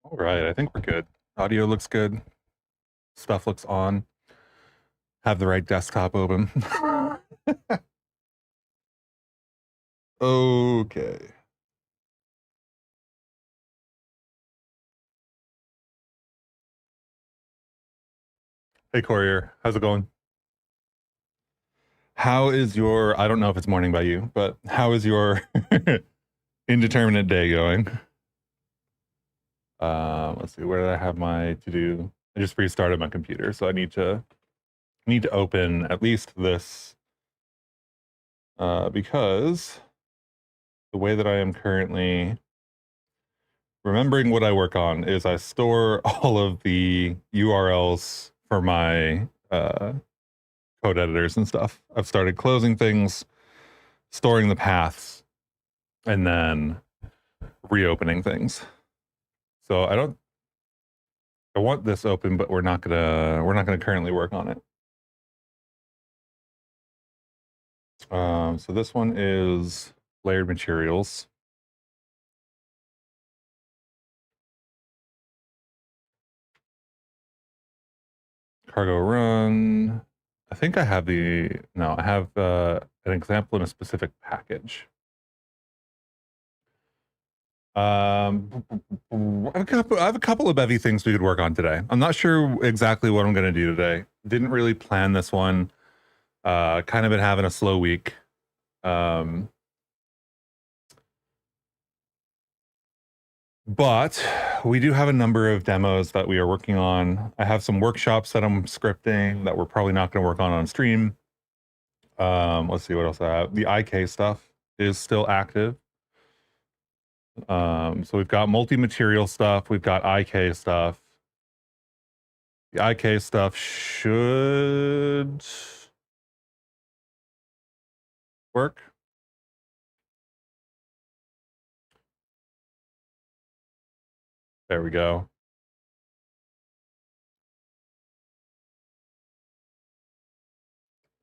All right, I think we're good. Audio looks good. Stuff looks on. Have the right desktop open. Okay. Hey, Courier. How's it going? How is your, I don't know if it's morning by you, but how is your indeterminate day going? Let's see, where did I have my to-do? I just restarted my computer, so I need to open at least this because the way that I am currently remembering what I work on is I store all of the URLs for my code editors and stuff. I've started closing things, storing the paths, and then reopening things. So I want this open, but we're not gonna currently work on it. So this one is layered materials. Cargo run. I think I have I have an example in a specific package. I have a couple of Bevy things we could work on today. I'm not sure exactly what I'm going to do today. Didn't really plan this one. Kind of been having a slow week. But we do have a number of demos that we are working on. I have some workshops that I'm scripting that we're probably not going to work on stream. Let's see what else I have. The IK stuff is still active. So we've got multi-material stuff. We've got IK stuff. The IK stuff should work. There we go.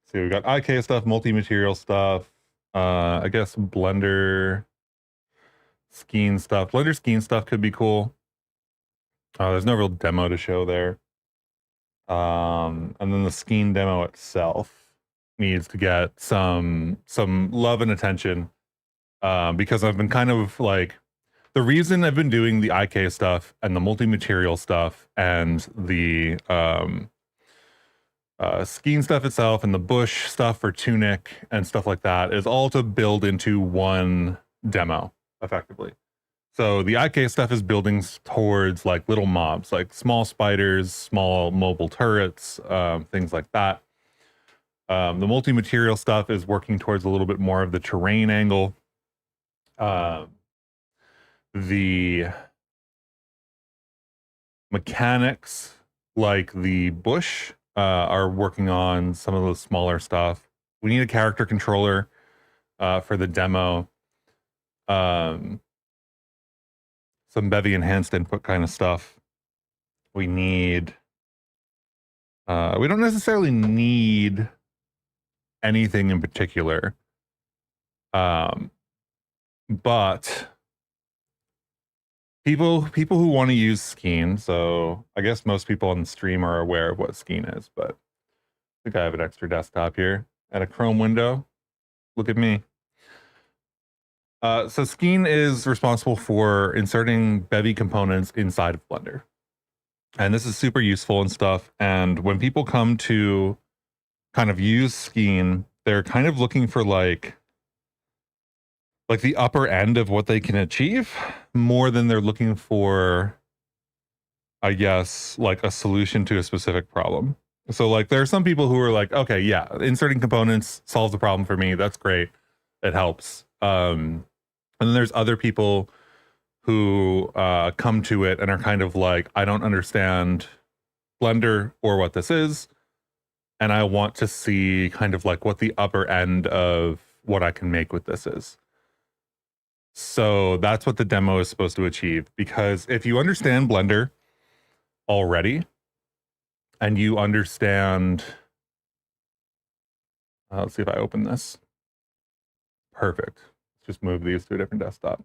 So we got IK stuff, multi-material stuff. I guess Blender Skeen stuff. Blender Skeen stuff could be cool. There's no real demo to show there. And then the Skeen demo itself needs to get some love and attention. Because I've been kind of like, the reason I've been doing the IK stuff and the multi-material stuff and the Skeen stuff itself and the bush stuff for Tunic and stuff like that is all to build into one demo effectively. So the IK stuff is building towards like little mobs, like small spiders, small mobile turrets, things like that. The multi-material stuff is working towards a little bit more of the terrain angle. The mechanics, like the bush, are working on some of the smaller stuff. We need a character controller for the demo. Some Bevy enhanced input kind of stuff. We need, we don't necessarily need anything in particular. But people who want to use Skeen, so I guess most people on the stream are aware of what Skeen is, but I think I have an extra desktop here and a Chrome window. Look at me. So Skeen is responsible for inserting Bevy components inside of Blender. And this is super useful and stuff. And when people come to kind of use Skeen, they're kind of looking for like the upper end of what they can achieve more than they're looking for, I guess, like a solution to a specific problem. So like there are some people who are like, okay, yeah, inserting components solves the problem for me. That's great. It helps. And then there's other people who come to it and are kind of like, I don't understand Blender or what this is. And I want to see kind of like what the upper end of what I can make with this is. So that's what the demo is supposed to achieve. Because if you understand Blender already, and you understand, let's see if I open this. Perfect. Let's just move these to a different desktop.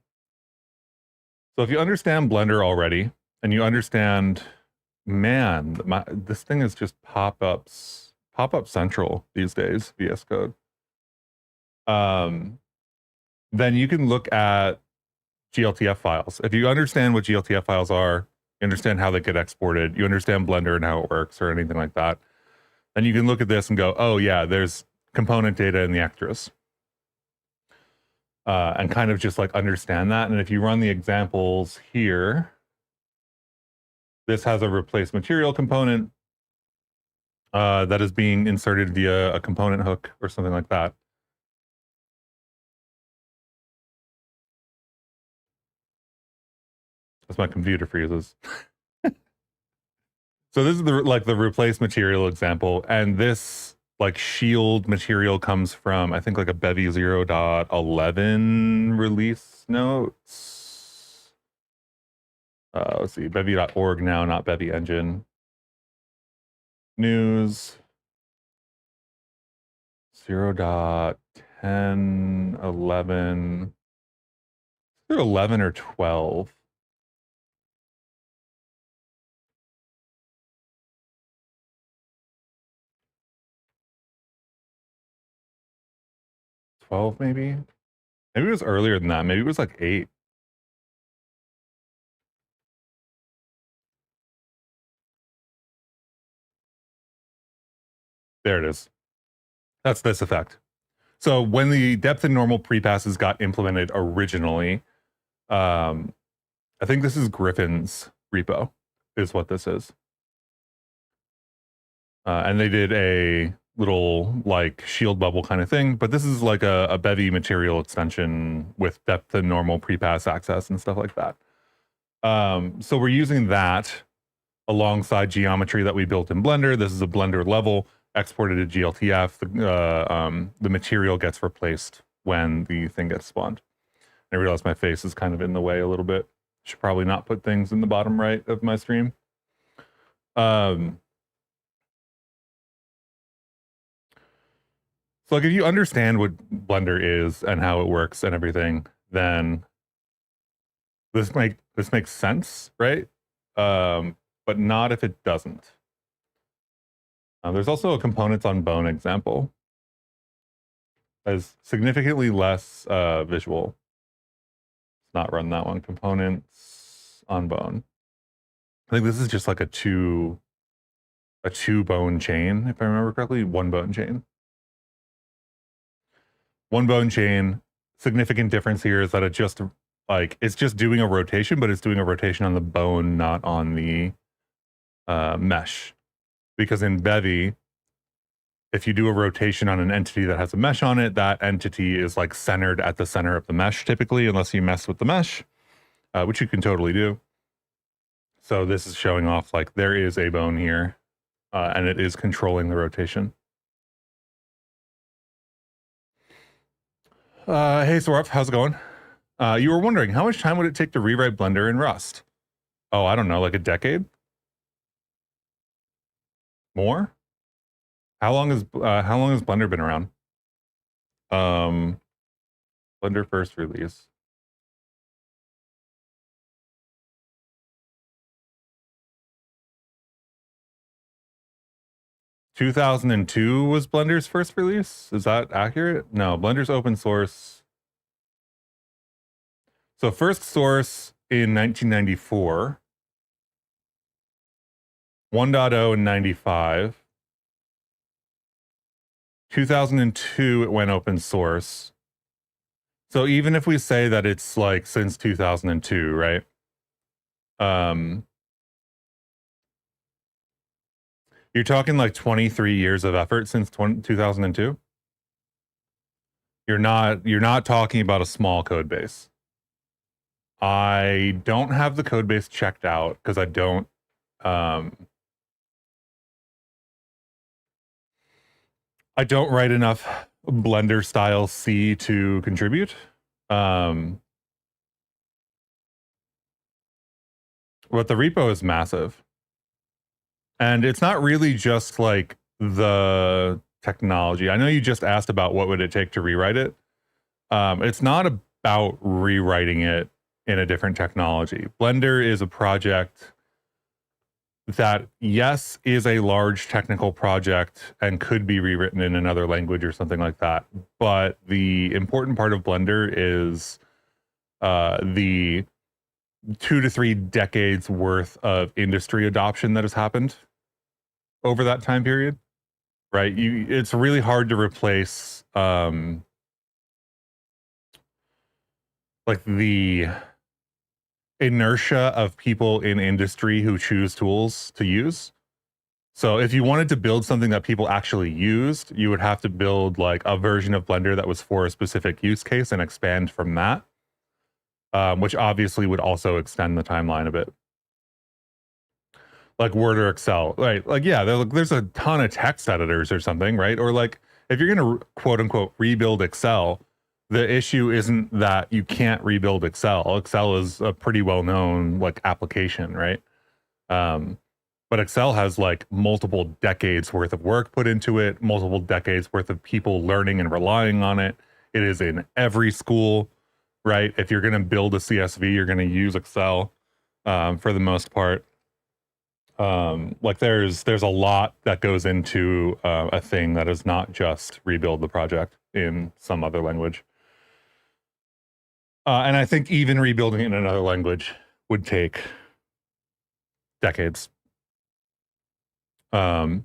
So if you understand Blender already, and you understand, man, this thing is just pop-up central these days, VS Code. Then you can look at GLTF files. If you understand what GLTF files are, you understand how they get exported, you understand Blender and how it works or anything like that, then you can look at this and go, oh yeah, there's component data in the extras. And kind of just like understand that. And if you run the examples here, this has a replace material component that is being inserted via a component hook or something like that. As my computer freezes. So this is the replace material example, and this like shield material comes from, I think, like a Bevy 0.11 release notes. Let's see, Bevy.org now, not Bevy engine. News 0.10, 11. Either 11 or 12. 12 maybe? Maybe it was earlier than that. Maybe it was like 8. There it is. That's this effect. So when the depth and normal prepasses got implemented originally, I think this is Griffin's repo, is what this is. And they did a little like shield bubble kind of thing, but this is like a Bevy material extension with depth and normal prepass access and stuff like that. So we're using that alongside geometry that we built in Blender. This is a Blender level exported to GLTF. The material gets replaced when the thing gets spawned. I realize my face is kind of in the way a little bit. Should probably not put things in the bottom right of my stream. So like if you understand what Blender is and how it works and everything, then this makes sense, right? But not if it doesn't. There's also a components on bone example. As significantly less visual. Let's not run that one. Components on bone. I think this is just like a two bone chain, if I remember correctly. 1 bone chain. 1 bone chain. Significant difference here is that it's just doing a rotation, but it's doing a rotation on the bone, not on the mesh. Because in Bevy, if you do a rotation on an entity that has a mesh on it, that entity is like centered at the center of the mesh typically, unless you mess with the mesh, which you can totally do. So this is showing off like there is a bone here, and it is controlling the rotation. Hey, Sorf, how's it going? You were wondering, how much time would it take to rewrite Blender in Rust? Oh, I don't know, like a decade? More? How long has Blender been around? Blender first release. (2002) was Blender's first release. Is that accurate? No, Blender's open source. So first source in 1994. 1.0 in 95. 2002, it went open source. So even if we say that it's like since 2002, right? You're talking like 23 years of effort since 2002. You're not talking about a small code base. I don't have the code base checked out because I don't write enough Blender style C to contribute. But the repo is massive. And it's not really just like the technology. I know you just asked about what would it take to rewrite it. It's not about rewriting it in a different technology. Blender is a project that, yes, is a large technical project and could be rewritten in another language or something like that. But the important part of Blender is the 2 to 3 decades worth of industry adoption that has happened over that time period, right? It's really hard to replace like the inertia of people in industry who choose tools to use. So if you wanted to build something that people actually used, you would have to build like a version of Blender that was for a specific use case and expand from that, which obviously would also extend the timeline a bit. Like Word or Excel, right? Like, yeah, there's a ton of text editors or something, right? Or like if you're going to quote unquote rebuild Excel, the issue isn't that you can't rebuild Excel. Excel is a pretty well-known like application, right? But Excel has like multiple decades worth of work put into it, multiple decades worth of people learning and relying on it. It is in every school, right? If you're going to build a CSV, you're going to use Excel for the most part. Like there's a lot that goes into a thing that is not just rebuild the project in some other language. And I think even rebuilding it in another language would take decades. Like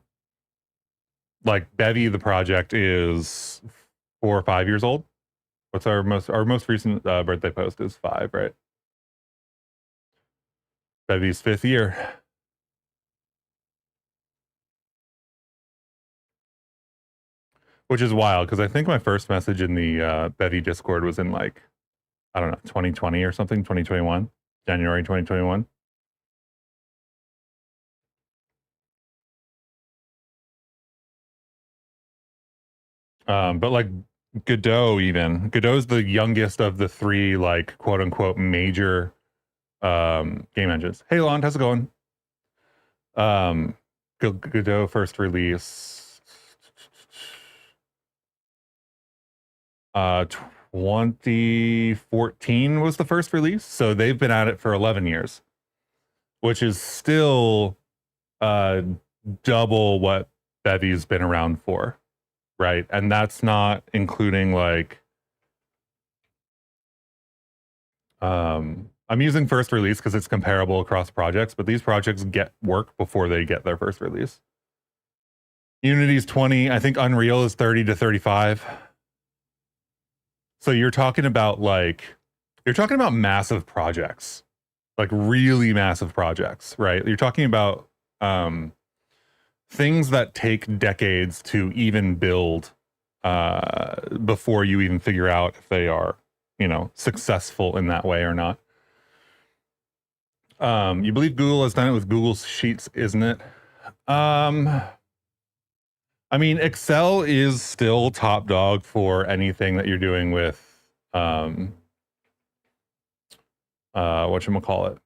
Bevy, the project is 4 or 5 years old. What's our most recent birthday post is 5, right? Bevy's 5th year. Which is wild because I think my first message in the Bevy Discord was in like, I don't know, 2020 or something, 2021, January 2021. But like Godot's the youngest of the 3 like quote unquote major game engines. Hey Lon, how's it going? Godot first release 2014 was the first release, so they've been at it for 11 years, which is still double what Bevy's been around for, right? And that's not including like I'm using first release because it's comparable across projects, but these projects get work before they get their first release. Unity's 20, I think Unreal is 30 to 35. So you're talking about massive projects, like really massive projects, right? You're talking about things that take decades to even build before you even figure out if they are, successful in that way or not. You believe Google has done it with Google Sheets, isn't it? I mean, Excel is still top dog for anything that you're doing with, whatchamacallit,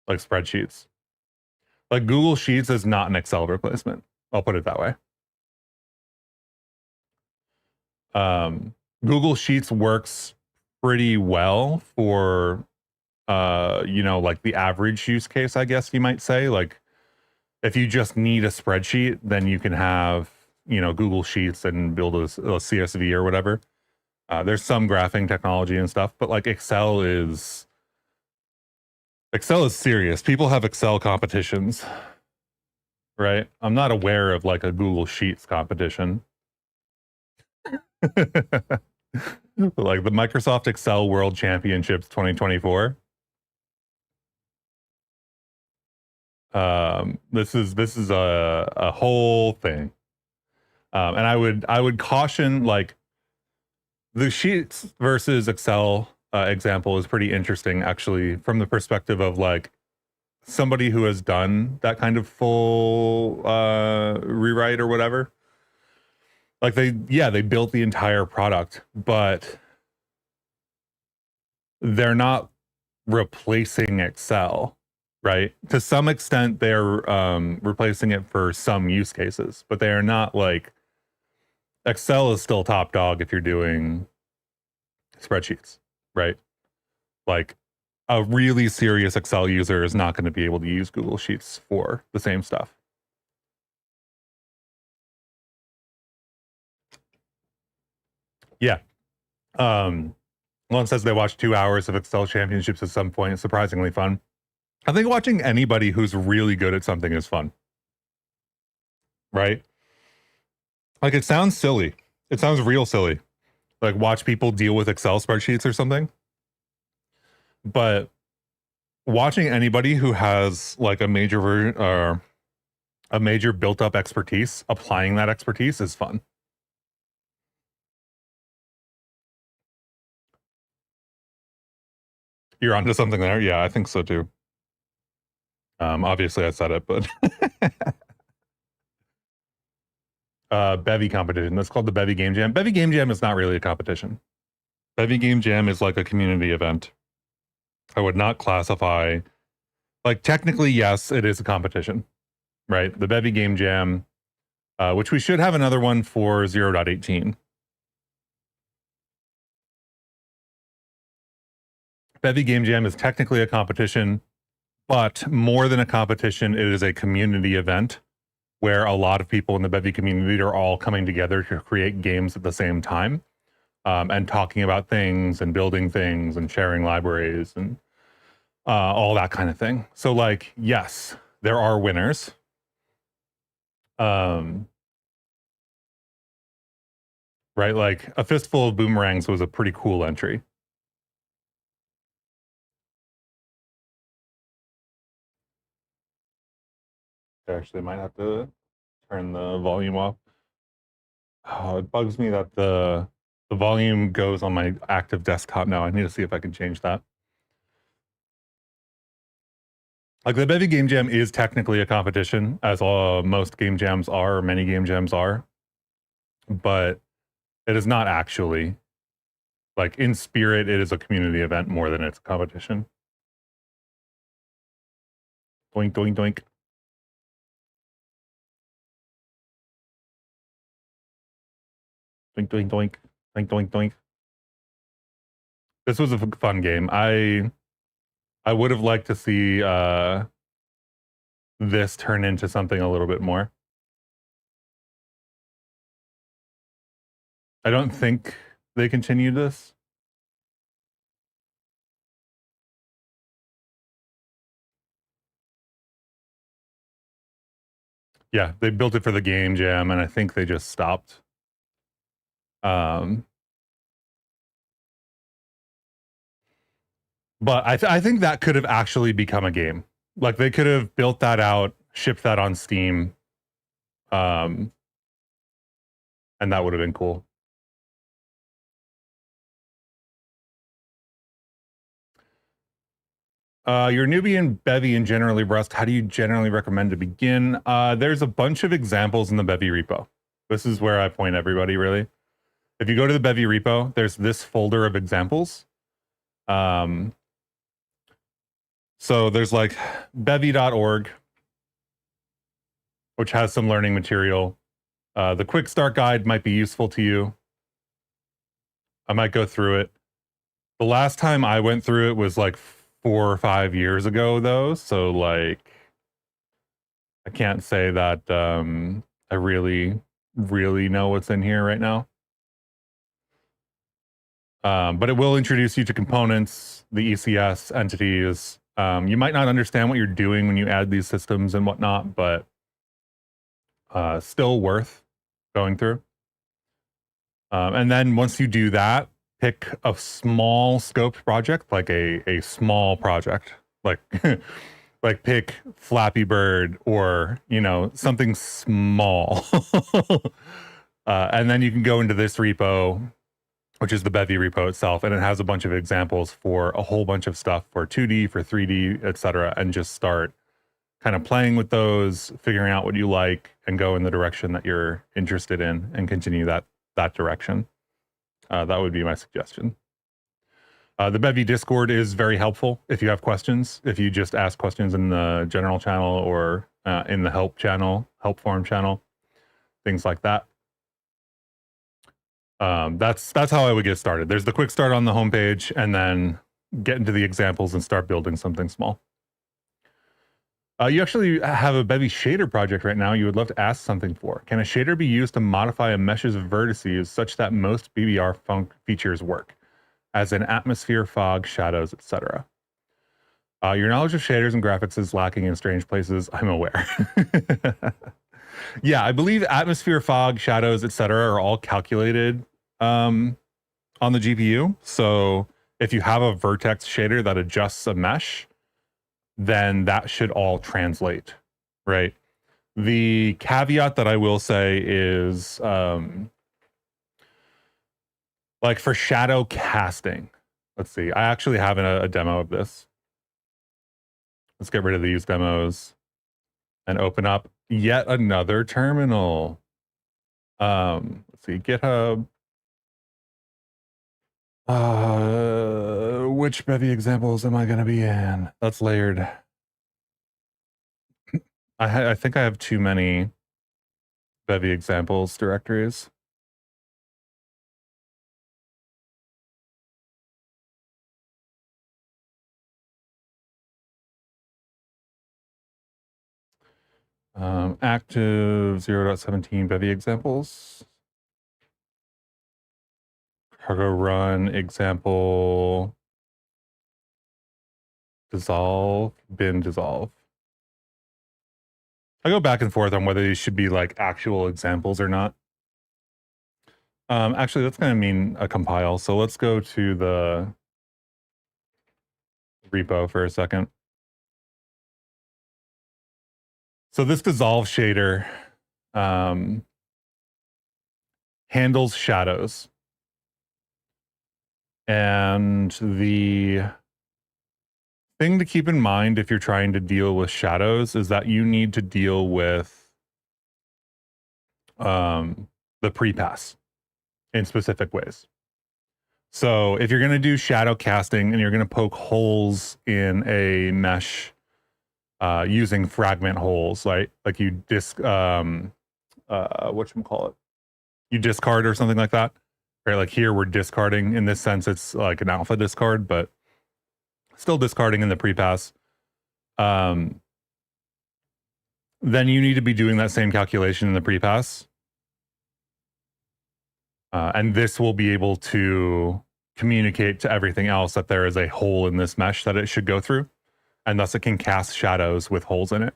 like spreadsheets. Like Google Sheets is not an Excel replacement. I'll put it that way. Google Sheets works pretty well for, like the average use case, I guess you might say. Like if you just need a spreadsheet, then you can have, Google Sheets and build a CSV or whatever. There's some graphing technology and stuff, but like Excel is serious. People have Excel competitions, right? I'm not aware of like a Google Sheets competition. Like the Microsoft Excel World Championships 2024. This is a whole thing. And I would caution, like, the Sheets versus Excel example is pretty interesting, actually, from the perspective of like somebody who has done that kind of full rewrite or whatever. Like they built the entire product, but they're not replacing Excel, right? To some extent, they're replacing it for some use cases, but they are not like, Excel is still top dog if you're doing spreadsheets, right? Like a really serious Excel user is not going to be able to use Google Sheets for the same stuff. Yeah. Lon says they watched 2 hours of Excel championships at some point. Surprisingly fun. I think watching anybody who's really good at something is fun. Right? Like, it sounds silly. It sounds real silly. Like, watch people deal with Excel spreadsheets or something. But watching anybody who has like a major built up expertise, applying that expertise is fun. You're onto something there. Yeah, I think so too. Obviously I said it, but Bevy competition. That's called the Bevy Game Jam. Bevy Game Jam is not really a competition. Bevy Game Jam is like a community event. I would not classify, like, technically, yes, it is a competition, right? The Bevy Game Jam, which we should have another one for 0.18. Bevy Game Jam is technically a competition, but more than a competition, it is a community event where a lot of people in the Bevy community are all coming together to create games at the same time, and talking about things and building things and sharing libraries and all that kind of thing. So, like, yes, there are winners. Right? Like, A Fistful of Boomerangs was a pretty cool entry. Actually, I might have to turn the volume off. Oh, it bugs me that the volume goes on my active desktop now. I need to see if I can change that. Like, the Bevy Game Jam is technically a competition, as most game jams are, or many game jams are, but it is not actually. Like, in spirit, it is a community event more than it's a competition. Doink, doink, doink. Doink, doink, doink. Doink, doink, doink. This was a fun game. I would have liked to see this turn into something a little bit more. I don't think they continue this. Yeah, they built it for the game jam, and I think they just stopped. But I think that could have actually become a game. Like, they could have built that out, shipped that on Steam, and that would have been cool. You're newbie in Bevy and generally Rust. How do you generally recommend to begin? There's a bunch of examples in the Bevy repo. This is where I point everybody, really. If you go to the Bevy repo, there's this folder of examples. So there's like bevy.org, which has some learning material. The quick start guide might be useful to you. I might go through it. The last time I went through it was like 4 or 5 years ago, though. So, like, I can't say that I really know what's in here right now. But it will introduce you to components, the ECS entities. You might not understand what you're doing when you add these systems and whatnot, but still worth going through. And then once you do that, pick a small scoped project, like a small project, like like pick Flappy Bird or, you know, something small. And then you can go into this repo, which is the Bevy repo itself, and it has a bunch of examples for a whole bunch of stuff for 2D, for 3D, etc., and just start kind of playing with those, figuring out what you like, and go in the direction that you're interested in, and continue that direction. That would be my suggestion. The Bevy Discord is very helpful if you have questions. If you just ask questions in the general channel or in the help forum channel, things like that. That's how I would get started. There's the quick start on the homepage, and then get into the examples and start building something small. You actually have a Bevy shader project right now you would love to ask something for. Can a shader be used to modify a mesh's vertices such that most BBR features work, as in atmosphere, fog, shadows, etc.? Your knowledge of shaders and graphics is lacking in strange places. I'm aware. Yeah, I believe atmosphere, fog, shadows, etc. are all calculated on the GPU. So if you have a vertex shader that adjusts a mesh, then that should all translate, right? The caveat that I will say is like for shadow casting. Let's see. I actually have a demo of this. Let's get rid of these demos and open up yet another terminal. Let's see, GitHub. Which Bevy examples am I going to be in? That's layered. I think I have too many Bevy examples directories. Active 0.17 Bevy examples. Cargo run example. Dissolve, bin dissolve. I go back and forth on whether these should be like actual examples or not. Actually, that's going to mean a compile. So let's go to the repo for a second. So this dissolve shader handles shadows. And the thing to keep in mind if you're trying to deal with shadows is that you need to deal with the pre-pass in specific ways. So if you're going to do shadow casting and you're going to poke holes in a mesh using fragment holes, like you whatchamacallit, you discard or something like that, right? Like here we're discarding. In this sense, it's like an alpha discard, but still discarding in the pre-pass. Then you need to be doing that same calculation in the pre-pass. And this will be able to communicate to everything else that there is a hole in this mesh that it should go through. And thus it can cast shadows with holes in it.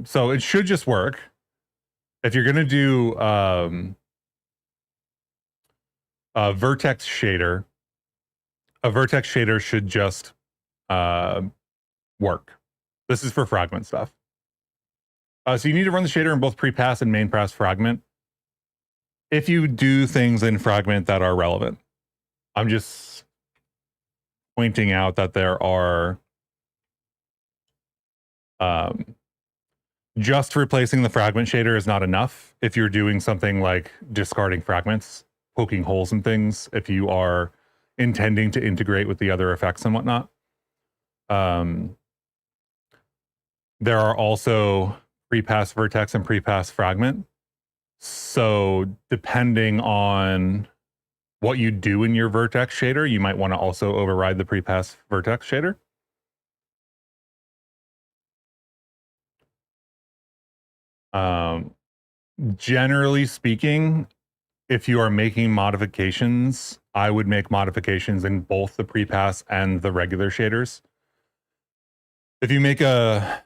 So it should just work. If you're going to do a vertex shader should just work. This is for fragment stuff. So you need to run the shader in both pre-pass and main pass fragment if you do things in fragment that are relevant. I'm just pointing out that there are just replacing the fragment shader is not enough if you're doing something like discarding fragments, poking holes in things, if you are intending to integrate with the other effects and whatnot. There are also pre-pass vertex and pre-pass fragment. So depending on what you do in your vertex shader, you might want to also override the pre-pass vertex shader. Generally speaking, if you are making modifications, I would make modifications in both the pre-pass and the regular shaders. If you make a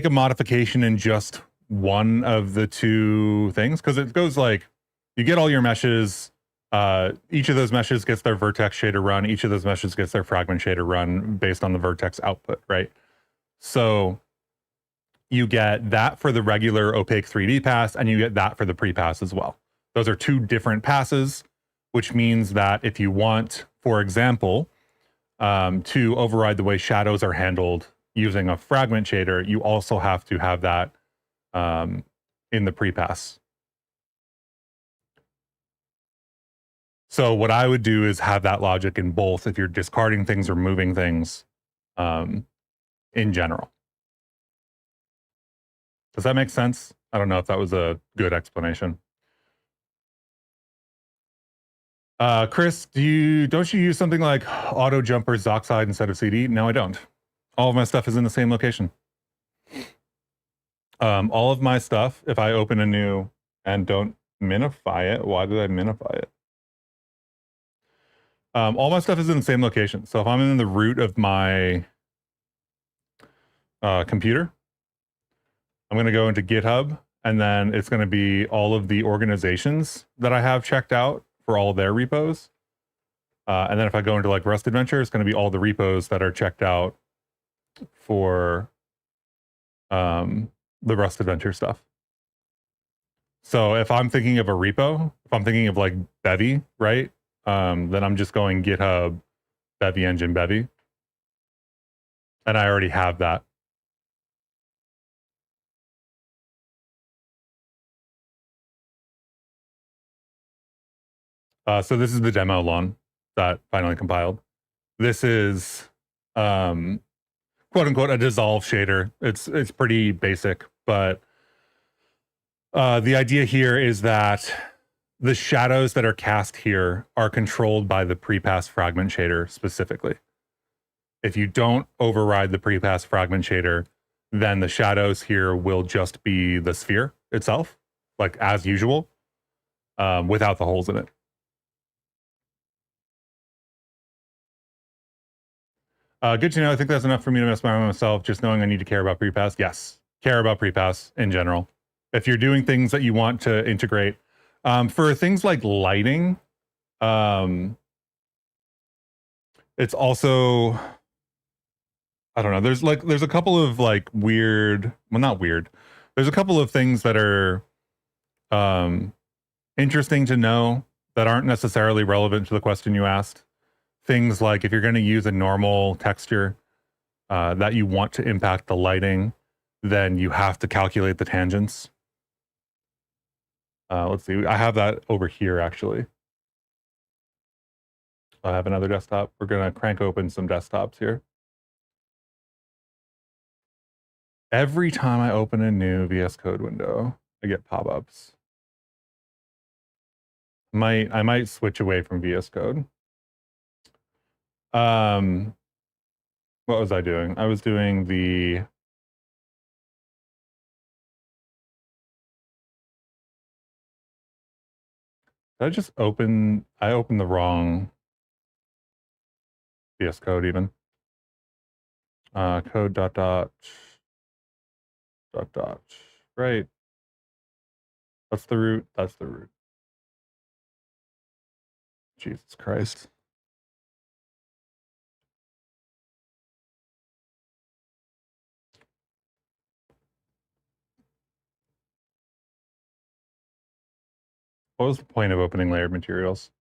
modification in just one of the two things, because it goes like you get all your meshes, each of those meshes gets their vertex shader run, each of those meshes gets their fragment shader run based on the vertex output, right? So you get that for the regular opaque 3D pass, and you get that for the pre-pass as well. Those are two different passes, which means that if you want, for example, to override the way shadows are handled using a fragment shader, you also have to have that in the pre-pass. So what I would do is have that logic in both if you're discarding things or moving things in general. Does that make sense? I don't know if that was a good explanation. Chris, don't you use something like auto jumpers Zoxide instead of CD? No, I don't. All of my stuff is in the same location. All of my stuff, if I open a new and don't minify it, why did I minify it? All my stuff is in the same location. So if I'm in the root of my computer, I'm going to go into GitHub, and then it's going to be all of the organizations that I have checked out for all of their repos. And then if I go into like Rust Adventure, it's going to be all the repos that are checked out for the Rust Adventure stuff. So if I'm thinking of a repo, if I'm thinking of like Bevy, right? Then I'm just going GitHub, Bevy engine Bevy. And I already have that. So this is the demo lawn that finally compiled. This is quote unquote a dissolve shader. It's pretty basic, but the idea here is that the shadows that are cast here are controlled by the prepass fragment shader specifically. If you don't override the prepass fragment shader, then the shadows here will just be the sphere itself, like as usual, without the holes in it. Good to know. I think that's enough for me to mess around with myself. Just knowing I need to care about prepass. Yes, care about prepass in general. If you're doing things that you want to integrate, for things like lighting, it's also, I don't know. There's a couple of like weird, well, not weird. There's a couple of things that are interesting to know that aren't necessarily relevant to the question you asked. Things like if you're going to use a normal texture that you want to impact the lighting, then you have to calculate the tangents. Let's see. I have that over here, actually. I have another desktop. We're going to crank open some desktops here. Every time I open a new VS Code window, I get pop-ups. I might switch away from VS Code. What was I doing? I was doing the I opened the wrong VS Code even. Code dot, right. That's the root. That's the root. Jesus Christ. What was the point of opening layered materials?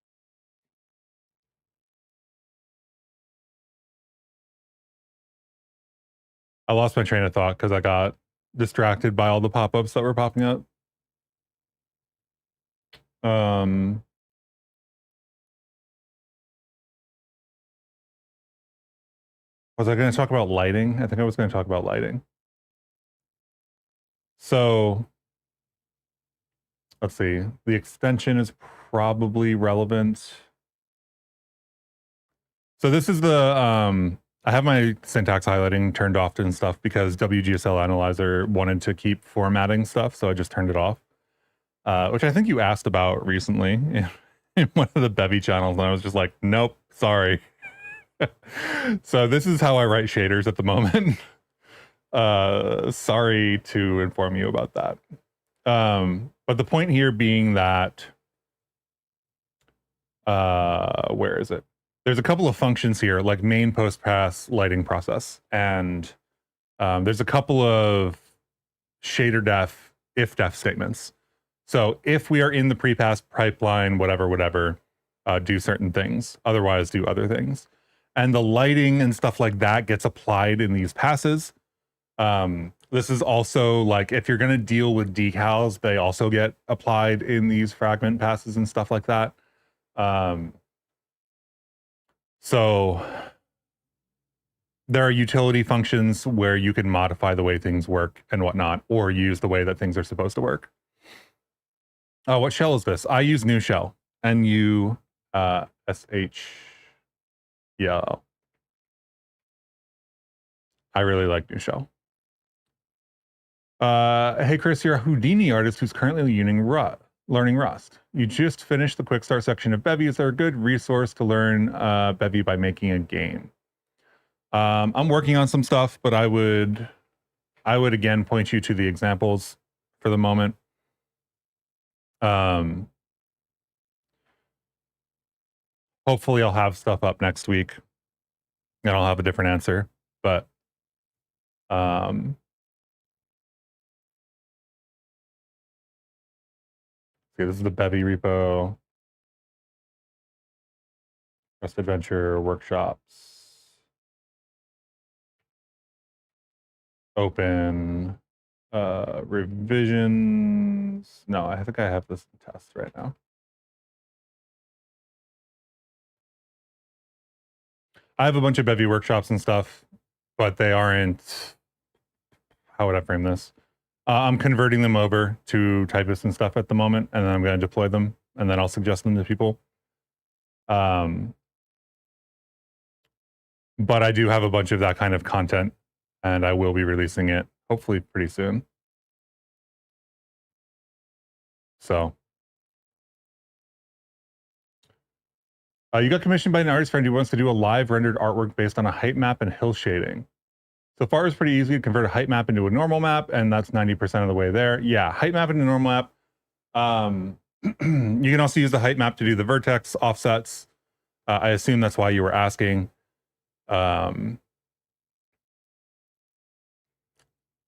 I lost my train of thought because I got distracted by all the pop-ups that were popping up. Was I going to talk about lighting? I think I was going to talk about lighting. So let's see. The extension is probably relevant. So this is the, I have my syntax highlighting turned off and stuff because WGSL Analyzer wanted to keep formatting stuff. So I just turned it off, which I think you asked about recently in one of the Bevy channels. And I was just like, nope, sorry. So this is how I write shaders at the moment. Sorry to inform you about that. But the point here being that, where is it? There's a couple of functions here, like main post pass lighting process. And there's a couple of shader def, if def statements. So if we are in the pre-pass pipeline, whatever, do certain things, otherwise do other things. And the lighting and stuff like that gets applied in these passes. This is also like, if you're going to deal with decals, they also get applied in these fragment passes and stuff like that. So there are utility functions where you can modify the way things work and whatnot, or use the way that things are supposed to work. Oh, what shell is this? I use new shell, NUSHL. SH. Yeah. I really like New Shell. Hey Chris, you're a Houdini artist who's currently learning Rust. You just finished the quick start section of Bevy. Is there a good resource to learn Bevy by making a game? I'm working on some stuff, but I would again point you to the examples for the moment. Hopefully I'll have stuff up next week and I'll have a different answer, but see, this is the Bevy repo. Rust Adventure workshops. Open revisions. No, I think I have this in test right now. I have a bunch of Bevy workshops and stuff, but they aren't, how would I frame this? I'm converting them over to typists and stuff at the moment, and then I'm going to deploy them, and then I'll suggest them to people. But I do have a bunch of that kind of content, and I will be releasing it hopefully pretty soon. So you got commissioned by an artist friend who wants to do a live rendered artwork based on a height map and hill shading. So far, it's pretty easy to convert a height map into a normal map, and that's 90% of the way there. Yeah, height map into normal map. You can also use the height map to do the vertex offsets. I assume that's why you were asking.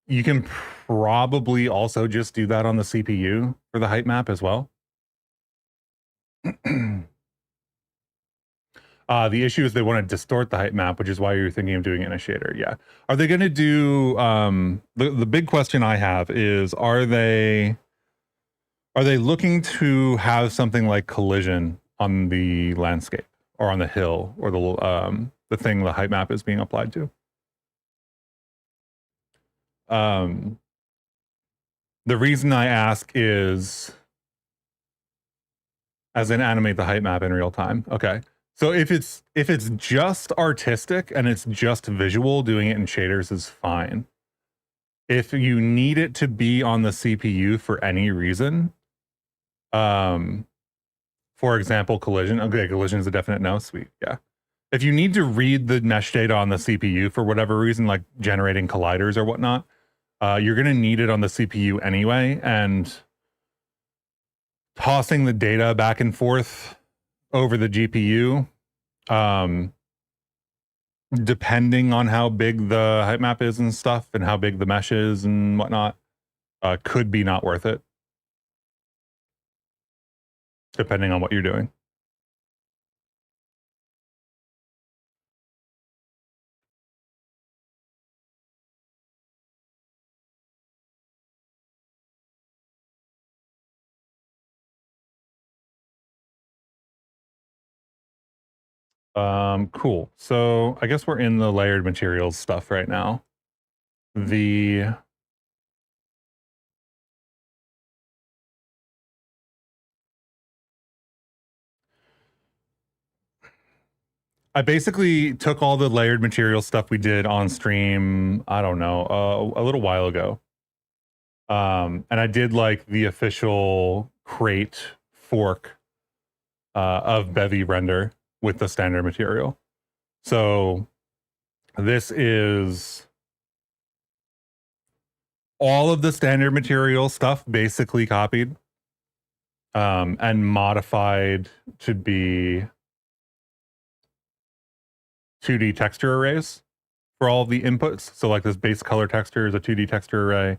You can probably also just do that on the CPU for the height map as well. The issue is they want to distort the height map, which is why you're thinking of doing it in a shader. Yeah. Are they going to do, the big question I have is, are they looking to have something like collision on the landscape or on the hill or the thing the height map is being applied to? The reason I ask is, as in animate the height map in real time. Okay. So if it's just artistic and it's just visual, doing it in shaders is fine. If you need it to be on the CPU for any reason, for example, collision. Okay, collision is a definite no. Sweet. Yeah. If you need to read the mesh data on the CPU for whatever reason, like generating colliders or whatnot, you're going to need it on the CPU anyway. And tossing the data back and forth over the GPU, depending on how big the height map is and stuff and how big the mesh is and whatnot, could be not worth it, depending on what you're doing. Cool. So I guess we're in the layered materials stuff right now. I basically took all the layered material stuff we did on stream, I don't know, a little while ago. And I did like the official crate fork of Bevy render with the standard material. So this is all of the standard material stuff basically copied and modified to be 2D texture arrays for all of the inputs. So like this base color texture is a 2D texture array.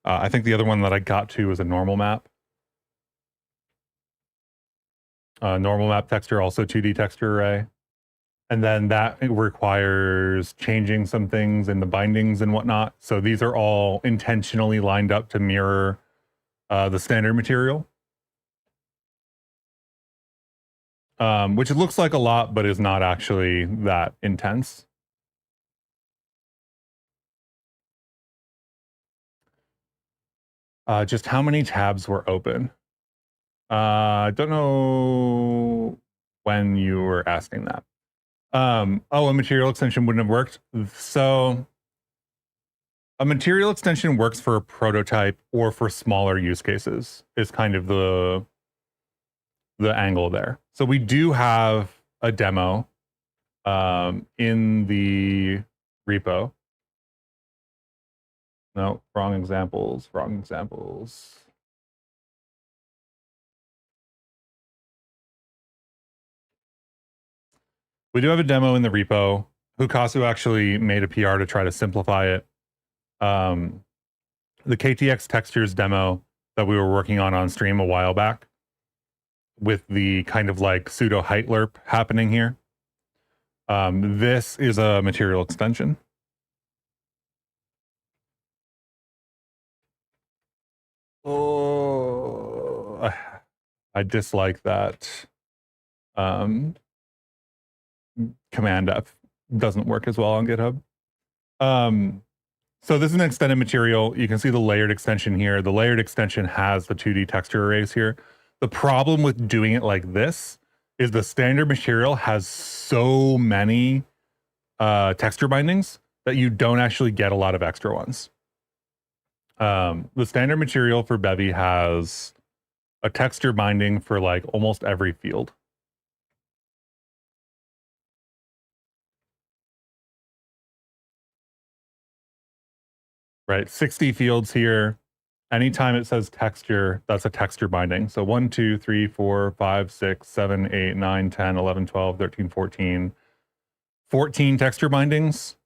I think the other one that I got to is a normal map. Normal map texture, also 2D texture array. And then that requires changing some things in the bindings and whatnot. So these are all intentionally lined up to mirror the standard material. Which looks like a lot, but is not actually that intense. Just how many tabs were open? I don't know when you were asking that. Oh, a material extension wouldn't have worked. So a material extension works for a prototype or for smaller use cases is kind of the angle there. So we do have a demo in the repo. No, wrong examples. We do have a demo in the repo. Hukasu actually made a PR to try to simplify it. The KTX textures demo that we were working on stream a while back with the kind of like pseudo height lerp happening here. This is a material extension. Oh, I dislike that. Command F doesn't work as well on GitHub. So this is an extended material. You can see the layered extension here. The layered extension has the 2D texture arrays here. The problem with doing it like this is the standard material has so many texture bindings that you don't actually get a lot of extra ones. The standard material for Bevy has a texture binding for like almost every field. Right, 60 fields here. Anytime it says texture, that's a texture binding. So 1, 2, 3, 4, 5, 6, 7, 8, 9, 10, 11, 12, 13, 14. 14 texture bindings,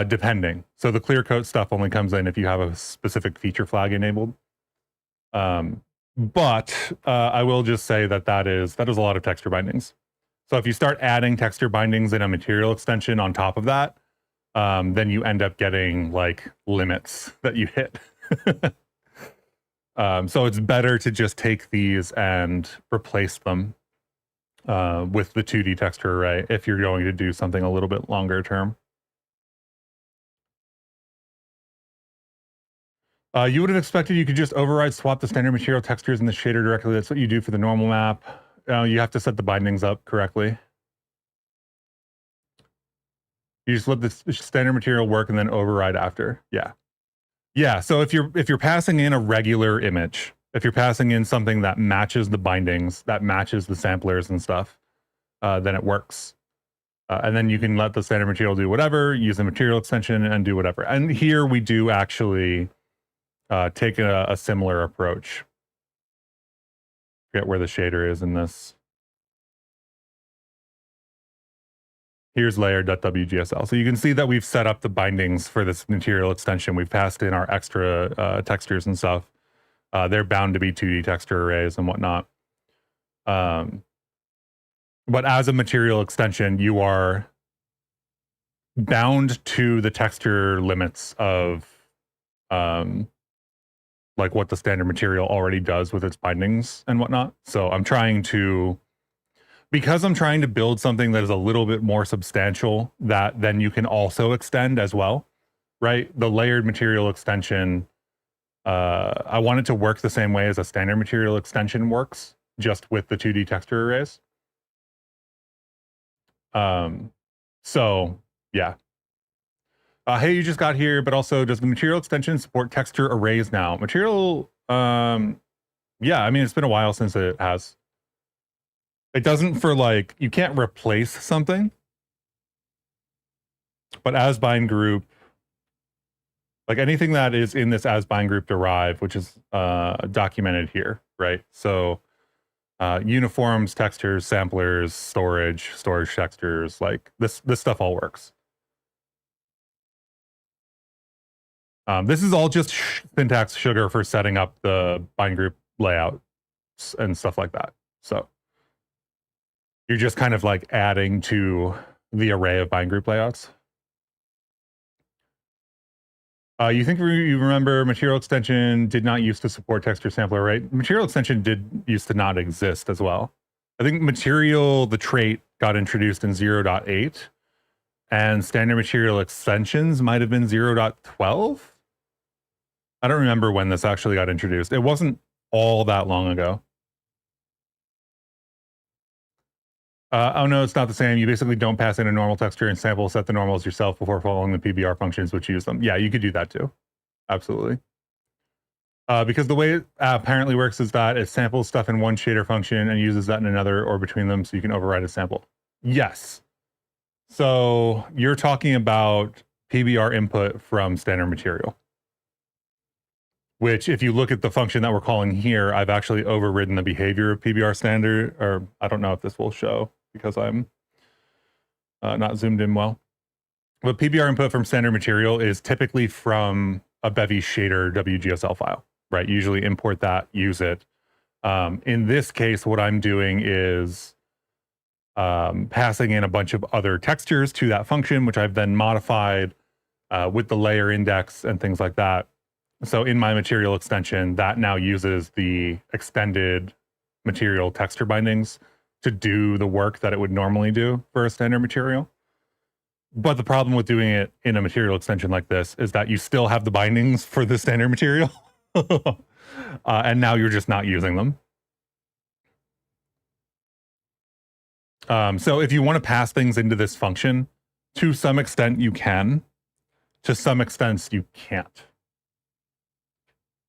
depending. So the clear coat stuff only comes in if you have a specific feature flag enabled. But I will just say that is a lot of texture bindings. So if you start adding texture bindings in a material extension on top of that, then you end up getting like limits that you hit. So it's better to just take these and replace them with the 2D texture array if you're going to do something a little bit longer term. You would have expected you could just override swap the standard material textures in the shader directly. That's what you do for the normal map. You have to set the bindings up correctly. You just let the standard material work and then override after. Yeah. Yeah, so if you're passing in a regular image, if you're passing in something that matches the bindings, that matches the samplers and stuff, then it works. And then you can let the standard material do whatever, use the material extension and do whatever. And here we do actually take a similar approach. Forget where the shader is in this. Here's layer.wgsl. So you can see that we've set up the bindings for this material extension. We've passed in our extra textures and stuff. They're bound to be 2D texture arrays and whatnot. But as a material extension, you are bound to the texture limits of like what the standard material already does with its bindings and whatnot. So because I'm trying to build something that is a little bit more substantial that then you can also extend as well, right? The layered material extension, I want it to work the same way as a standard material extension works, just with the 2D texture arrays. So yeah. Hey, you just got here, but also does the material extension support texture arrays now? Material, yeah, I mean, it's been a while since it has. It doesn't for like, you can't replace something, but as bind group, like anything that is in this as bind group derive, which is documented here, right? So uniforms, textures, samplers, storage textures, like this stuff all works. This is all just syntax sugar for setting up the bind group layout and stuff like that. So you're just kind of like adding to the array of bind group layouts. You think you remember material extension did not used to support texture sampler, right? Material extension used to not exist as well. I think material, the trait, got introduced in 0.8, and standard material extensions might have been 0.12. I don't remember when this actually got introduced. It wasn't all that long ago. Oh no, it's not the same. You basically don't pass in a normal texture and sample set the normals yourself before following the PBR functions, which use them. Yeah, you could do that too. Absolutely. Because the way it apparently works is that it samples stuff in one shader function and uses that in another or between them, so you can override a sample. Yes. So you're talking about PBR input from standard material, which if you look at the function that we're calling here, I've actually overridden the behavior of PBR standard, or I don't know if this will show because I'm not zoomed in well. But PBR input from standard material is typically from a Bevy shader WGSL file, right? Usually import that, use it. In this case, what I'm doing is passing in a bunch of other textures to that function, which I've then modified with the layer index and things like that. So in my material extension, that now uses the extended material texture bindings to do the work that it would normally do for a standard material. But the problem with doing it in a material extension like this is that you still have the bindings for the standard material. And now you're just not using them. So if you want to pass things into this function, to some extent you can. To some extent you can't.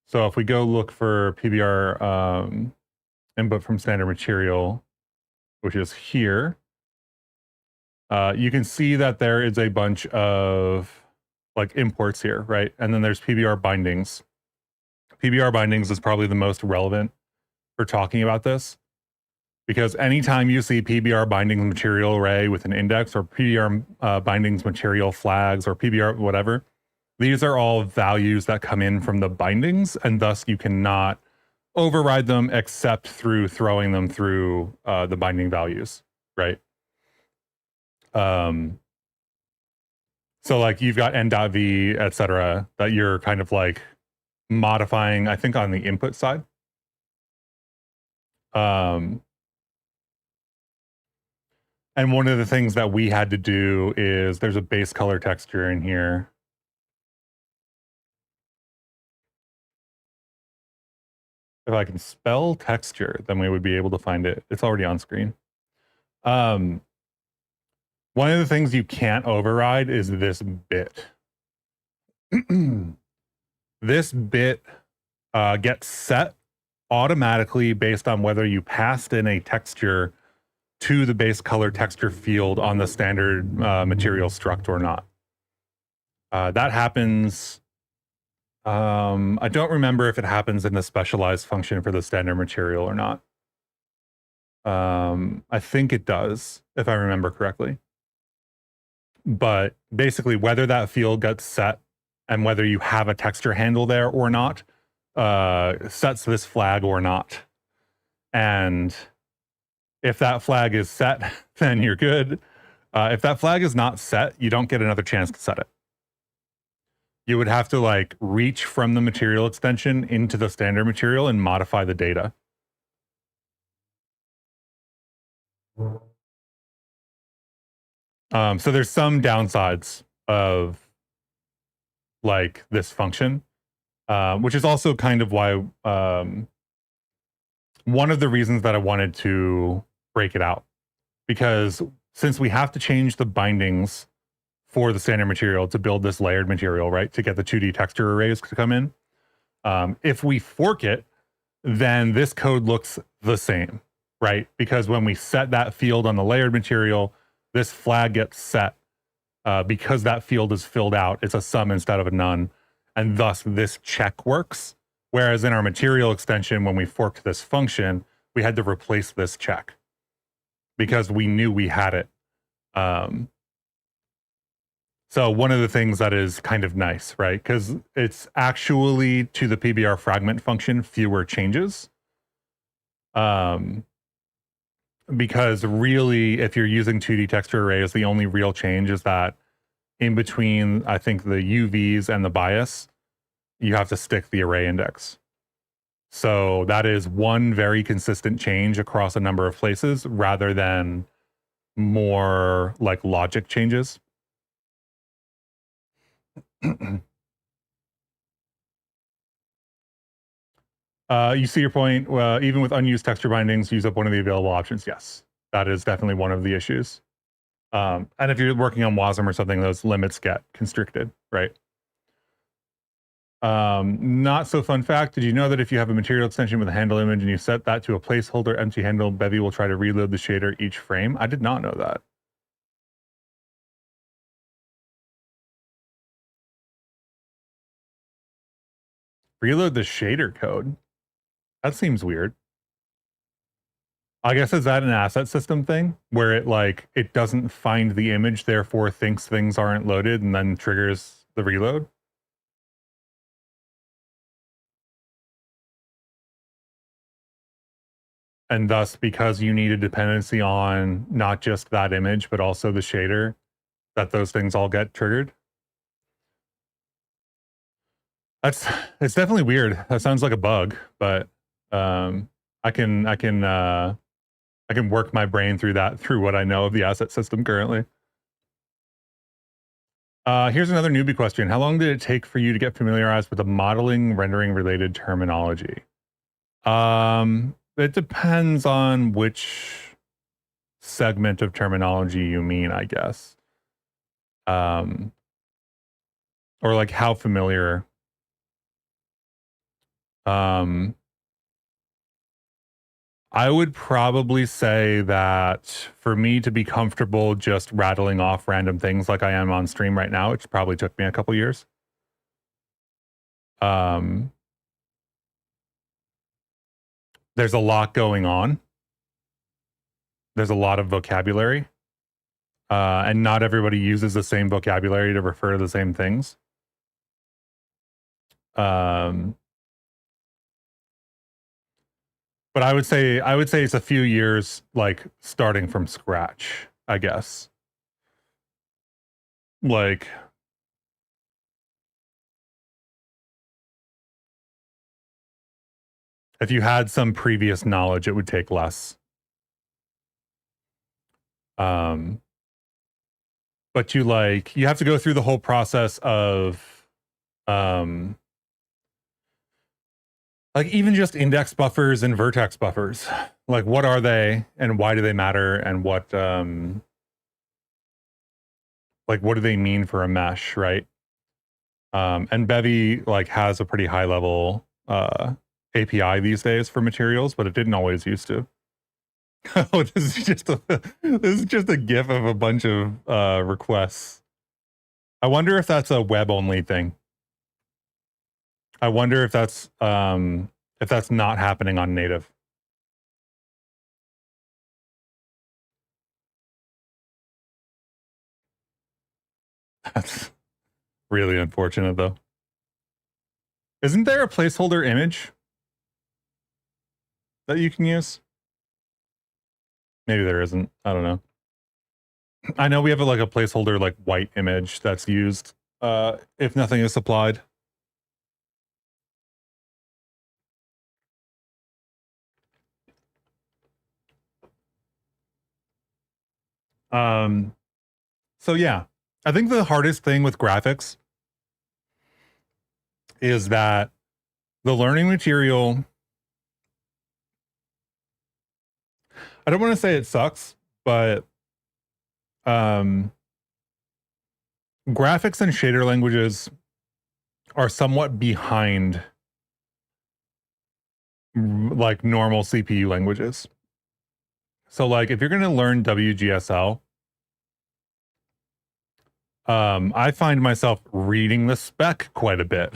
So if we go look for PBR input from standard material, which is here, you can see that there is a bunch of like imports here, right? And then there's PBR bindings. PBR bindings is probably the most relevant for talking about this, because anytime you see PBR bindings material array with an index or PBR bindings material flags or PBR whatever, these are all values that come in from the bindings, and thus you cannot override them except through throwing them through the binding values, right? So like you've got n.v, etc., that you're kind of like modifying, I think, on the input side. And one of the things that we had to do is there's a base color texture in here. If I can spell texture, then we would be able to find it. It's already on screen. One of the things you can't override is this bit. This bit gets set automatically based on whether you passed in a texture to the base color texture field on the standard material struct or not. That happens. I don't remember if it happens in the specialized function for the standard material or not. I think it does, if I remember correctly. But basically, whether that field gets set and whether you have a texture handle there or not, sets this flag or not. And if that flag is set, then you're good. If that flag is not set, you don't get another chance to set it. You would have to like reach from the material extension into the standard material and modify the data. So there's some downsides of like this function, which is also kind of why one of the reasons that I wanted to break it out, because since we have to change the bindings for the standard material to build this layered material, right, to get the 2D texture arrays to come in, if we fork it, then this code looks the same, right? Because when we set that field on the layered material, this flag gets set because that field is filled out. It's a sum instead of a none, and thus this check works. Whereas in our material extension, when we forked this function, we had to replace this check because we knew we had it. So one of the things that is kind of nice, right? Because it's actually to the PBR fragment function, fewer changes. Because really, if you're using 2D texture arrays, the only real change is that in between, I think, the UVs and the bias, you have to stick the array index. So that is one very consistent change across a number of places rather than more like logic changes. You see your point. Even with unused texture bindings, use up one of the available options. Yes, That is definitely one of the issues. And if you're working on WASM or something, those limits get constricted, right? Not so fun fact. Did you know that if you have a material extension with a handle image and you set that to a placeholder empty handle, Bevy will try to reload the shader each frame? I did not know that. Reload the shader code? That seems weird. I guess is that an asset system thing where it doesn't find the image, therefore thinks things aren't loaded and then triggers the reload? And thus, because you need a dependency on not just that image, but also the shader, that those things all get triggered? It's definitely weird. That sounds like a bug, but I can work my brain through that through what I know of the asset system currently. Here's another newbie question. How long did it take for you to get familiarized with the modeling rendering related terminology? It depends on which segment of terminology you mean, I guess. Or like how familiar. I would probably say that for me to be comfortable just rattling off random things like I am on stream right now, it probably took me a couple years. There's a lot going on. There's a lot of vocabulary. And not everybody uses the same vocabulary to refer to the same things. But I would say it's a few years, like starting from scratch, I guess. Like, if you had some previous knowledge, it would take less. But you have to go through the whole process of, like even just index buffers and vertex buffers. Like, what are they and why do they matter? And what, what do they mean for a mesh, right? And Bevy has a pretty high level API these days for materials, but it didn't always used to. Oh, this is just a GIF of a bunch of requests. I wonder if that's a web only thing. I wonder if that's not happening on native. That's really unfortunate, though. Isn't there a placeholder image that you can use? Maybe there isn't. I don't know. I know we have a placeholder white image that's used if nothing is supplied. So yeah, I think the hardest thing with graphics is that the learning material, I don't want to say it sucks, but graphics and shader languages are somewhat behind normal CPU languages. So if you're going to learn WGSL, I find myself reading the spec quite a bit,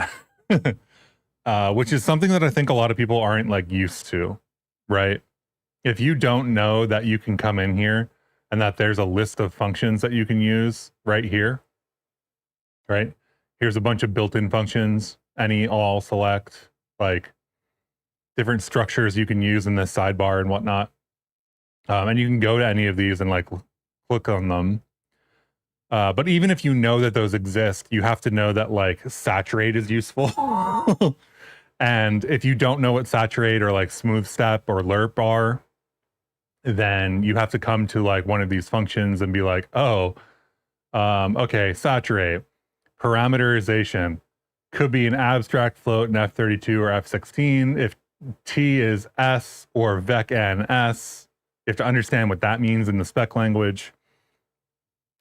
which is something that I think a lot of people aren't used to, right? If you don't know that you can come in here and that there's a list of functions that you can use right here, right? Here's a bunch of built-in functions, any, all, select, different structures you can use in this sidebar and whatnot. And you can go to any of these and click on them. But even if you know that those exist, you have to know that saturate is useful. And if you don't know what saturate or smooth step or lerp are, then you have to come to one of these functions and be okay, saturate, parameterization, could be an abstract float in F32 or F16. If T is S or vec n S, You have to understand what that means in the spec language.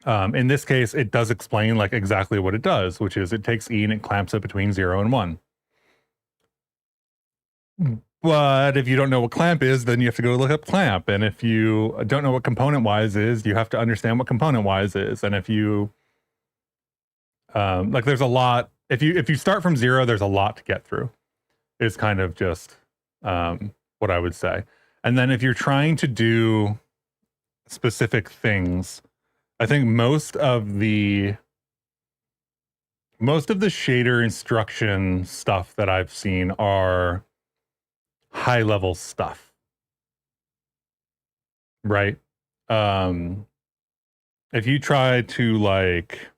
In this case, it does explain like exactly what it does, which is it takes E and it clamps it between 0 and 1. But if you don't know what clamp is, then you have to go look up clamp. And if you don't know what component wise is, you have to understand what component wise is. And if you like, there's a lot. If you start from 0, there's a lot to get through. Is kind of just what I would say. And then if you're trying to do specific things, I think most of the shader instruction stuff that I've seen are high level stuff, right? If you try to like,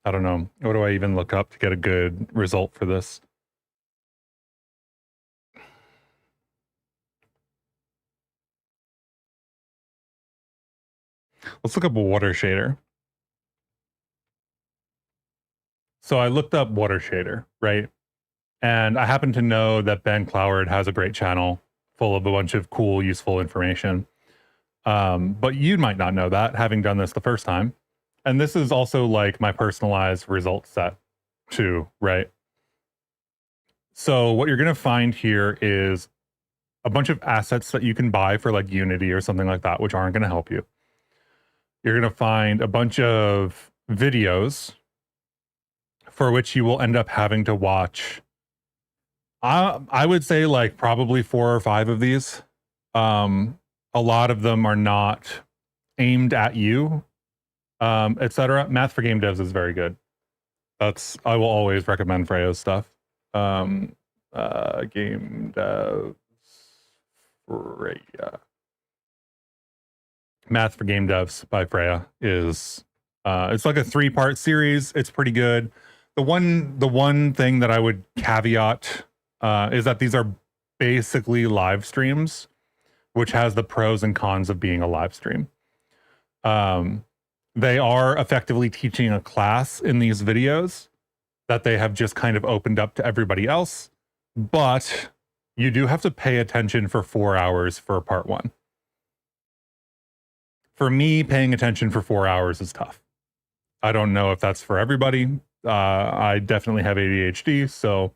I don't know, what do I even look up to get a good result for this? Let's look up a water shader. So I looked up water shader, right? And I happen to know that Ben Cloward has a great channel full of a bunch of cool, useful information. But you might not know that, having done this the first time. And this is also like my personalized result set too, right? So what you're going to find here is a bunch of assets that you can buy for like Unity or something like that, which aren't going to help you. You're going to find a bunch of videos for which you will end up having to watch. I would say like probably 4 or 5 of these. A lot of them are not aimed at you, etc. Math for Game Devs is very good. I will always recommend Freya's stuff. Game Devs Freya. Math for Game Devs by Freya is it's like a 3-part series. It's pretty good. The one thing that I would caveat is that these are basically live streams, which has the pros and cons of being a live stream. They are effectively teaching a class in these videos that they have just kind of opened up to everybody else, but you do have to pay attention for 4 hours for part 1. For me, paying attention for 4 hours is tough. I don't know if that's for everybody. I definitely have ADHD, so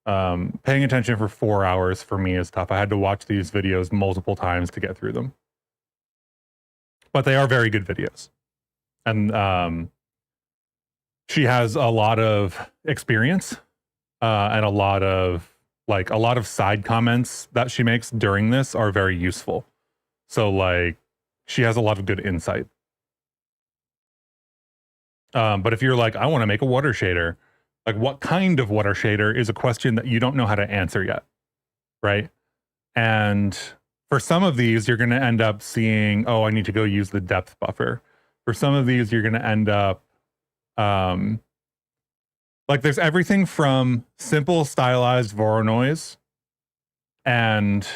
paying attention for 4 hours for me is tough. I had to watch these videos multiple times to get through them. But they are very good videos. And she has a lot of experience and a lot of side comments that she makes during this are very useful. So like she has a lot of good insight. But if you're like, I want to make a water shader, like what kind of water shader is a question that you don't know how to answer yet, right? And for some of these, you're going to end up seeing, oh, I need to go use the depth buffer. For some of these, you're going to end up, like there's everything from simple stylized Voronoi and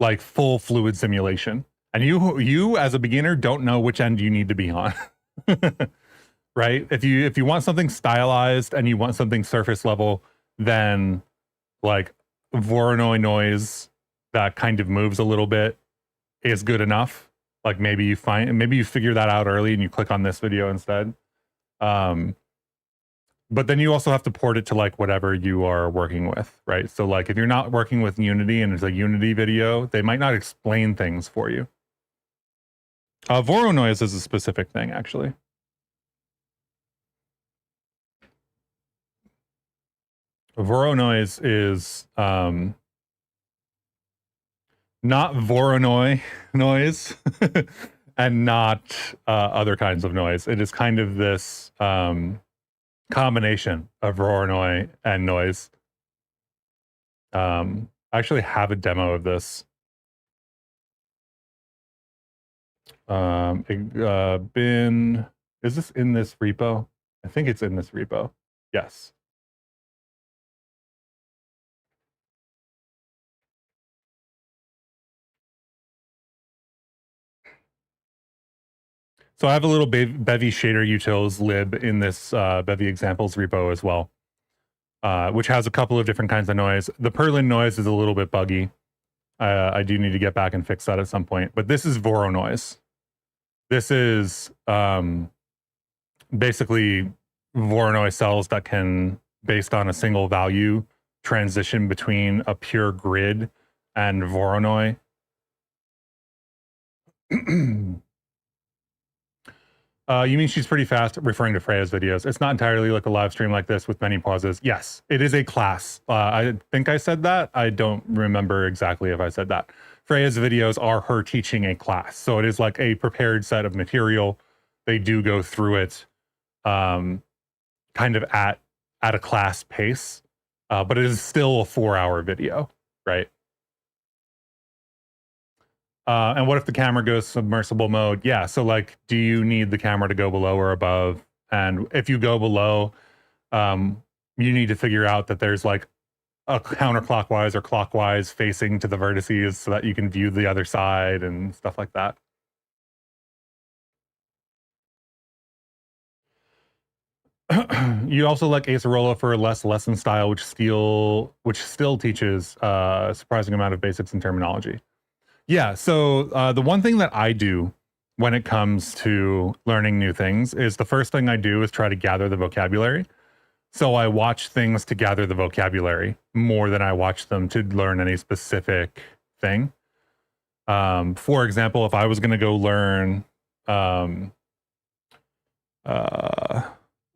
like full fluid simulation. And you as a beginner don't know which end you need to be on. Right? If you want something stylized and you want something surface level, then like Voronoi noise that kind of moves a little bit is good enough. Like maybe you figure that out early and you click on this video instead. But then you also have to port it to like whatever you are working with, right? So like if you're not working with Unity and it's a Unity video, they might not explain things for you. Voronoi is a specific thing, actually. Voronoi is not Voronoi noise and not other kinds of noise. It is kind of this combination of Voronoi and noise. I actually have a demo of this. Is this in this repo? I think it's in this repo. Yes. So I have a little Bevy shader utils lib in this Bevy examples repo as well, which has a couple of different kinds of noise. The Perlin noise is a little bit buggy. I do need to get back and fix that at some point. But this is Voronoi. This is basically Voronoi cells that can, based on a single value, transition between a pure grid and Voronoi. You mean she's pretty fast, referring to Freya's videos. It's not entirely like a live stream like this with many pauses. Yes, it is a class. I think I said that. I don't remember exactly if I said that. Freya's videos are her teaching a class. So it is like a prepared set of material. They do go through it kind of at a class pace, but it is still a 4-hour video, right? And what if the camera goes submersible mode? Yeah, so like, do you need the camera to go below or above? And if you go below, you need to figure out that there's like a counterclockwise or clockwise facing to the vertices so that you can view the other side and stuff like that. You also like Acerola for less lesson style, which still teaches a surprising amount of basics and terminology. Yeah, so the one thing that I do when it comes to learning new things is the first thing I do is try to gather the vocabulary. So I watch things to gather the vocabulary more than I watch them to learn any specific thing. For example, if I was going to go learn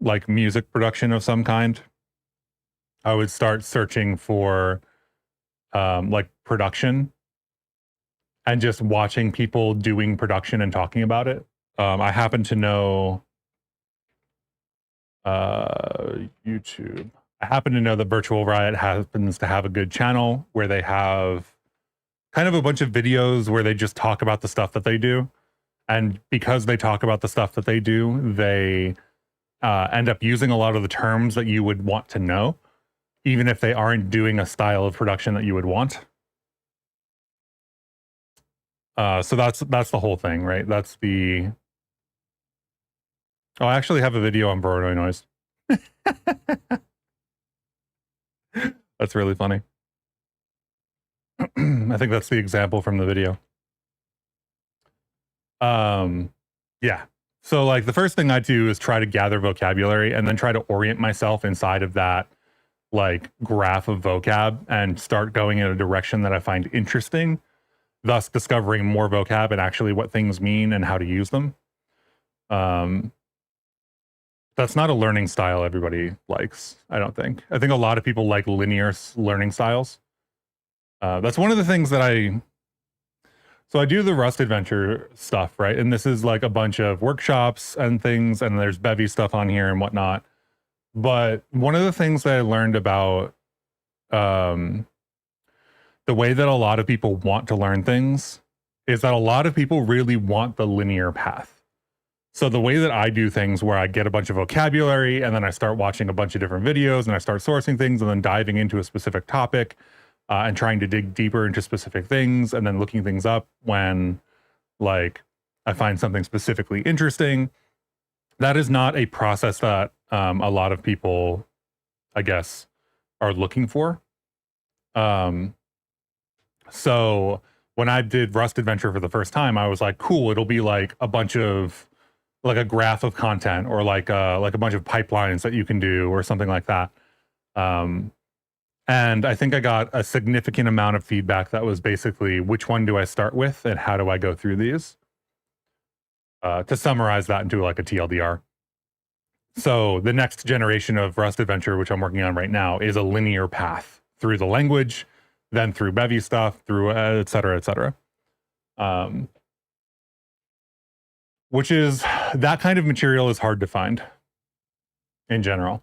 like music production of some kind, I would start searching for like production and just watching people doing production and talking about it. I happen to know YouTube. I happen to know that Virtual Riot happens to have a good channel where they have kind of a bunch of videos where they just talk about the stuff that they do. And because they talk about the stuff that they do, they end up using a lot of the terms that you would want to know, even if they aren't doing a style of production that you would want. So that's the whole thing, right? That's the... Oh, I actually have a video on Voronoi noise. That's really funny. I think that's the example from the video. Yeah. So like the first thing I do is try to gather vocabulary and then try to orient myself inside of that like graph of vocab and start going in a direction that I find interesting, thus discovering more vocab and actually what things mean and how to use them. That's not a learning style everybody likes, I don't think. I think a lot of people like linear learning styles. That's one of the things that so I do the Rust Adventure stuff, right? And this is like a bunch of workshops and things, and there's Bevy stuff on here and whatnot. But one of the things that I learned about the way that a lot of people want to learn things is that a lot of people really want the linear path. So the way that I do things where I get a bunch of vocabulary and then I start watching a bunch of different videos and I start sourcing things and then diving into a specific topic and trying to dig deeper into specific things and then looking things up when like I find something specifically interesting. That is not a process that a lot of people, I guess, are looking for. So when I did Rust Adventure for the first time, I was like, cool, it'll be like a bunch of like a graph of content or like a bunch of pipelines that you can do or something like that. And I think I got a significant amount of feedback that was basically, which one do I start with and how do I go through these? To summarize that into like a TLDR. So the next generation of Rust Adventure, which I'm working on right now, is a linear path through the language, then through Bevy stuff, through et cetera, et cetera. Which is, that kind of material is hard to find in general.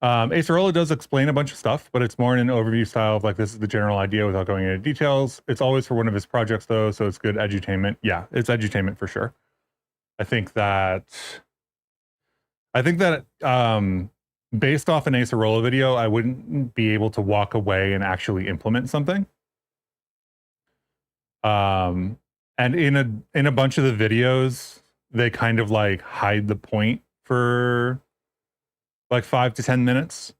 Acerola does explain a bunch of stuff, but it's more in an overview style of like, this is the general idea without going into details. It's always for one of his projects though, so it's good edutainment. Yeah, it's edutainment for sure. I think that based off an Acerola video, I wouldn't be able to walk away and actually implement something. And in a bunch of the videos, they kind of like hide the point for like 5 to 10 minutes.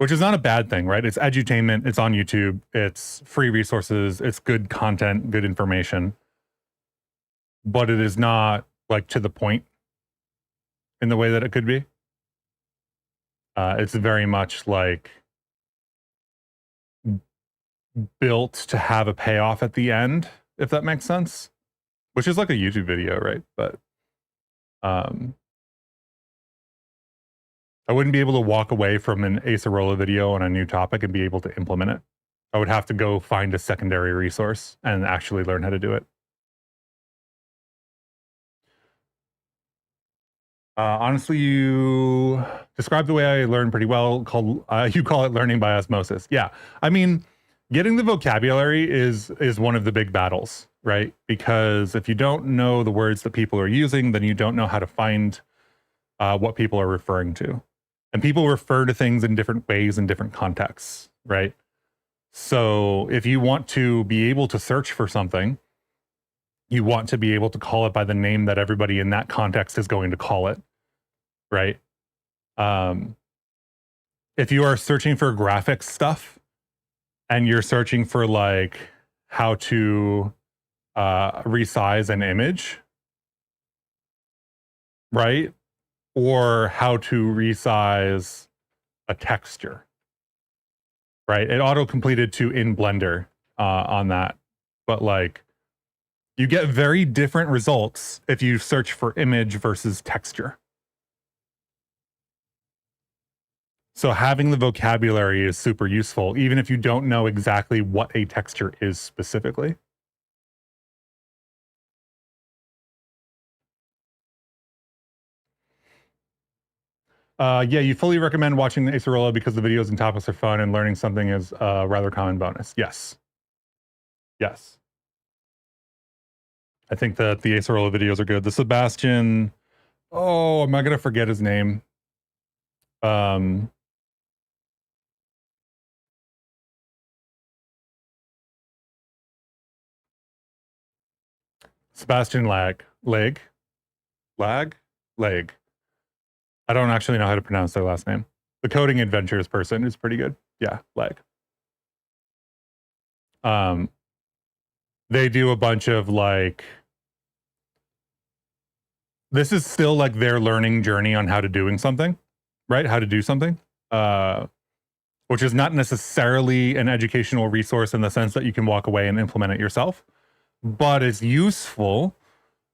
which is not a bad thing, right? It's edutainment. It's on YouTube. It's free resources. It's good content, good information, but it is not like to the point in the way that it could be. It's very much like built to have a payoff at the end, if that makes sense, which is like a YouTube video, right? But I wouldn't be able to walk away from an Acerola video on a new topic and be able to implement it. I would have to go find a secondary resource and actually learn how to do it. Honestly, you describe the way I learn pretty well. You call it learning by osmosis. Yeah, I mean, getting the vocabulary is one of the big battles, right? Because if you don't know the words that people are using, then you don't know how to find what people are referring to. And people refer to things in different ways in different contexts, right? So if you want to be able to search for something, you want to be able to call it by the name that everybody in that context is going to call it, right? If you are searching for graphics stuff and you're searching for like how to resize an image, right? Or how to resize a texture, right? It auto-completed to in Blender on that. But like, you get very different results if you search for image versus texture. So having the vocabulary is super useful, even if you don't know exactly what a texture is specifically. Yeah, you fully recommend watching the Acerola because the videos and topics are fun and learning something is a rather common bonus. Yes. Yes. I think that the Acerola videos are good. The Sebastian, oh, am I going to forget his name? Sebastian Leg. I don't actually know how to pronounce their last name. The Coding Adventures person is pretty good. Yeah, Leg. They do a bunch of like, this is still like their learning journey on how to doing something, right? How to do something, which is not necessarily an educational resource in the sense that you can walk away and implement it yourself, but it's useful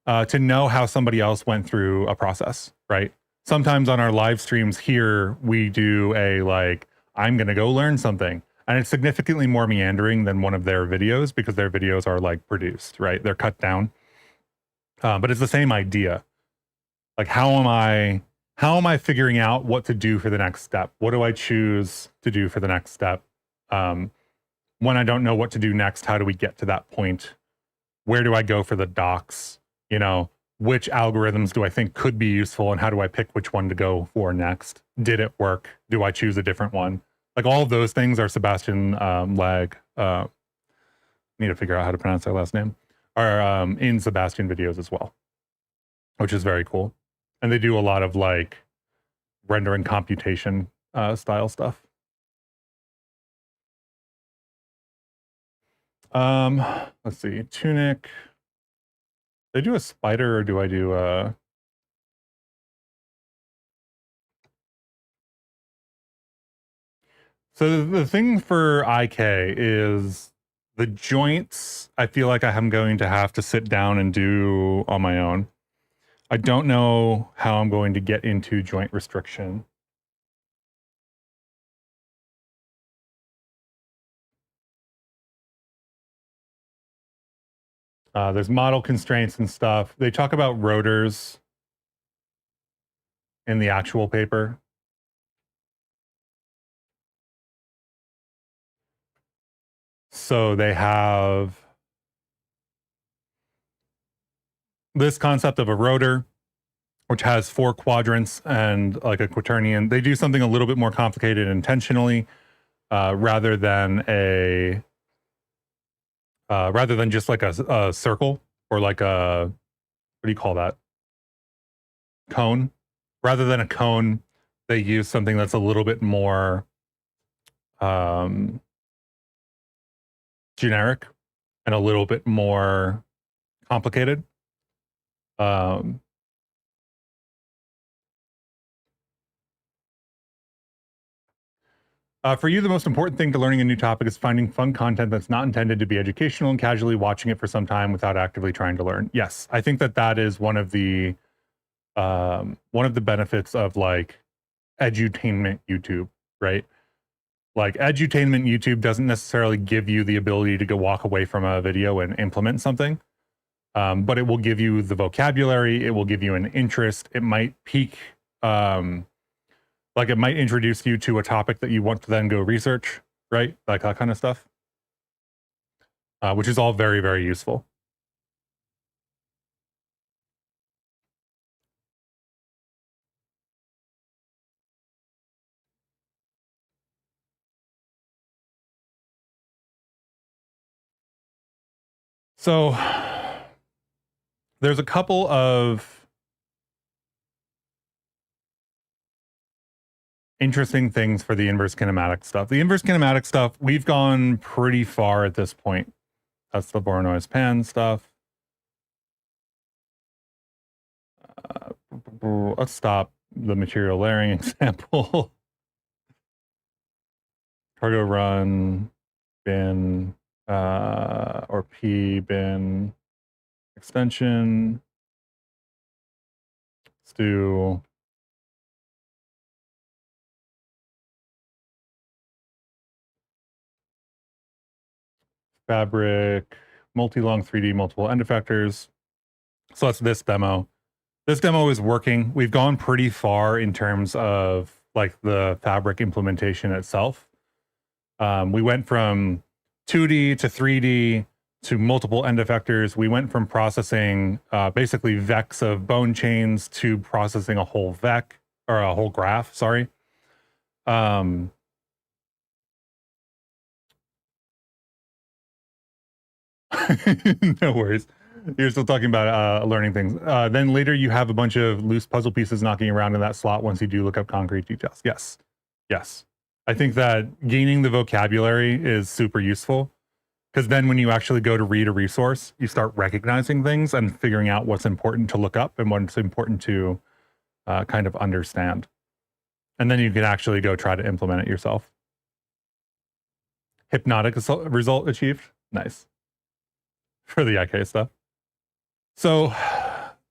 to know how somebody else went through a process, right? Sometimes on our live streams here, we do a like, I'm going to go learn something. And it's significantly more meandering than one of their videos because their videos are like produced, right? They're cut down. But it's the same idea. Like, how am I figuring out what to do for the next step? What do I choose to do for the next step? When I don't know what to do next, how do we get to that point? Where do I go for the docs? You know, which algorithms do I think could be useful and how do I pick which one to go for next? Did it work? Do I choose a different one? Like all of those things are Sebastian Lag. Need to figure out how to pronounce their last name. Are in Sebastian videos as well, which is very cool. And they do a lot of like rendering computation style stuff. Let's see, Tunic. They do a spider or do I do a... So the thing for IK is the joints, I feel like I'm going to have to sit down and do on my own. I don't know how I'm going to get into joint restriction. There's model constraints and stuff. They talk about rotors in the actual paper. So they have this concept of a rotor, which has 4 quadrants and like a quaternion. They do something a little bit more complicated intentionally, rather than just like a circle or like a, what do you call that? Cone. Rather than a cone, they use something that's a little bit more um, generic and a little bit more complicated. Um, for you, the most important thing to learning a new topic is finding fun content that's not intended to be educational and casually watching it for some time without actively trying to learn. Yes, I think that that is one of the benefits of like edutainment YouTube, right? Like edutainment YouTube doesn't necessarily give you the ability to go walk away from a video and implement something, but it will give you the vocabulary. It will give you an interest. It might pique, like it might introduce you to a topic that you want to then go research, right? Like that kind of stuff, which is all very, very useful. So there's a couple of interesting things for the inverse kinematic stuff. The inverse kinematic stuff, we've gone pretty far at this point. That's the Voronoi pan stuff. Let's stop the material layering example. Cargo run, bin, or P bin extension. Let's do fabric, multi-long 3D, multiple end effectors. So that's this demo. This demo is working. We've gone pretty far in terms of like the fabric implementation itself. We went from 2D to 3D to multiple end effectors. We went from processing basically vects of bone chains to processing a whole vec or a whole graph, sorry. No worries. You're still talking about learning things. Then later you have a bunch of loose puzzle pieces knocking around in that slot once you do look up concrete details. Yes. Yes. I think that gaining the vocabulary is super useful because then when you actually go to read a resource, you start recognizing things and figuring out what's important to look up and what's important to kind of understand. And then you can actually go try to implement it yourself. Hypnotic result achieved. Nice. For the IK stuff. So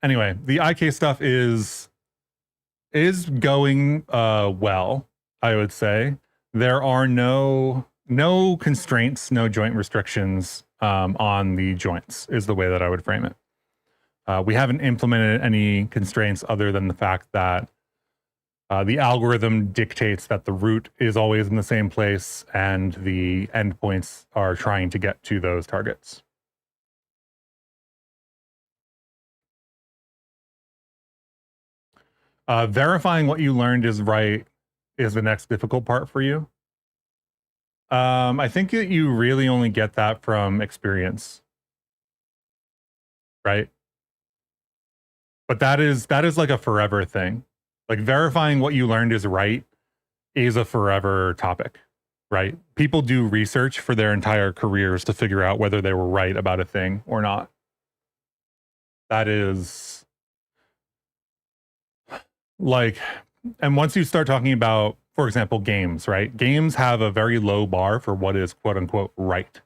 anyway, the IK stuff is going well, I would say. There are no constraints, no joint restrictions on the joints is the way that I would frame it. We haven't implemented any constraints other than the fact that the algorithm dictates that the root is always in the same place and the endpoints are trying to get to those targets. Verifying what you learned is right is the next difficult part for you. I think that you really only get that from experience, right? But that is like a forever thing. Like verifying what you learned is right is a forever topic, right? People do research for their entire careers to figure out whether they were right about a thing or not. That is like, and once you start talking about, for example, games, right? Games have a very low bar for what is quote unquote right.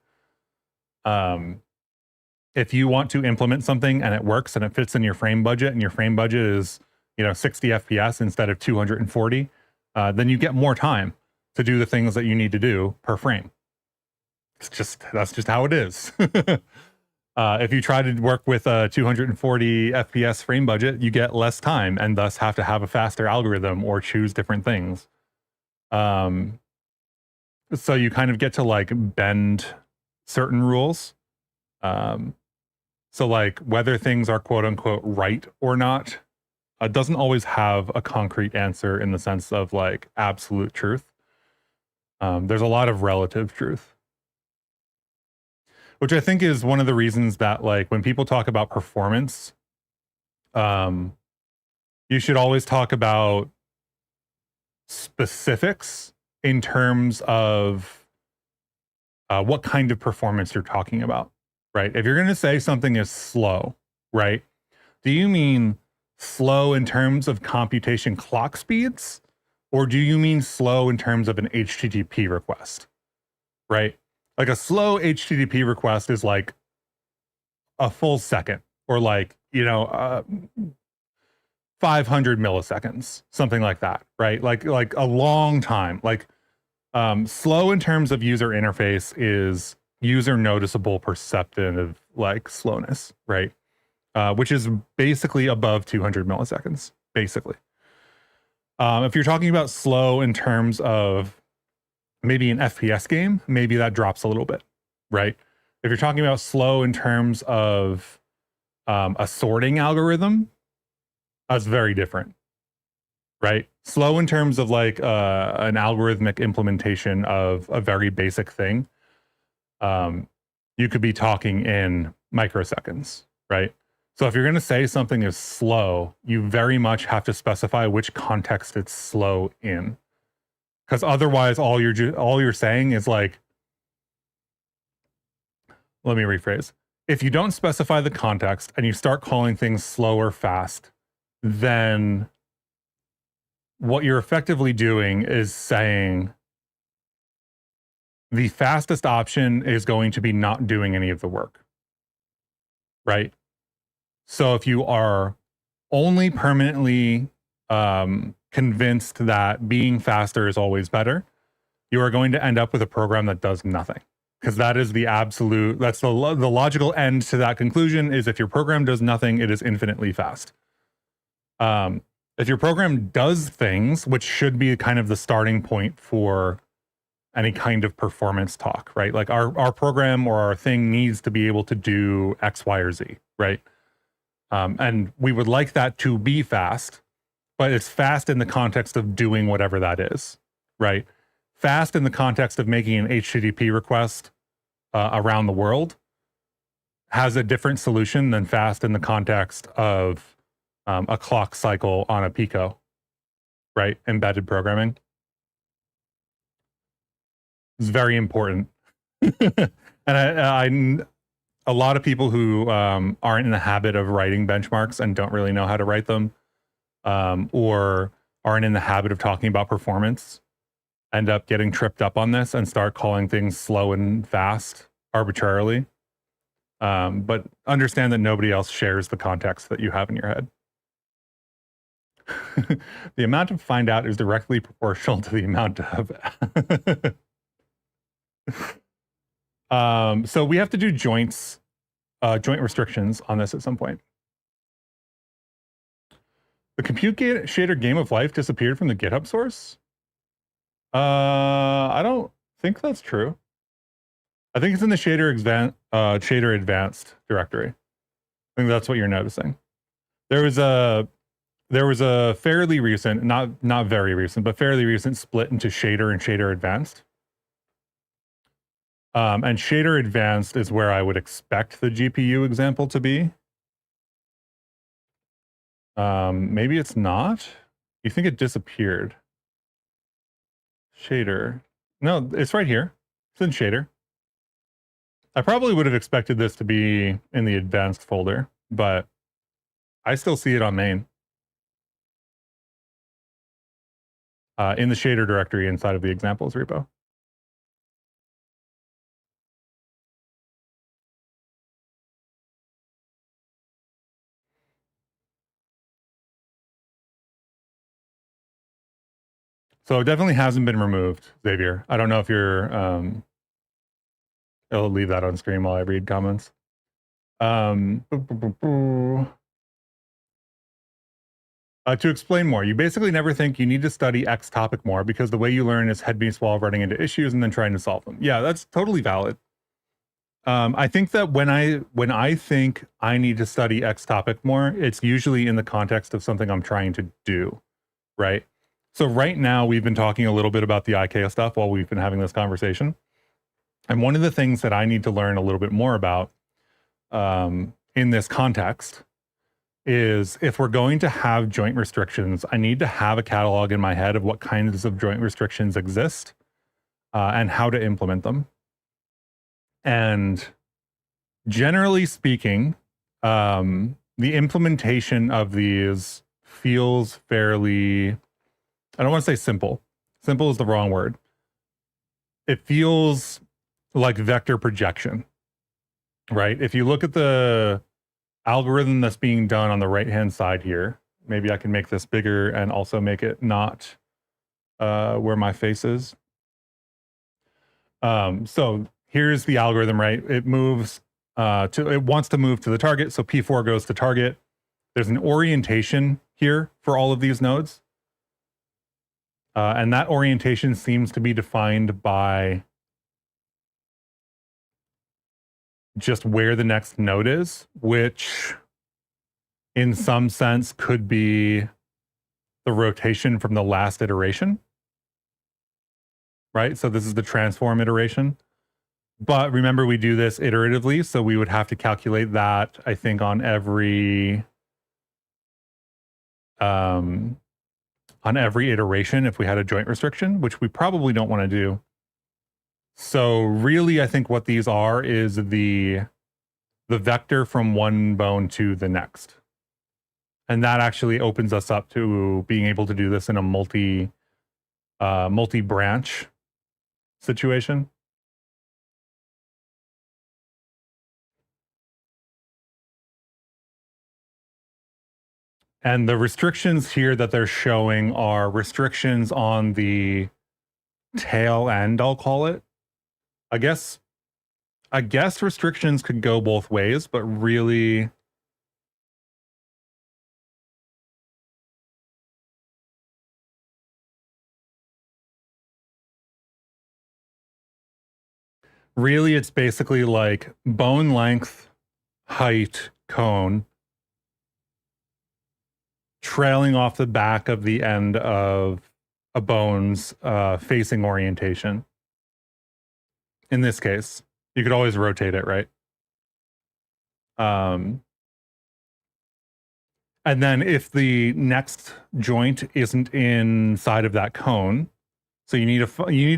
If you want to implement something and it works and it fits in your frame budget and your frame budget is, 60 FPS instead of 240, then you get more time to do the things that you need to do per frame. That's just how it is. If you try to work with a 240 FPS frame budget, you get less time and thus have to have a faster algorithm or choose different things. So you kind of get to like bend certain rules. So like whether things are quote unquote right or not doesn't always have a concrete answer in the sense of like absolute truth. There's a lot of relative truth, which I think is one of the reasons that like when people talk about performance, you should always talk about specifics in terms of what kind of performance you're talking about, right? If you're going to say something is slow, right? Do you mean slow in terms of computation clock speeds? Or do you mean slow in terms of an HTTP request, right? Like a slow HTTP request is like a full second or like, 500 milliseconds, something like that, right? Like a long time. Like slow in terms of user interface is user noticeable perceptive like slowness, right? Which is basically above 200 milliseconds, basically. If you're talking about slow in terms of maybe an FPS game, maybe that drops a little bit, right? If you're talking about slow in terms of a sorting algorithm, that's very different, right? Slow in terms of like an algorithmic implementation of a very basic thing, you could be talking in microseconds, right? So if you're going to say something is slow, you very much have to specify which context it's slow in, because otherwise, all you're saying is like, let me rephrase. If you don't specify the context and you start calling things slow or fast, then what you're effectively doing is saying the fastest option is going to be not doing any of the work, right? So if you are only permanently convinced that being faster is always better, you are going to end up with a program that does nothing. Because that is that's the logical end to that conclusion is if your program does nothing, it is infinitely fast. If your program does things, which should be kind of the starting point for any kind of performance talk, right? Like our program or our thing needs to be able to do X, Y, or Z, right? And we would like that to be fast, but it's fast in the context of doing whatever that is, right? Fast in the context of making an HTTP request around the world has a different solution than fast in the context of a clock cycle on a Pico, right? Embedded programming. It's very important. And a lot of people who aren't in the habit of writing benchmarks and don't really know how to write them, or aren't in the habit of talking about performance, end up getting tripped up on this and start calling things slow and fast arbitrarily. But understand that nobody else shares the context that you have in your head. The amount of find out is directly proportional to the amount of... So we have to do joint restrictions on this at some point. The compute shader game of life disappeared from the GitHub source? I don't think that's true. I think it's in the shader advanced directory. I think that's what you're noticing. There was a fairly recent, not very recent, but fairly recent split into shader and shader advanced. And shader advanced is where I would expect the GPU example to be. Maybe it's not. You think it disappeared? Shader. No, it's right here. It's in shader. I probably would have expected this to be in the advanced folder, but I still see it on main. In the shader directory inside of the examples repo. So it definitely hasn't been removed, Xavier. I don't know if you're... I'll leave that on screen while I read comments. To explain more, you basically never think you need to study X topic more because the way you learn is head meets while running into issues and then trying to solve them. Yeah, that's totally valid. I think that when I think I need to study X topic more, it's usually in the context of something I'm trying to do, right? So right now we've been talking a little bit about the IKEA stuff while we've been having this conversation. And one of the things that I need to learn a little bit more about in this context is if we're going to have joint restrictions, I need to have a catalog in my head of what kinds of joint restrictions exist and how to implement them. And generally speaking, the implementation of these feels fairly, I don't want to say simple. Simple is the wrong word. It feels like vector projection, right? If you look at the algorithm that's being done on the right-hand side here, maybe I can make this bigger and also make it not where my face is. So here's the algorithm, right? It moves it wants to move to the target. So P4 goes to target. There's an orientation here for all of these nodes. And that orientation seems to be defined by just where the next node is, which in some sense could be the rotation from the last iteration, right? So this is the transform iteration. But remember, we do this iteratively, so we would have to calculate that, I think, on every iteration if we had a joint restriction, which we probably don't want to do. So really, I think what these are is the vector from one bone to the next. And that actually opens us up to being able to do this in a multi-branch situation. And the restrictions here that they're showing are restrictions on the tail end, I'll call it. I guess restrictions could go both ways, but really it's basically like bone length, height, cone, trailing off the back of the end of a bone's facing orientation. In this case, you could always rotate it, right? And then if the next joint isn't inside of that cone, so you need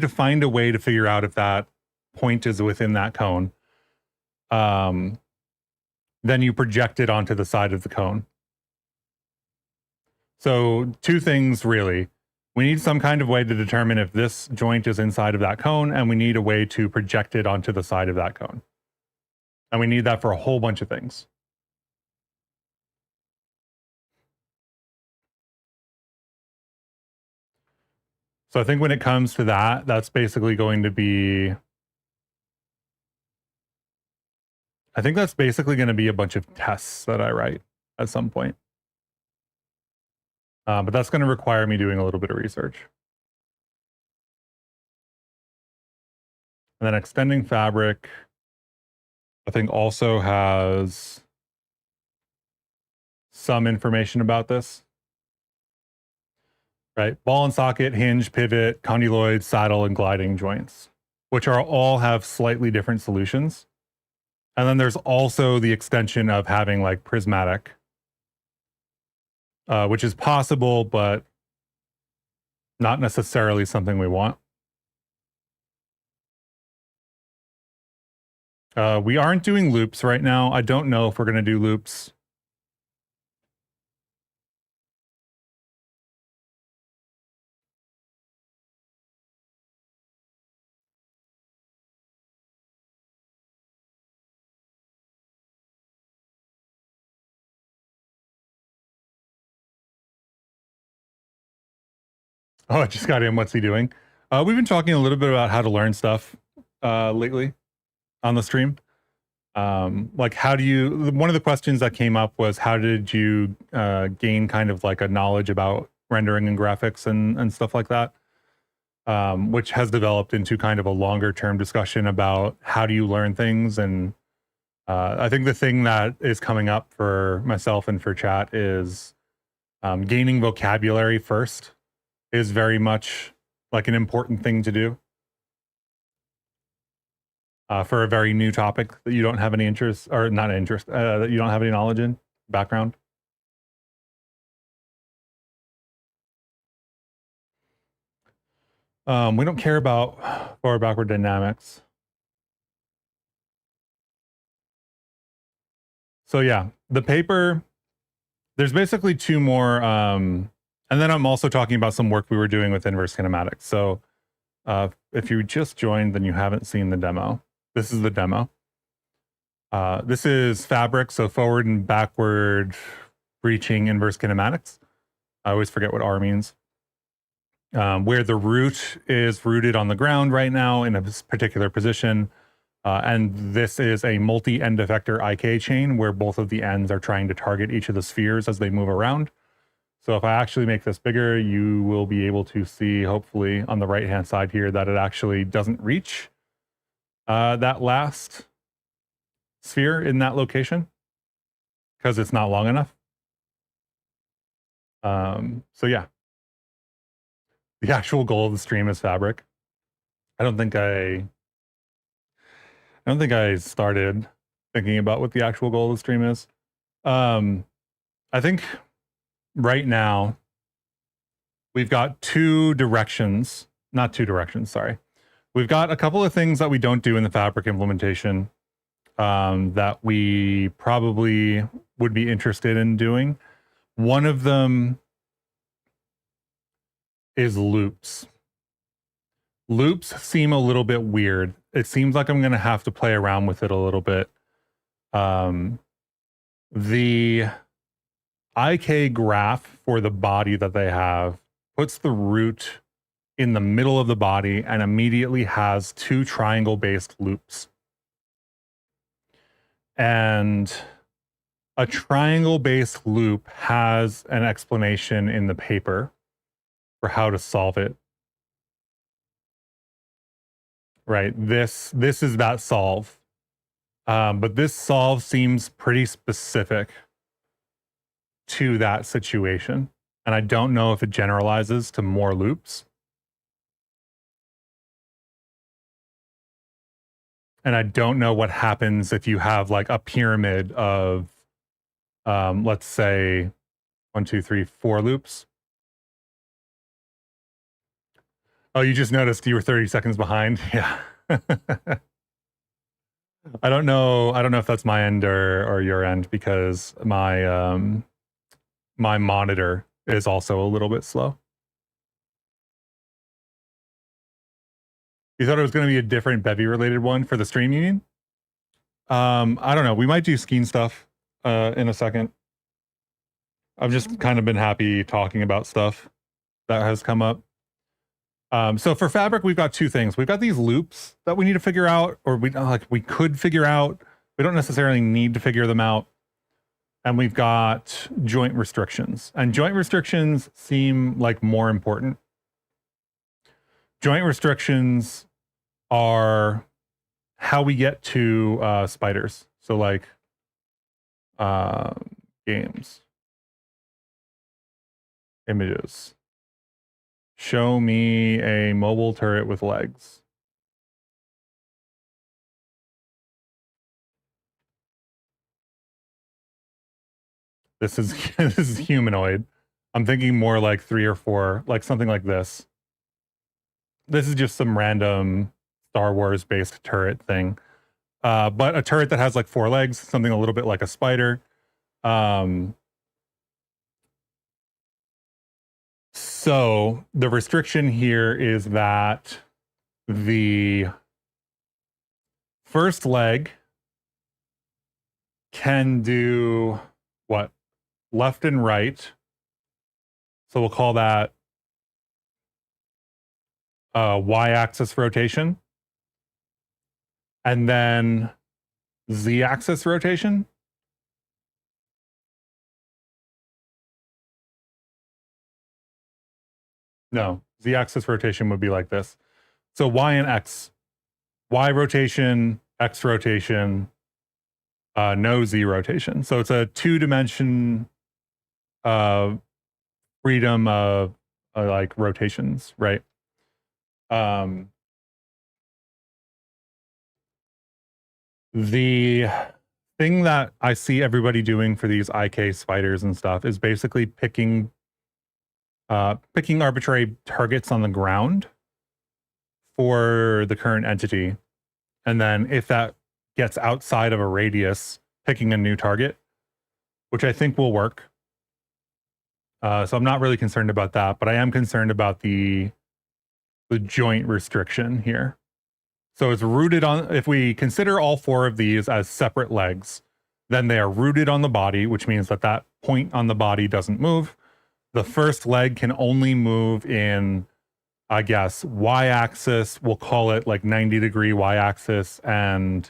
to find a way to figure out if that point is within that cone. Then you project it onto the side of the cone. So two things really. We need some kind of way to determine if this joint is inside of that cone, and we need a way to project it onto the side of that cone. And we need that for a whole bunch of things. So I think when it comes to that, that's basically going to be, I think that's basically going to be a bunch of tests that I write at some point. But that's going to require me doing a little bit of research. And then extending fabric, I think also has some information about this. Right? Ball and socket, hinge, pivot, condyloid, saddle, and gliding joints, which are all have slightly different solutions. And then there's also the extension of having like prismatic, which is possible, but not necessarily something we want. We aren't doing loops right now. I don't know if we're going to do loops. Oh, I just got in. What's he doing? We've been talking a little bit about how to learn stuff lately on the stream. Like how do you, one of the questions that came up was how did you gain kind of like a knowledge about rendering and graphics and stuff like that, which has developed into kind of a longer term discussion about how do you learn things. And I think the thing that is coming up for myself and for chat is gaining vocabulary first is very much like an important thing to do. For a very new topic that you don't have any interest, or not interest, that you don't have any knowledge in, background. We don't care about forward backward dynamics. So yeah, the paper, there's basically two more, and then I'm also talking about some work we were doing with inverse kinematics. So if you just joined, then you haven't seen the demo. This is the demo. This is fabric, so forward and backward breaching inverse kinematics. I always forget what R means. Where the root is rooted on the ground right now in a particular position. And this is a multi-end effector IK chain where both of the ends are trying to target each of the spheres as they move around. So if I actually make this bigger, you will be able to see, hopefully, on the right-hand side here, that it actually doesn't reach that last sphere in that location because it's not long enough. So yeah, the actual goal of the stream is fabric. I don't think I started thinking about what the actual goal of the stream is. I think right now we've got two directions, not two directions, sorry. We've got a couple of things that we don't do in the fabric implementation that we probably would be interested in doing. One of them is loops. Loops seem a little bit weird. It seems like I'm going to have to play around with it a little bit. The IK graph for the body that they have puts the root in the middle of the body and immediately has two triangle-based loops. And a triangle-based loop has an explanation in the paper for how to solve it. Right, this is that solve. But this solve seems pretty specific to that situation. And I don't know if it generalizes to more loops. And I don't know what happens if you have like a pyramid of, let's say, 1, 2, 3, 4 loops. Oh, you just noticed you were 30 seconds behind. Yeah. I don't know if that's my end or your end because my my monitor is also a little bit slow. You thought it was going to be a different Bevy related one for the stream union? I don't know. We might do Skeen stuff in a second. I've just kind of been happy talking about stuff that has come up. So for fabric, we've got two things. We've got these loops that we need to figure out, or we could figure out. We don't necessarily need to figure them out. And we've got joint restrictions. And joint restrictions seem like more important. Joint restrictions are how we get to spiders. So like games, images. Show me a mobile turret with legs. This is this is humanoid. I'm thinking more like 3 or 4, like something like this. This is just some random Star Wars based turret thing. But a turret that has like 4 legs, something a little bit like a spider. So the restriction here is that the first leg can do what? Left and right. So we'll call that y-axis rotation. And then z-axis rotation. No, z-axis rotation would be like this. So y and x. Y rotation, x rotation, no z rotation. So it's a 2-dimension freedom of like rotations, right? The thing that I see everybody doing for these IK spiders and stuff is basically picking arbitrary targets on the ground for the current entity. And then if that gets outside of a radius, picking a new target, which I think will work. So I'm not really concerned about that, but I am concerned about the joint restriction here. So it's rooted on, if we consider all four of these as separate legs, then they are rooted on the body, which means that that point on the body doesn't move. The first leg can only move in, I guess, y-axis. We'll call it like 90-degree y-axis and,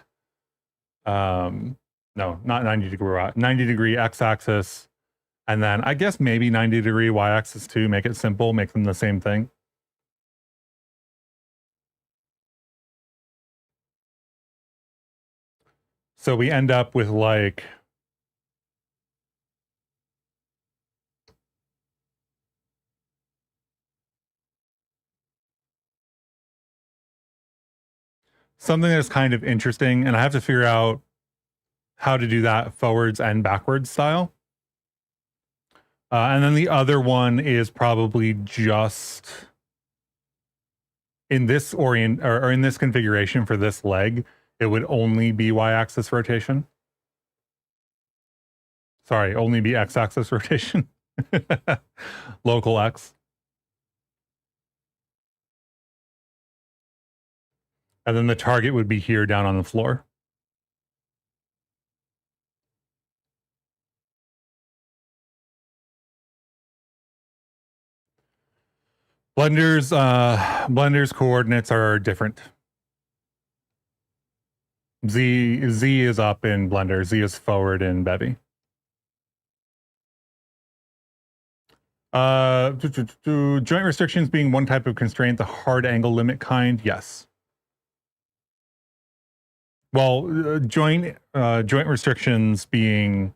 no, not 90-degree, 90-degree x-axis. And then I guess maybe 90-degree y-axis too, make it simple, make them the same thing. So we end up with like something that's kind of interesting, and I have to figure out how to do that forwards and backwards style. And then the other one is probably just in this or in this configuration for this leg, it would only be y-axis rotation. Sorry, only be x-axis rotation. Local x. And then the target would be here down on the floor. Blender's coordinates are different. Z is up in Blender. Z is forward in Bevy. Joint restrictions being one type of constraint, the hard angle limit kind, yes. Well, joint restrictions being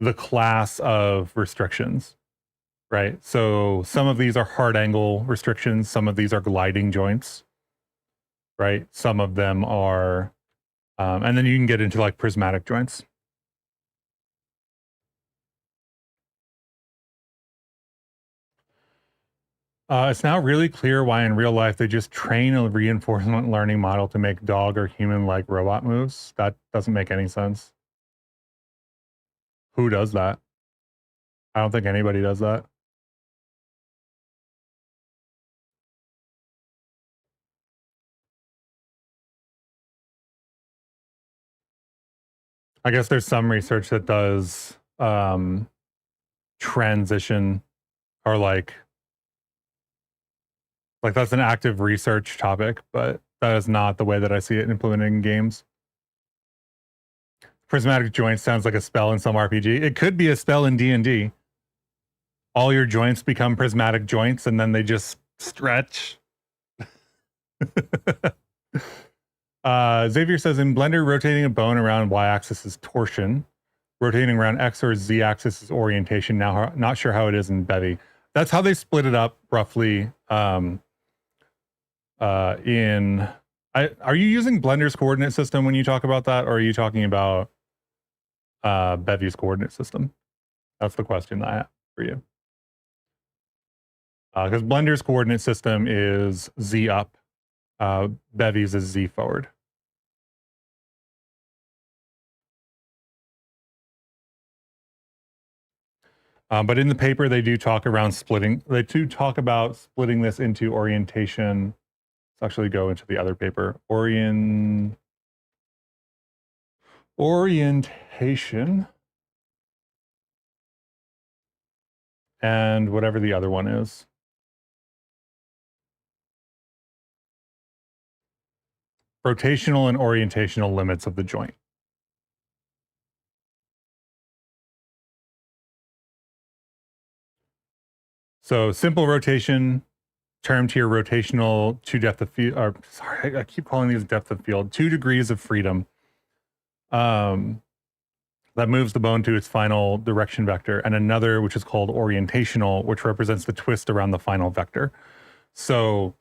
the class of restrictions, right? So some of these are hard angle restrictions, some of these are gliding joints, right? Some of them are, and then you can get into like prismatic joints. It's now really clear why in real life they just train a reinforcement learning model to make dog or human-like robot moves. That doesn't make any sense. Who does that? I don't think anybody does that. I guess there's some research that does transition or like that's an active research topic, but that is not the way that I see it implemented in games. Prismatic joints sounds like a spell in some RPG. It could be a spell in D&D. All your joints become prismatic joints and then they just stretch. Xavier says in Blender, rotating a bone around y-axis is torsion. Rotating around x or z-axis is orientation. Now, not sure how it is in Bevy. That's how they split it up roughly. Are you using Blender's coordinate system when you talk about that, or are you talking about Bevy's coordinate system? That's the question I have for you. Because Blender's coordinate system is z up. Bevy's is z forward. But in the paper, they do talk around splitting. They do talk about splitting this into orientation. Let's actually go into the other paper. Orientation. And whatever the other one is. Rotational and orientational limits of the joint. So simple rotation, termed here rotational, 2 depth of field, or sorry, I keep calling these depth of field, 2 degrees of freedom. That moves the bone to its final direction vector, and another which is called orientational, which represents the twist around the final vector. So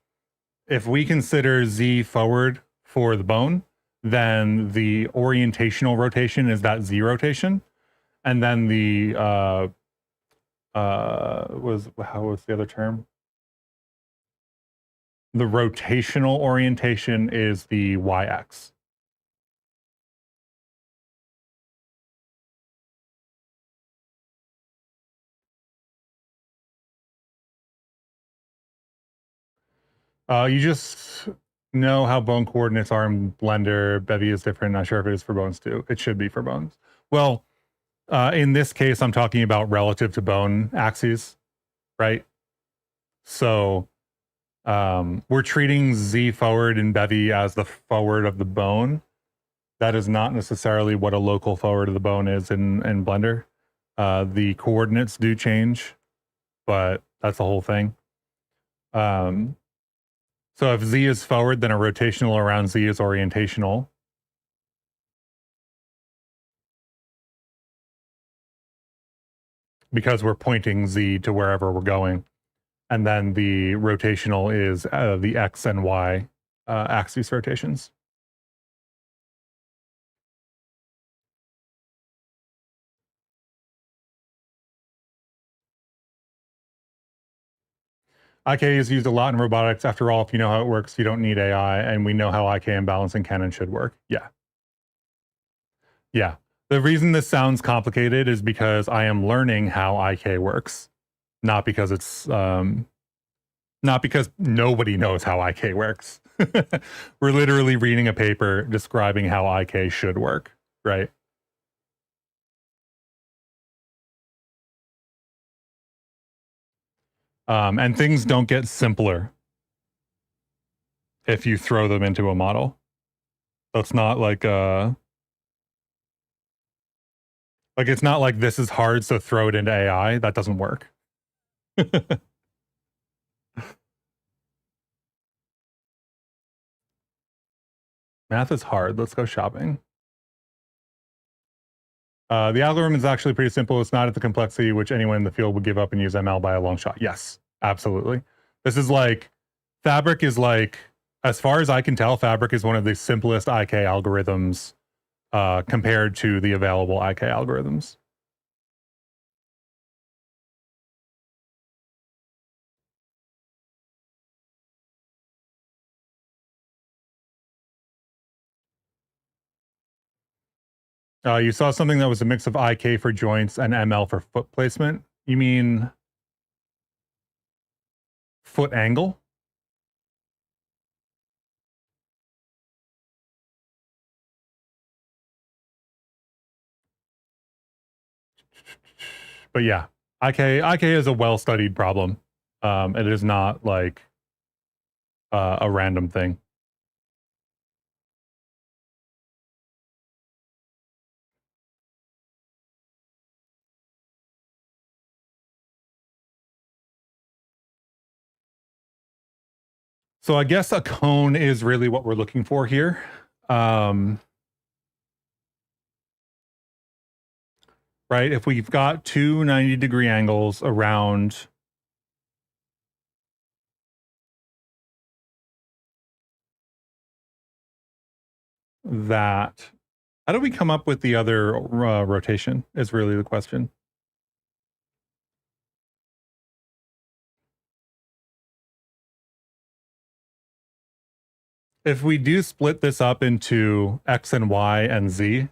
if we consider Z forward for the bone, then the orientational rotation is that Z rotation. And then the, how was the other term? The rotational orientation is the y-axis. You just know how bone coordinates are in Blender. Bevy is different. Not sure if it is for bones too. It should be for bones. Well, in this case, I'm talking about relative to bone axes, right? So we're treating Z forward in Bevy as the forward of the bone. That is not necessarily what a local forward of the bone is in Blender. The coordinates do change, but that's the whole thing. So if Z is forward, then a rotational around Z is orientational. Because we're pointing Z to wherever we're going. And then the rotational is the X and Y axis rotations. IK is used a lot in robotics. After all, if you know how it works, you don't need AI, and we know how IK and balancing can and should work. Yeah. Yeah. The reason this sounds complicated is because I am learning how IK works, not because it's not because nobody knows how IK works. We're literally reading a paper describing how IK should work, right? And things don't get simpler if you throw them into a model. So it's not like it's not like this is hard, so throw it into AI. That doesn't work. Math is hard. Let's go shopping. The algorithm is actually pretty simple. It's not at the complexity which anyone in the field would give up and use ML by a long shot. Yes, absolutely. This is like, Fabric is like, as far as I can tell, Fabric is one of the simplest IK algorithms compared to the available IK algorithms. You saw something that was a mix of IK for joints and ML for foot placement. You mean foot angle? But yeah, IK is a well-studied problem. It is not like a random thing. So I guess a cone is really what we're looking for here. Right? If we've got two 90-degree angles around that, how do we come up with the other rotation is really the question. If we do split this up into X and Y and Z,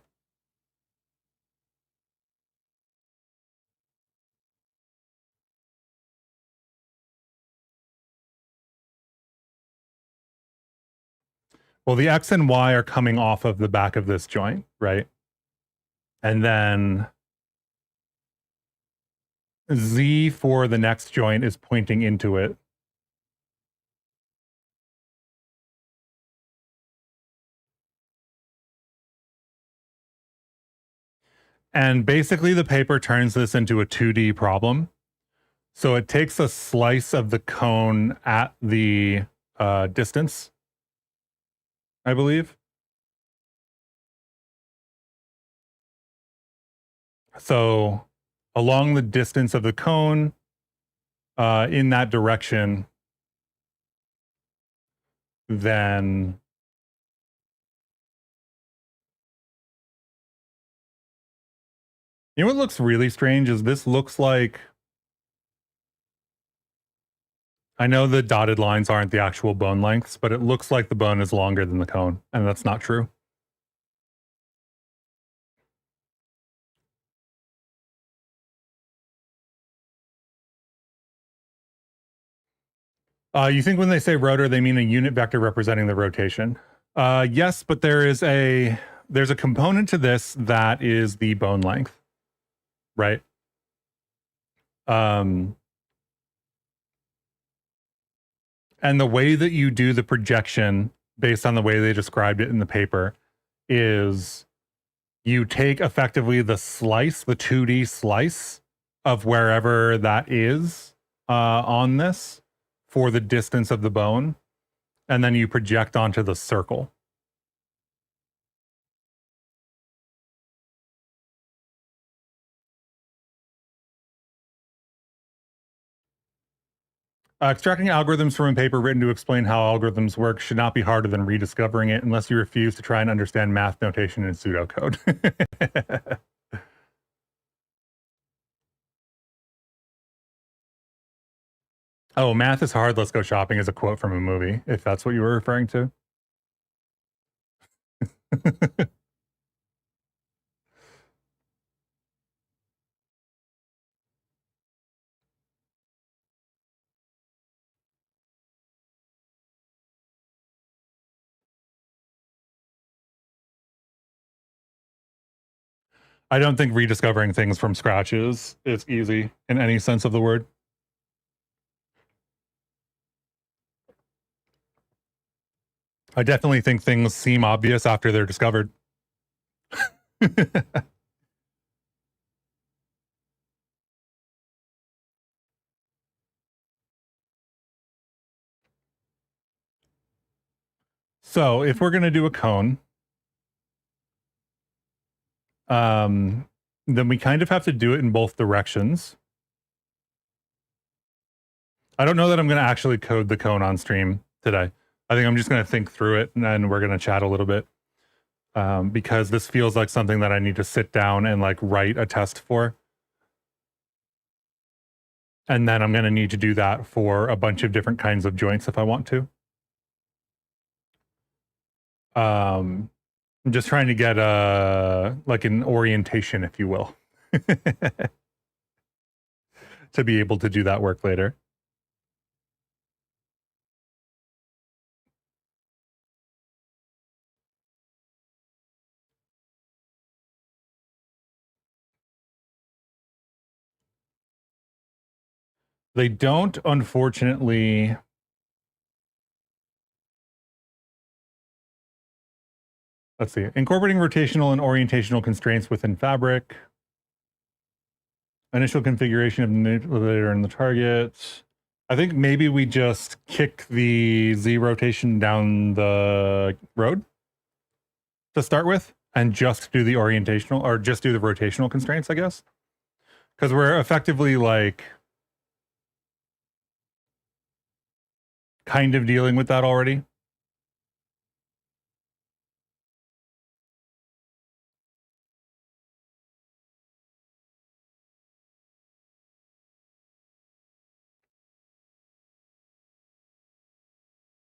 well, the X and Y are coming off of the back of this joint, right? And then Z for the next joint is pointing into it. And basically the paper turns this into a 2D problem. So it takes a slice of the cone at the distance, I believe. So along the distance of the cone, in that direction, then you know what looks really strange is this looks like I know the dotted lines aren't the actual bone lengths, but it looks like the bone is longer than the cone, and that's not true. You think when they say rotor, they mean a unit vector representing the rotation? Yes, but there's a component to this that is the bone length, right? And the way that you do the projection based on the way they described it in the paper is you take effectively the slice, the 2D slice of wherever that is on this for the distance of the bone, and then you project onto the circle. Extracting algorithms from a paper written to explain how algorithms work should not be harder than rediscovering it unless you refuse to try and understand math notation and pseudocode. Oh, math is hard. Let's go shopping is a quote from a movie, if that's what you were referring to. I don't think rediscovering things from scratch is easy in any sense of the word. I definitely think things seem obvious after they're discovered. So if we're going to do a cone, then we kind of have to do it in both directions. I don't know that I'm going to actually code the cone on stream today. I think I'm just going to think through it and then we're going to chat a little bit. Because this feels like something that I need to sit down and like write a test for. And then I'm going to need to do that for a bunch of different kinds of joints if I want to. I'm just trying to get like an orientation, if you will, to be able to do that work later. They don't, unfortunately. Let's see. Incorporating rotational and orientational constraints within fabric. Initial configuration of the manipulator and the target. I think maybe we just kick the Z rotation down the road to start with and just do the orientational or just do the rotational constraints, I guess. Because we're effectively like kind of dealing with that already.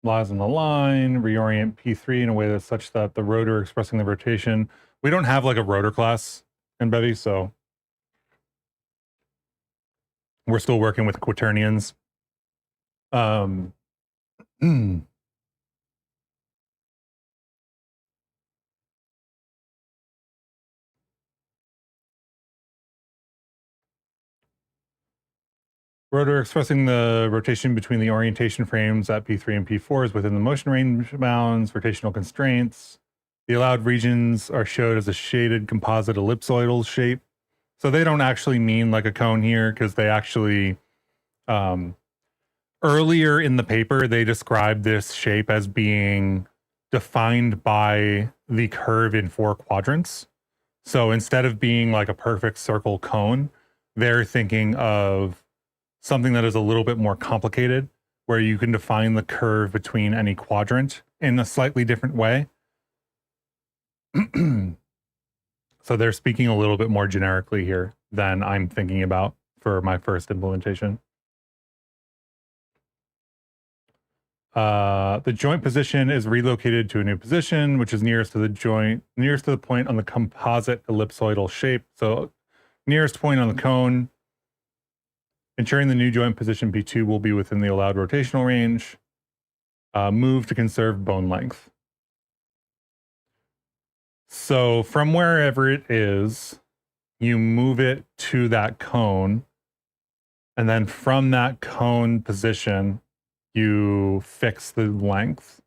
Lies on the line, reorient P3 in a way that's such that the rotor expressing the rotation. We don't have like a rotor class in Bevy, so we're still working with quaternions. Rotor expressing the rotation between the orientation frames at P3 and P4 is within the motion range bounds, rotational constraints. The allowed regions are showed as a shaded composite ellipsoidal shape. So they don't actually mean like a cone here because they actually, earlier in the paper, they described this shape as being defined by the curve in 4 quadrants. So instead of being like a perfect circle cone, they're thinking of something that is a little bit more complicated, where you can define the curve between any quadrant in a slightly different way. So they're speaking a little bit more generically here than I'm thinking about for my first implementation. The joint position is relocated to a new position, which is nearest to the point on the composite ellipsoidal shape. So nearest point on the cone, ensuring the new joint position P2 will be within the allowed rotational range. Move to conserve bone length. So from wherever it is, you move it to that cone. And then from that cone position, you fix the length.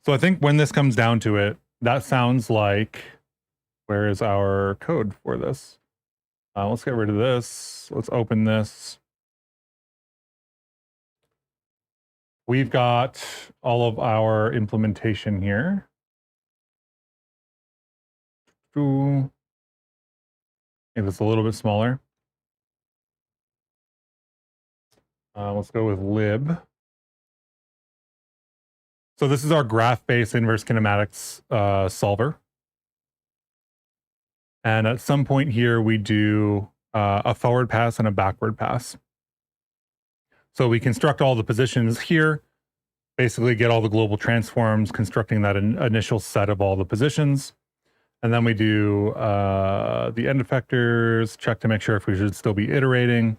So I think when this comes down to it, that sounds like, where is our code for this? Let's get rid of this. Let's open this. We've got all of our implementation here. Ooh. If it's a little bit smaller. Let's go with lib. So this is our graph-based inverse kinematics solver. And at some point here, we do a forward pass and a backward pass. So we construct all the positions here, basically get all the global transforms, constructing that initial set of all the positions. And then we do the end effectors, check to make sure if we should still be iterating.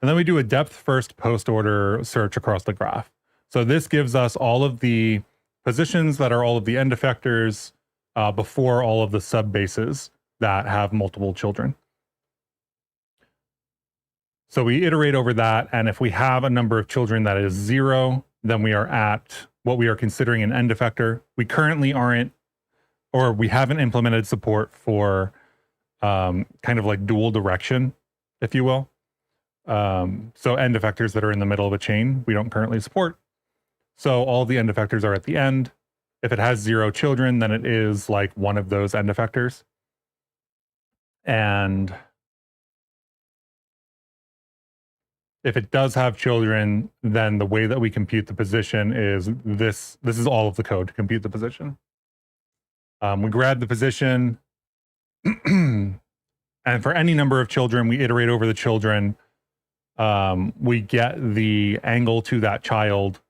And then we do a depth first post order search across the graph. So this gives us all of the positions that are all of the end effectors before all of the sub bases that have multiple children. So we iterate over that. And if we have a number of children that is 0, then we are at what we are considering an end effector. We currently aren't, or we haven't implemented support for kind of like dual direction, if you will. So end effectors that are in the middle of a chain, we don't currently support. So all the end effectors are at the end. If it has 0 children, then it is like one of those end effectors. And if it does have children, then the way that we compute the position is this. This is all of the code to compute the position. We grab the position, and for any number of children, we iterate over the children. We get the angle to that child,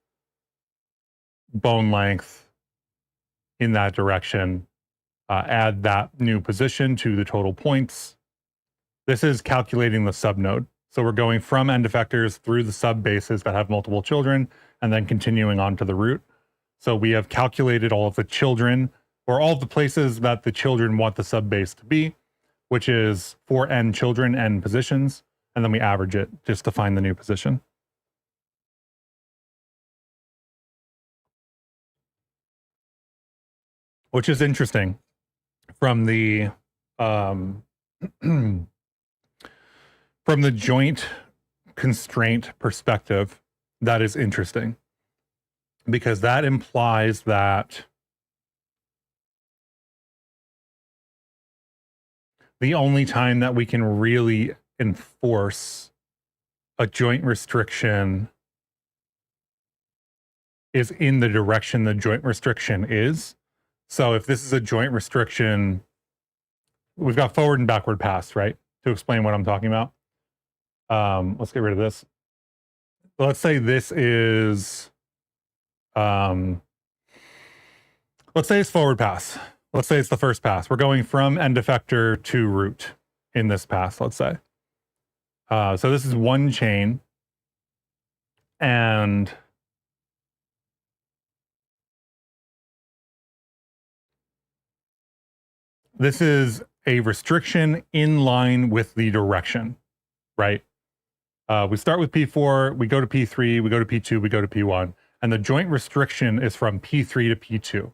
bone length in that direction, add that new position to the total points. This is calculating the subnode. So we're going from end effectors through the sub bases that have multiple children and then continuing on to the root. So we have calculated all of the children, or all of the places that the children want the sub base to be, which is for n children, n positions, and then we average it just to find the new position. Which is interesting from the from the joint constraint perspective. That is interesting because that implies that the only time that we can really enforce a joint restriction is in the direction the joint restriction is. So if this is a joint restriction, we've got forward and backward pass, right? To explain what I'm talking about. Let's get rid of this. Let's say this is, let's say it's forward pass. Let's say it's the first pass. We're going from end effector to root in this pass, let's say. So this is one chain. And this is a restriction in line with the direction, right? We start with P4, we go to P3, we go to P2, we go to P1, and the joint restriction is from P3 to P2.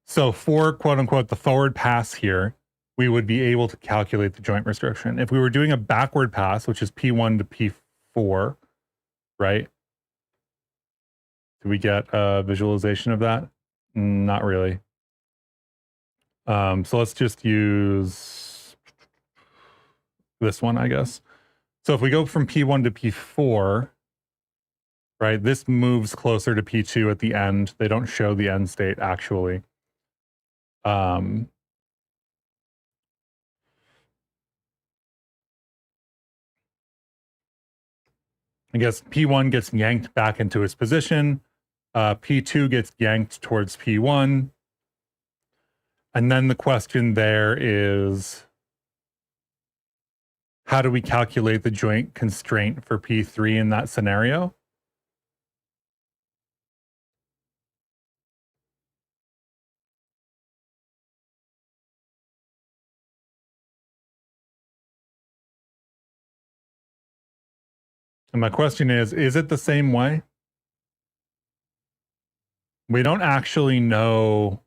So for quote unquote the forward pass here, we would be able to calculate the joint restriction. If we were doing a backward pass, which is P1 to P4, right? Do we get a visualization of that? Not really. So let's just use this one, I guess. So if we go from P1 to P4, right, this moves closer to P2 at the end. They don't show the end state actually. I guess P1 gets yanked back into its position. P2 gets yanked towards P1. And then the question there is, how do we calculate the joint constraint for P3 in that scenario? And my question is it the same way? We don't actually know,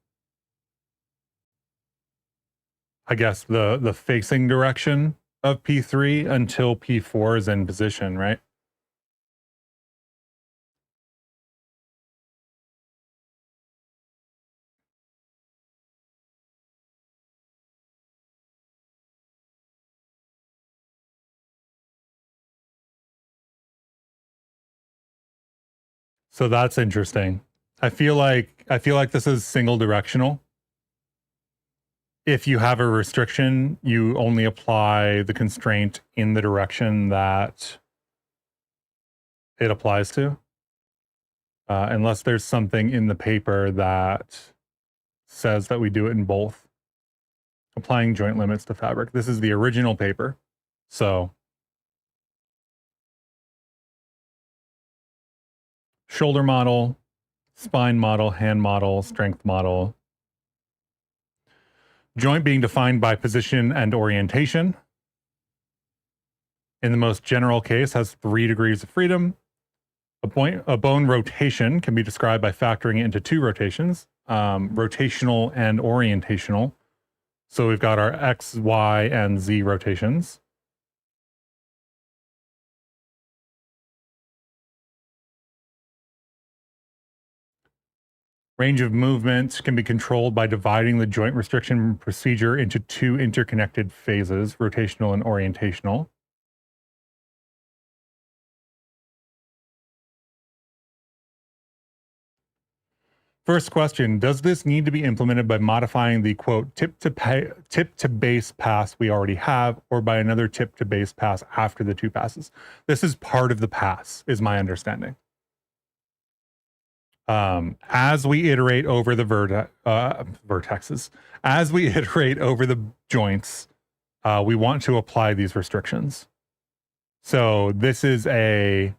I guess, the facing direction of P3 until P4 is in position, right? So that's interesting. I feel like this is single directional. If you have a restriction, you only apply the constraint in the direction that it applies to. Unless there's something in the paper that says that we do it in both. Applying joint limits to fabric. This is the original paper. So shoulder model, spine model, hand model, strength model. Joint being defined by position and orientation. In the most general case, has 3 degrees of freedom. A bone rotation can be described by factoring it into 2 rotations, rotational and orientational. So we've got our X, Y, and Z rotations. Range of movement can be controlled by dividing the joint restriction procedure into 2 interconnected phases, rotational and orientational. First question, does this need to be implemented by modifying the quote tip to base pass we already have, or by another tip to base pass after the 2 passes? This is part of the pass, is my understanding. As we iterate over the vertexes, as we iterate over the joints, we want to apply these restrictions. So this is a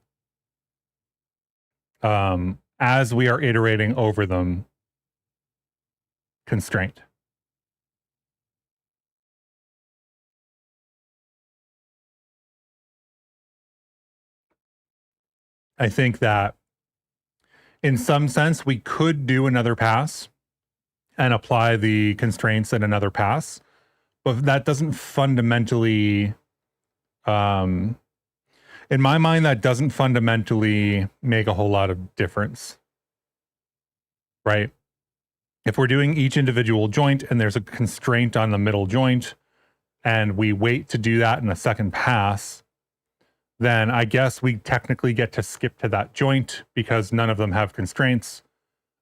as we are iterating over them constraint. I think that in some sense we could do another pass and apply the constraints in another pass, but that doesn't fundamentally in my mind, that doesn't fundamentally make a whole lot of difference, right? If we're doing each individual joint and there's a constraint on the middle joint and we wait to do that in a second pass, then I guess we technically get to skip to that joint because none of them have constraints.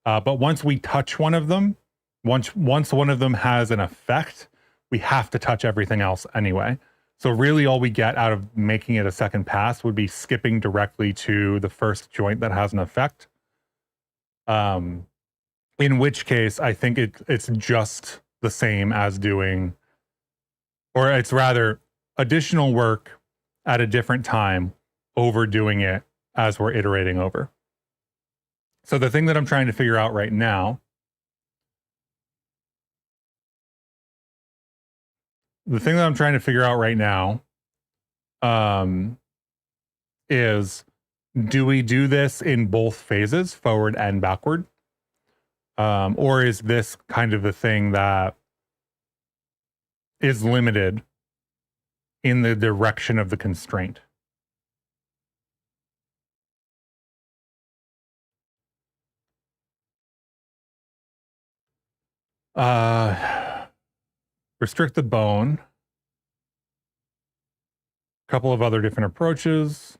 But once we touch one of them, once one of them has an effect, we have to touch everything else anyway. So really all we get out of making it a second pass would be skipping directly to the first joint that has an effect. In which case, I think it's just the same as doing, or it's rather additional work at a different time, overdoing it as we're iterating over. So the thing that I'm trying to figure out right now, is, do we do this in both phases, forward and backward? Or is this kind of the thing that is limited in the direction of the constraint? Restrict the bone. A couple of other different approaches.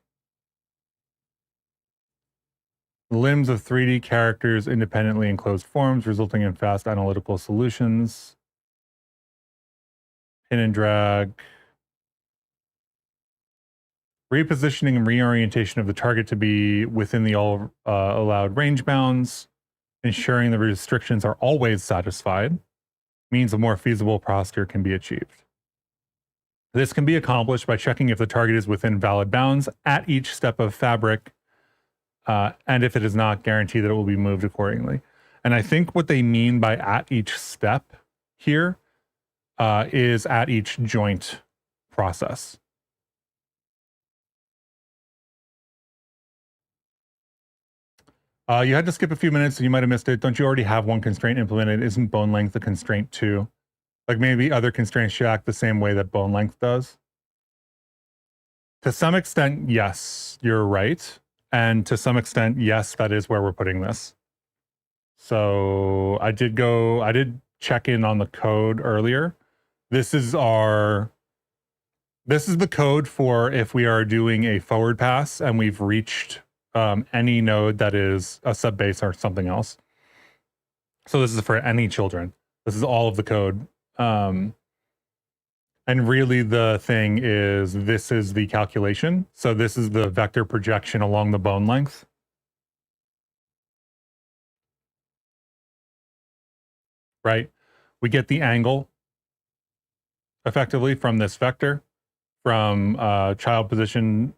Limbs of 3D characters independently in closed forms, resulting in fast analytical solutions. Pin and drag. repositioning and reorientation of the target to be within the all allowed range bounds, ensuring the restrictions are always satisfied, means a more feasible posture can be achieved. This can be accomplished by checking if the target is within valid bounds at each step of fabric, and if it is not, guarantee that it will be moved accordingly. And I think what they mean by at each step here is at each joint process. You had to skip a few minutes, so you might have missed it. Don't you already have one constraint implemented? Isn't bone length a constraint too? Like maybe other constraints should act the same way that bone length does. To some extent, yes, you're right. And to some extent, yes, that is where we're putting this. So I did check in on the code earlier. This is the code for if we are doing a forward pass and we've reached any node that is a sub base or something else. So this is for any children. This is all of the code. And really the thing is, this is the calculation. So this is the vector projection along the bone length. Right? We get the angle effectively from this vector, from child position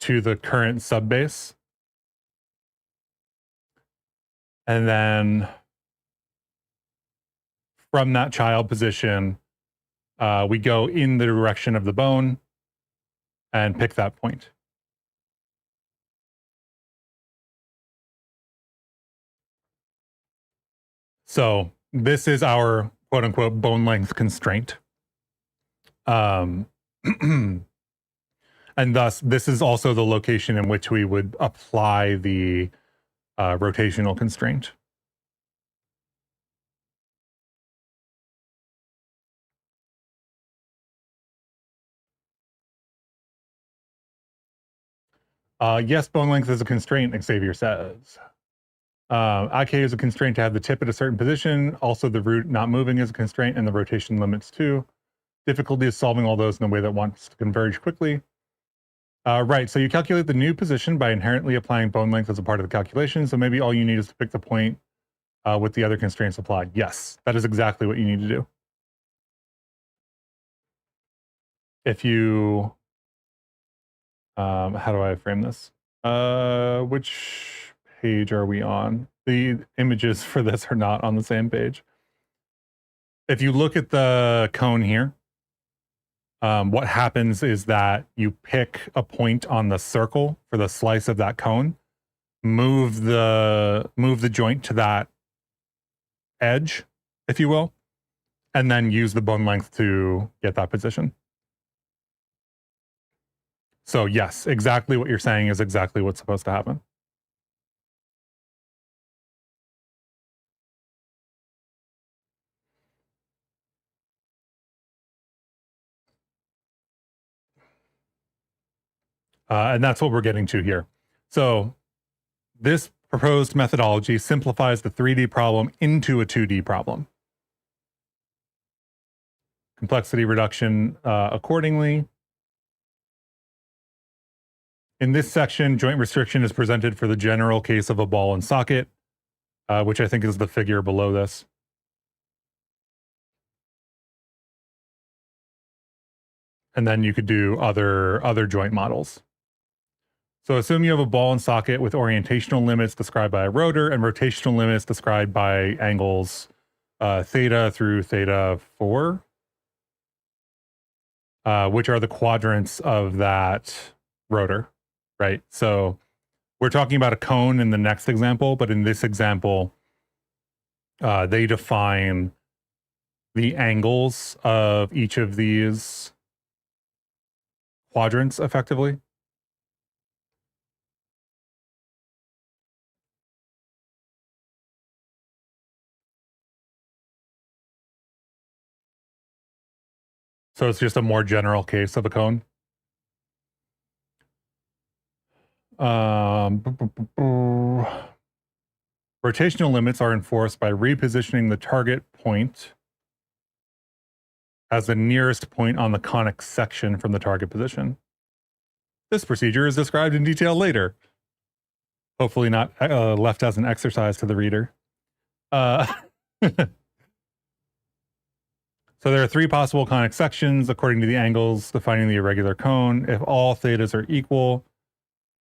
to the current subbase. And then from that child position, we go in the direction of the bone and pick that point. So this is our quote unquote bone length constraint. And thus, this is also the location in which we would apply the rotational constraint. Yes, bone length is a constraint, Xavier says. IK is a constraint to have the tip at a certain position. Also, the root not moving is a constraint, and the rotation limits too. Difficulty is solving all those in a way that wants to converge quickly. Right, so you calculate the new position by inherently applying bone length as a part of the calculation. So maybe all you need is to pick the point with the other constraints applied. Yes, that is exactly what you need to do. If you, how do I frame this? Which page are we on? The images for this are not on the same page. If you look at the cone here, what happens is that you pick a point on the circle for the slice of that cone, move the joint to that edge, if you will, and then use the bone length to get that position. So yes, exactly what you're saying is exactly what's supposed to happen. And that's what we're getting to here. So this proposed methodology simplifies the 3D problem into a 2D problem. Complexity reduction accordingly. In this section, joint restriction is presented for the general case of a ball and socket, which I think is the figure below this. And then you could do other joint models. So assume you have a ball and socket with orientational limits described by a rotor and rotational limits described by angles theta through theta 4, which are the quadrants of that rotor, right? So we're talking about a cone in the next example, but in this example, they define the angles of each of these quadrants effectively. So it's just a more general case of a cone. Rotational limits are enforced by repositioning the target point as the nearest point on the conic section from the target position. This procedure is described in detail later. Hopefully not left as an exercise to the reader. So there are three possible conic sections according to the angles defining the irregular cone. If all thetas are equal,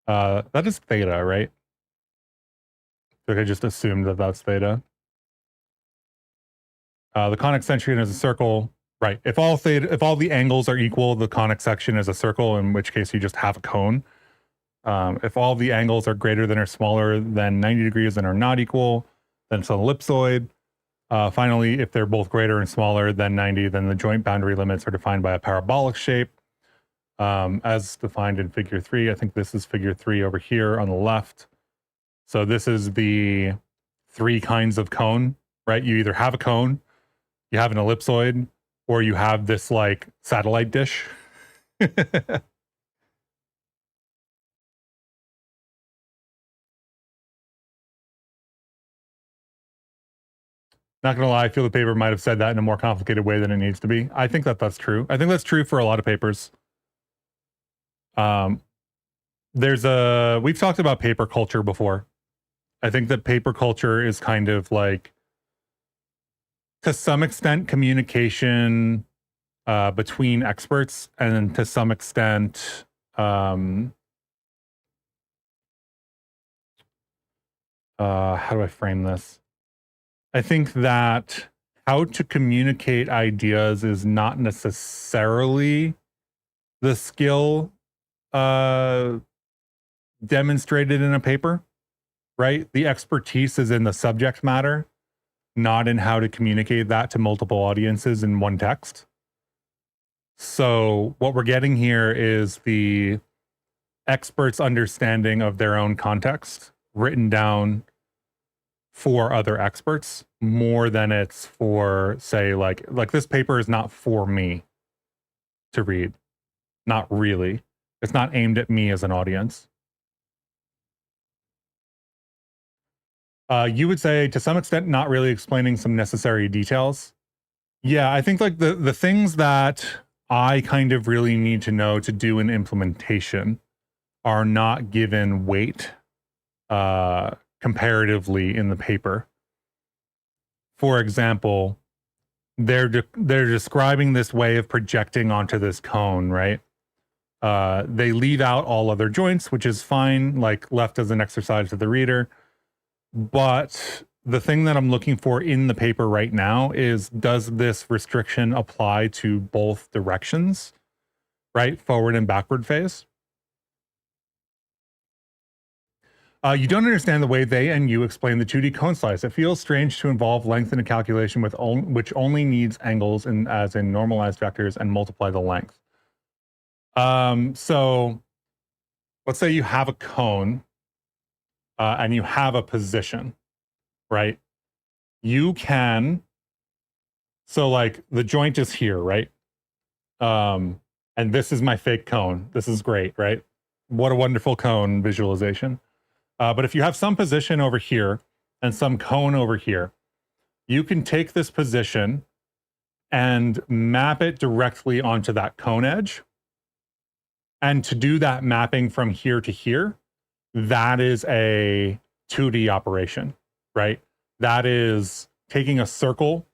that is theta, right? So I just assumed that that's theta. The conic section is a circle, right? If all the angles are equal, the conic section is a circle, in which case you just have a cone. If all the angles are greater than or smaller than 90 degrees and are not equal, then it's an ellipsoid. Finally, if they're both greater and smaller than 90, then the joint boundary limits are defined by a parabolic shape, as defined in figure 3. I think this is figure 3 over here on the left. So this is the three kinds of cone, right? You either have a cone, you have an ellipsoid, or you have this like satellite dish. Not gonna lie, I feel the paper might have said that in a more complicated way than it needs to be. I think that that's true. I think that's true for a lot of papers. We've talked about paper culture before. I think that paper culture is kind of like, to some extent, communication between experts, and to some extent, how do I frame this? I think that how to communicate ideas is not necessarily the skill demonstrated in a paper, right? The expertise is in the subject matter, not in how to communicate that to multiple audiences in one text. So what we're getting here is the expert's understanding of their own context written down for other experts, more than it's for, say, like this paper is not for me to read. Not really. It's not aimed at me as an audience. You would say, to some extent, not really explaining some necessary details. Yeah, I think like the things that I kind of really need to know to do an implementation are not given weight comparatively in the paper. For example, they're describing this way of projecting onto this cone, right? They leave out all other joints, which is fine, like left as an exercise to the reader. But the thing that I'm looking for in the paper right now is, does this restriction apply to both directions, right? Forward and backward phase? You don't understand the way they and you explain the 2D cone slice. It feels strange to involve length in a calculation which only needs angles as in normalized vectors and multiply the length. So let's say you have a cone and you have a position, right? You can, so like the joint is here, right? And this is my fake cone. This is great, right? What a wonderful cone visualization. But if you have some position over here and some cone over here, you can take this position and map it directly onto that cone edge. And to do that mapping from here to here, that is a 2D operation, right? That is taking a circle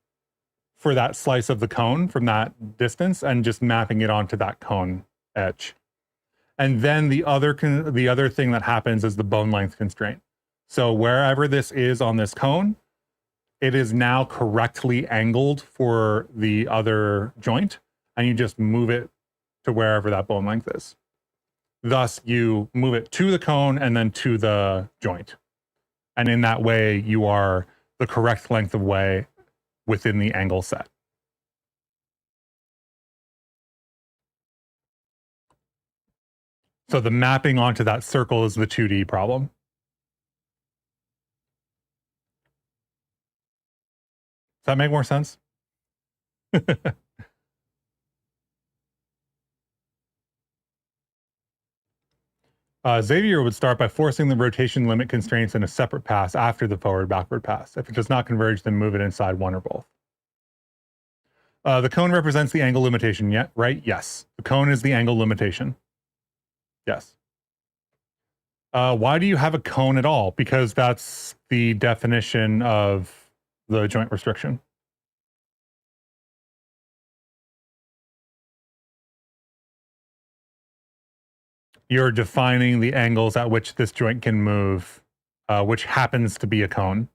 for that slice of the cone from that distance and just mapping it onto that cone edge. And then the other thing that happens is the bone length constraint. So wherever this is on this cone, it is now correctly angled for the other joint, and you just move it to wherever that bone length is. Thus, you move it to the cone and then to the joint. And in that way, you are the correct length of way within the angle set. So the mapping onto that circle is the 2D problem. Does that make more sense? Xavier would start by forcing the rotation limit constraints in a separate pass after the forward-backward pass. If it does not converge, then move it inside one or both. The cone represents the angle limitation, yeah, right? Yes. The cone is the angle limitation. Yes. Why do you have a cone at all? Because that's the definition of the joint restriction. You're defining the angles at which this joint can move, which happens to be a cone.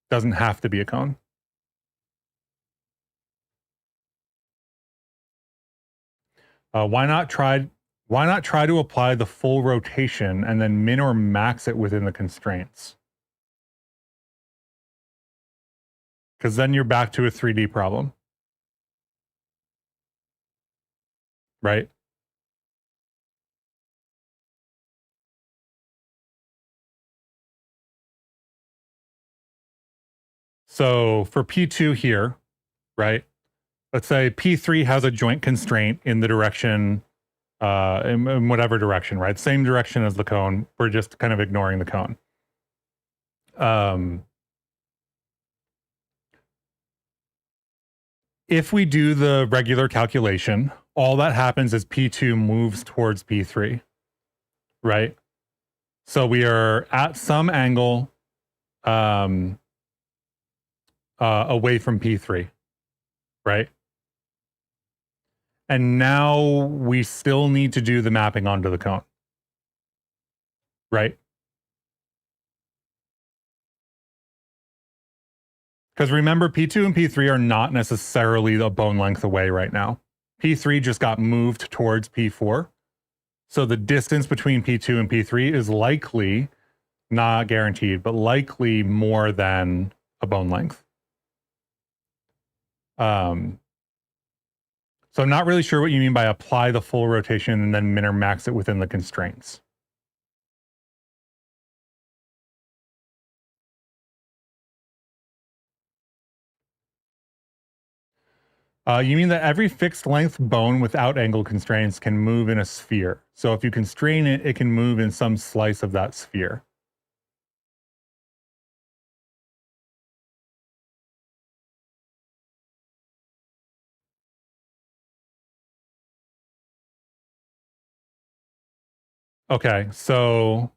Doesn't have to be a cone. Why not try to apply the full rotation and then min or max it within the constraints? Because then you're back to a 3D problem, right? So for P2 here, right? Let's say P3 has a joint constraint in the direction, in whatever direction, right? Same direction as the cone. We're just kind of ignoring the cone. If we do the regular calculation, all that happens is P2 moves towards P3, right? So we are at some angle away from P3, right? And now we still need to do the mapping onto the cone, right? Because remember, P2 and P3 are not necessarily a bone length away right now. P3 just got moved towards P4. So the distance between P2 and P3 is likely, not guaranteed, but likely more than a bone length. So I'm not really sure what you mean by apply the full rotation and then min or max it within the constraints. You mean that every fixed length bone without angle constraints can move in a sphere. So if you constrain it, it can move in some slice of that sphere. Okay, so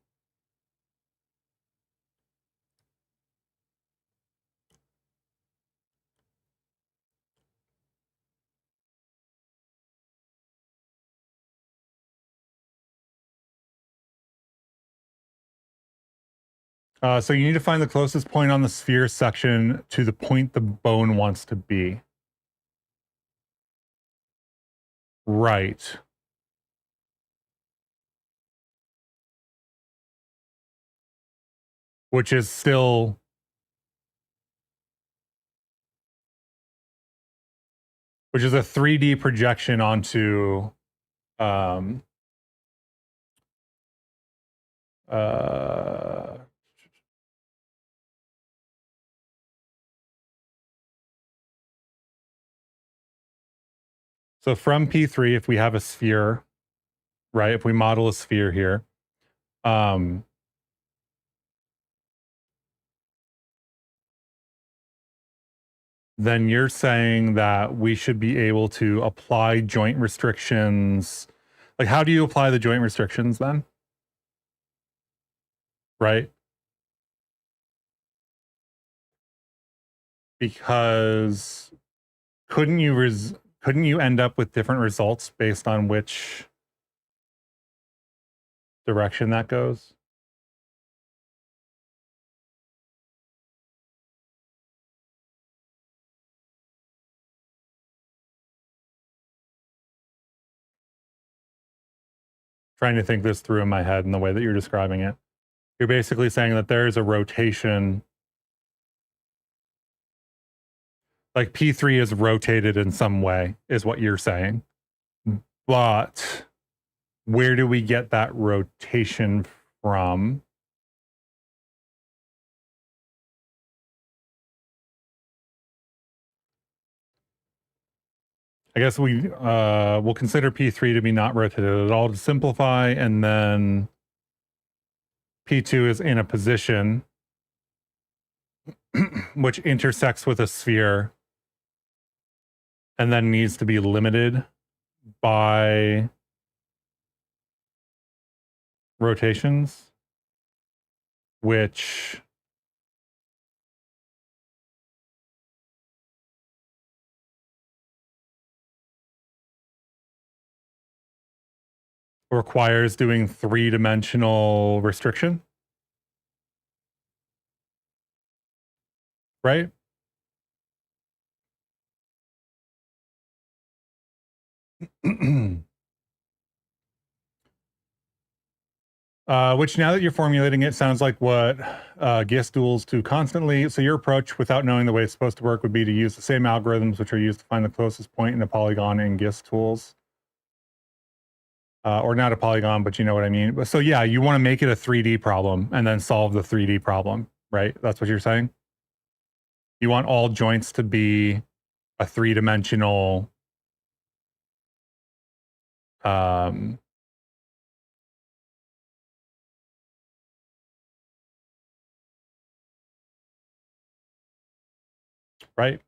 so you need to find the closest point on the sphere section to the point the bone wants to be. Right. Which is still a 3D projection onto so from P3, if we have a sphere, right? If we model a sphere here, then you're saying that we should be able to apply joint restrictions. Like, how do you apply the joint restrictions then? Right? Because couldn't you end up with different results based on which direction that goes? Trying to think this through in my head in the way that you're describing it. You're basically saying that there is a rotation, like P3 is rotated in some way, is what you're saying. But where do we get that rotation from? I guess we'll consider P3 to be not rotated at all to simplify, and then P2 is in a position which intersects with a sphere and then needs to be limited by rotations, which requires doing 3-dimensional restriction, right? Which now that you're formulating it sounds like what GIST duels do constantly. So your approach without knowing the way it's supposed to work would be to use the same algorithms which are used to find the closest point in a polygon in GIST tools. Or not a polygon, but you know what I mean. So yeah, you want to make it a 3D problem and then solve the 3D problem, right? That's what you're saying? You want all joints to be a 3-dimensional right?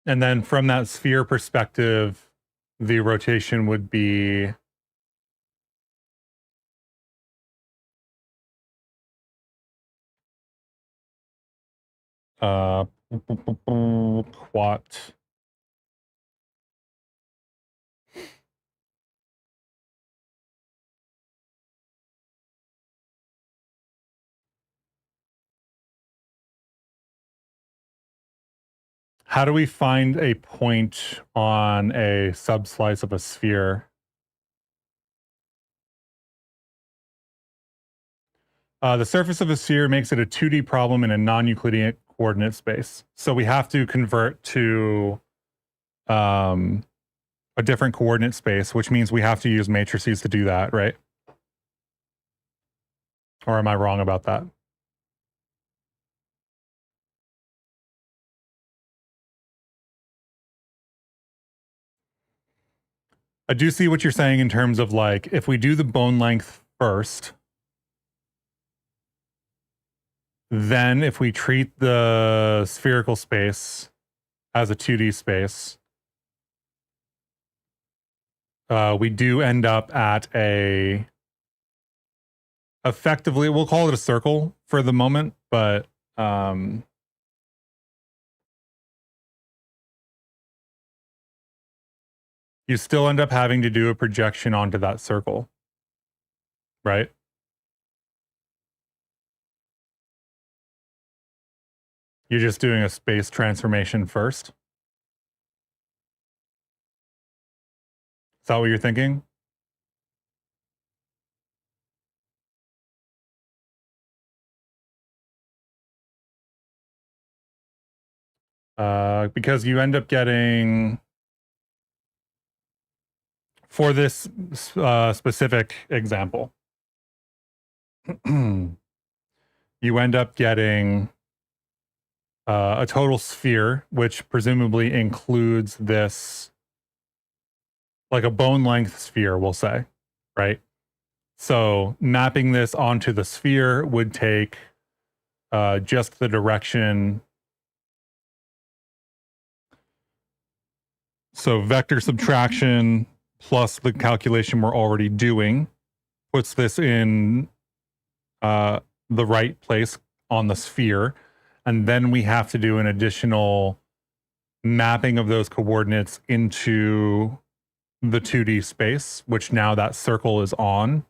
And then from that sphere perspective, the rotation would be quat. How do we find a point on a subslice of a sphere? The surface of a sphere makes it a 2D problem in a non-Euclidean coordinate space. So we have to convert to a different coordinate space, which means we have to use matrices to do that, right? Or am I wrong about that? I do see what you're saying in terms of like, if we do the bone length first, then if we treat the spherical space as a 2D space, we do end up at a, effectively, we'll call it a circle for the moment, but you still end up having to do a projection onto that circle, right? You're just doing a space transformation first. Is that what you're thinking? Because you end up getting, for this specific example, you end up getting a total sphere, which presumably includes this, like a bone length sphere, we'll say, right? So mapping this onto the sphere would take just the direction. So vector subtraction plus the calculation we're already doing puts this in the right place on the sphere. And then we have to do an additional mapping of those coordinates into the 2D space, which now that circle is on.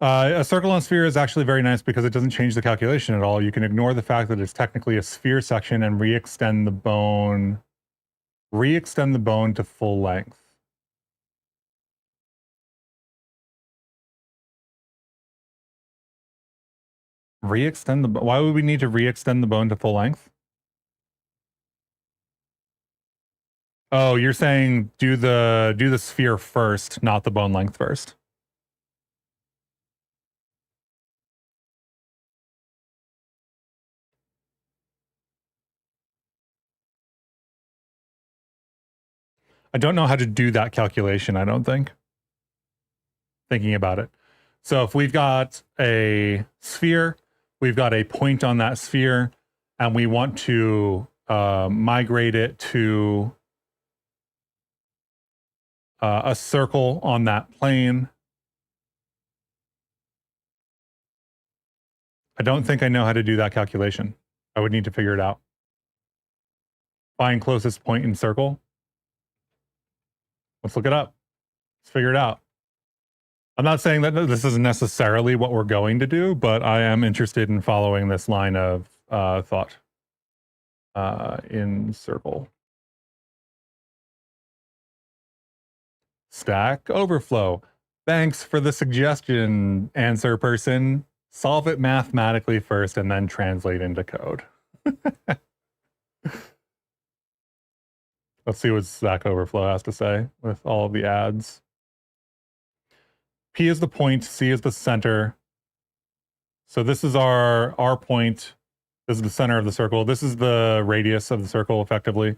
A circle on sphere is actually very nice because it doesn't change the calculation at all. You can ignore the fact that it's technically a sphere section and re-extend the bone to full length. Why would we need to re-extend the bone to full length? Oh, you're saying do the sphere first, not the bone length first. I don't know how to do that calculation, I don't think. Thinking about it. So if we've got a sphere, we've got a point on that sphere, and we want to migrate it to a circle on that plane. I don't think I know how to do that calculation. I would need to figure it out. Find closest point in circle. Let's look it up. Let's figure it out. I'm not saying that this is necessarily what we're going to do, but I am interested in following this line of thought in circle. Stack Overflow. Thanks for the suggestion, answer person. Solve it mathematically first and then translate into code. Let's see what Stack Overflow has to say with all of the ads. P is the point, C is the center. So this is our point. This is the center of the circle. This is the radius of the circle, effectively.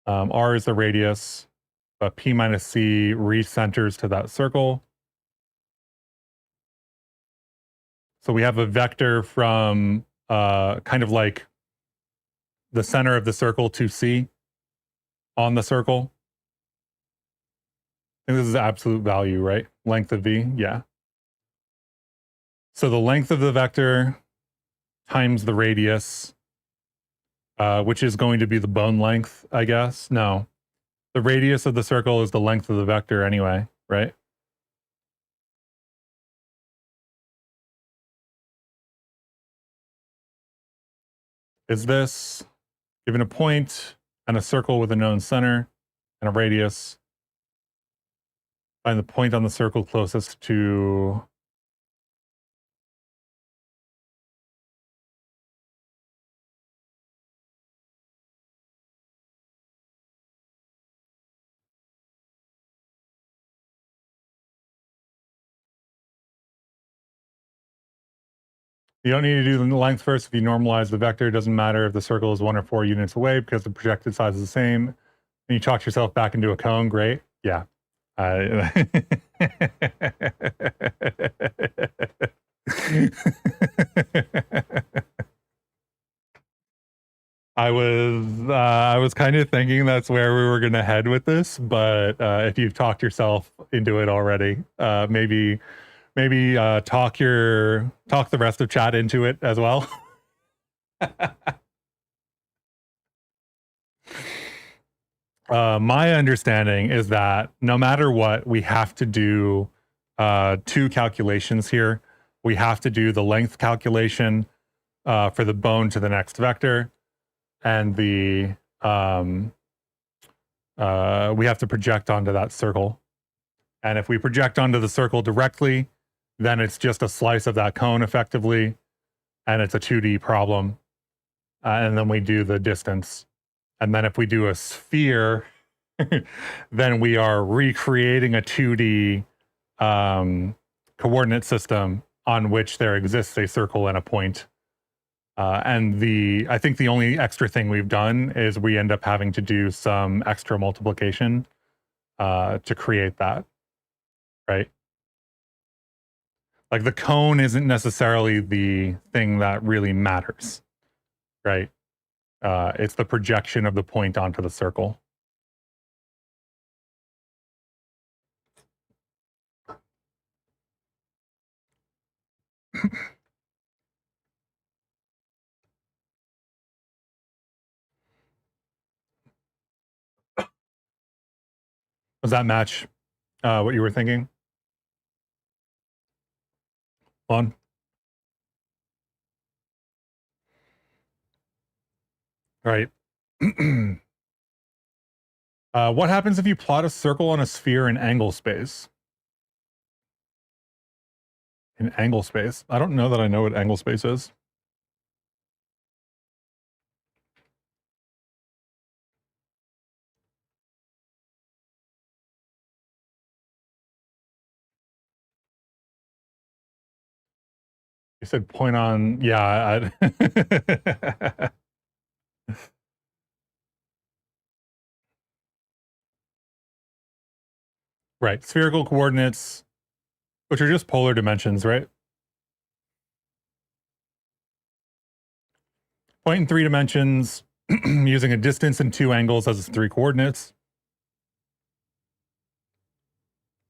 R is the radius, but P minus C recenters to that circle. So we have a vector from kind of like the center of the circle to C on the circle. I think this is absolute value, right? Length of V, yeah. So the length of the vector times the radius, which is going to be the bone length, I guess. No, the radius of the circle is the length of the vector anyway, right? Is this given a point and a circle with a known center and a radius? Find the point on the circle closest to you don't need to do the length first. If you normalize the vector, it doesn't matter if the circle is 1 or 4 units away because the projected size is the same. And you talk yourself back into a cone. Great. Yeah. I was kind of thinking that's where we were going to head with this, but if you've talked yourself into it already, maybe talk the rest of chat into it as well. My understanding is that no matter what, we have to do 2 calculations here. We have to do the length calculation for the bone to the next vector, and we have to project onto that circle. And if we project onto the circle directly, then it's just a slice of that cone effectively, and it's a 2D problem. And then we do the distance. And then if we do a sphere, then we are recreating a 2D coordinate system on which there exists a circle and a point. And I think the only extra thing we've done is we end up having to do some extra multiplication to create that, right? Like the cone isn't necessarily the thing that really matters, right? It's the projection of the point onto the circle. Does that match what you were thinking? On. Right. What happens if you plot a circle on a sphere in angle space? In angle space? I don't know that I know what angle space is. You said point on, yeah. Right. Spherical coordinates, which are just polar dimensions, right? Point in 3 dimensions using a distance and 2 angles as its 3 coordinates.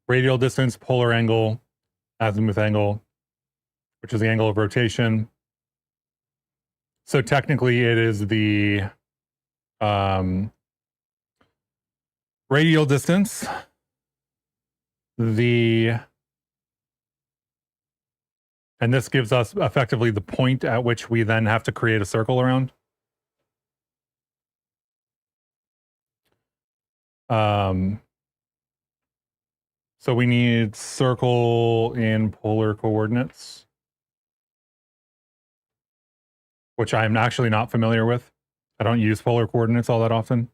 Radial distance, polar angle, azimuth angle, which is the angle of rotation. So technically it is the radial distance, and this gives us effectively the point at which we then have to create a circle around. So we need circle in polar coordinates, which I'm actually not familiar with. I don't use polar coordinates all that often.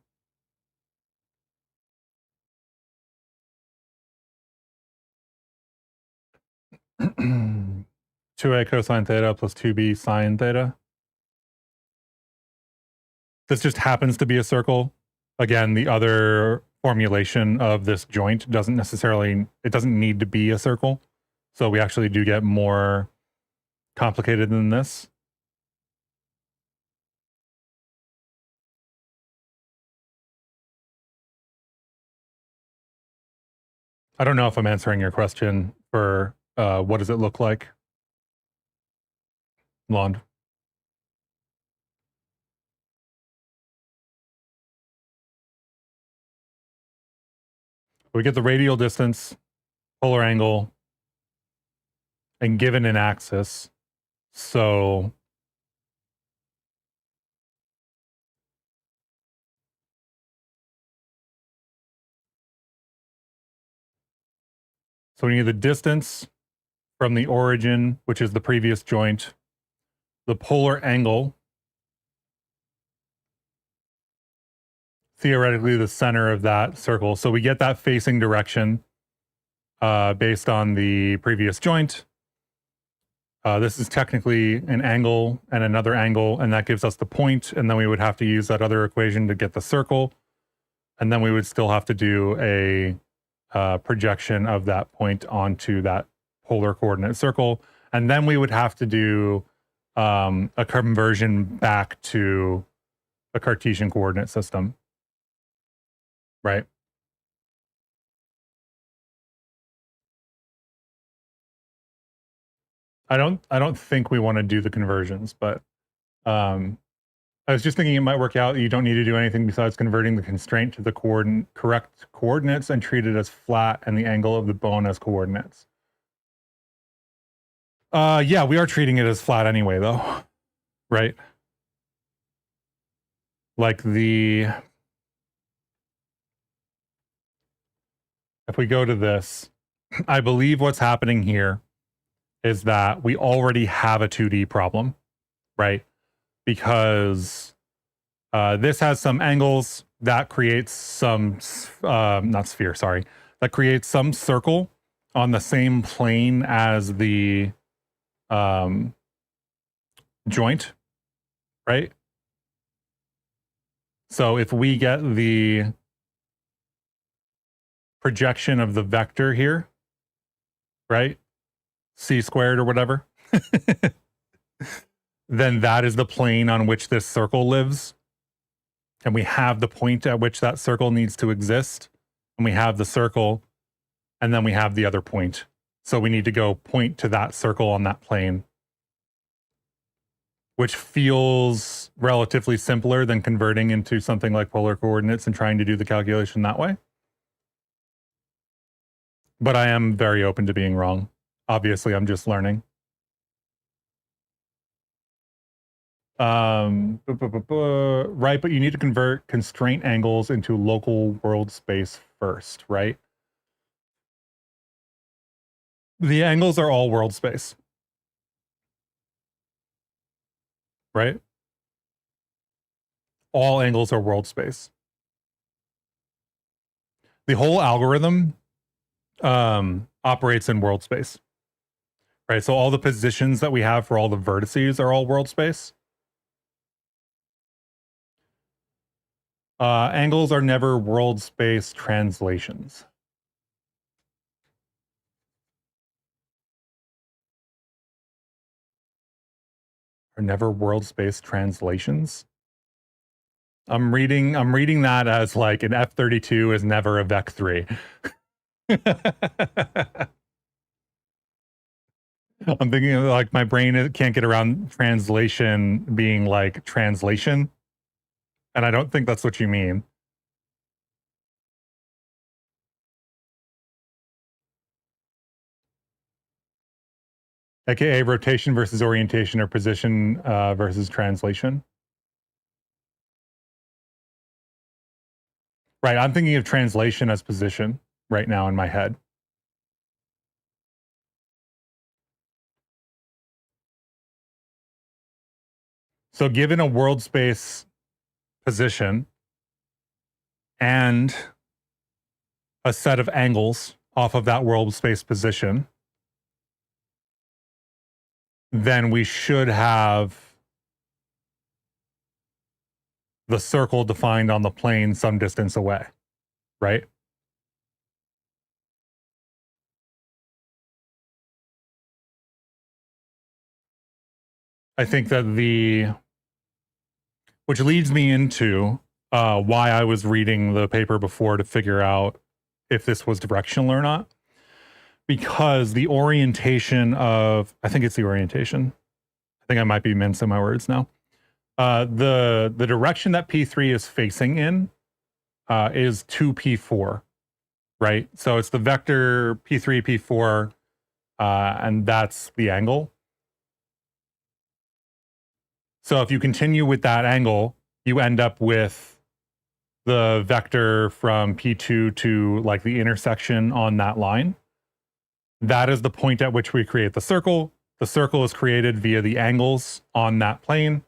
Two A cosine theta plus 2B sine theta. This just happens to be a circle. Again, the other formulation of this joint doesn't need to be a circle. So we actually do get more complicated than this. I don't know if I'm answering your question for what does it look like, Lond. We get the radial distance, polar angle, and given an axis. So we need the distance from the origin, which is the previous joint, the polar angle, theoretically the center of that circle. So we get that facing direction based on the previous joint. This is technically an angle and another angle, and that gives us the point, and then we would have to use that other equation to get the circle, and then we would still have to do a projection of that point onto that polar coordinate circle, and then we would have to do a conversion back to a Cartesian coordinate system, right? I don't think we want to do the conversions, but I was just thinking it might work out. You don't need to do anything besides converting the constraint to the correct coordinates and treat it as flat and the angle of the bone as coordinates. Yeah, we are treating it as flat anyway, though, right? Like if we go to this, I believe what's happening here is that we already have a 2D problem, right? Because this has some angles that creates some, not sphere, sorry, that creates some circle on the same plane as the joint, right? So if we get the projection of the vector here, right? C squared or whatever, then that is the plane on which this circle lives. And we have the point at which that circle needs to exist. And we have the circle, and then we have the other point. So we need to go point to that circle on that plane, which feels relatively simpler than converting into something like polar coordinates and trying to do the calculation that way. But I am very open to being wrong. Obviously, I'm just learning. Right, but you need to convert constraint angles into local world space first, right? The angles are all world space, right? All angles are world space. The whole algorithm operates in world space, right? So all the positions that we have for all the vertices are all world space. Angles are never world space translations. are never world space translations. I'm reading that as like an F-32 is never a Vec 3. I'm thinking of, like, my brain can't get around translation being like translation, and I don't think that's what you mean. AKA rotation versus orientation, or position versus translation. Right, I'm thinking of translation as position right now in my head. So given a world space position and a set of angles off of that world space position, then we should have the circle defined on the plane some distance away, right? I think that which leads me into why I was reading the paper before to figure out if this was directional or not. Because the orientation of, I think it's the orientation. I think I might be mincing my words now. The direction that P3 is facing in is 2P4, right? So it's the vector P3, P4, and that's the angle. So if you continue with that angle, you end up with the vector from P2 to like the intersection on that line. That is the point at which we create the circle. The circle is created via the angles on that plane.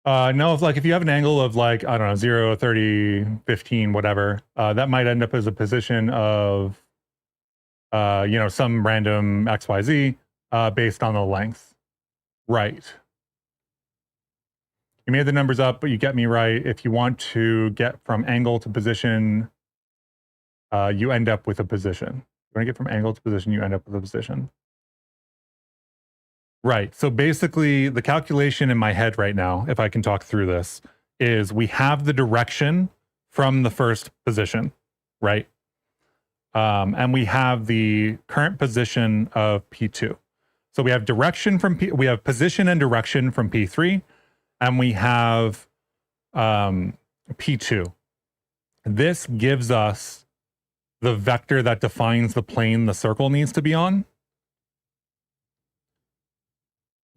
No, like if you have an angle of like, I don't know, 0, 30, 15, whatever, that might end up as a position of, some random XYZ based on the length. Right. You made the numbers up, but you get me right. If you want to get from angle to position, you end up with a position. You want to get from angle to position, you end up with a position. Right. So basically, the calculation in my head right now, if I can talk through this, is we have the direction from the first position, right? And we have the current position of P2. So we have direction from we have position and direction from P3, and we have P2. This gives us the vector that defines the plane the circle needs to be on,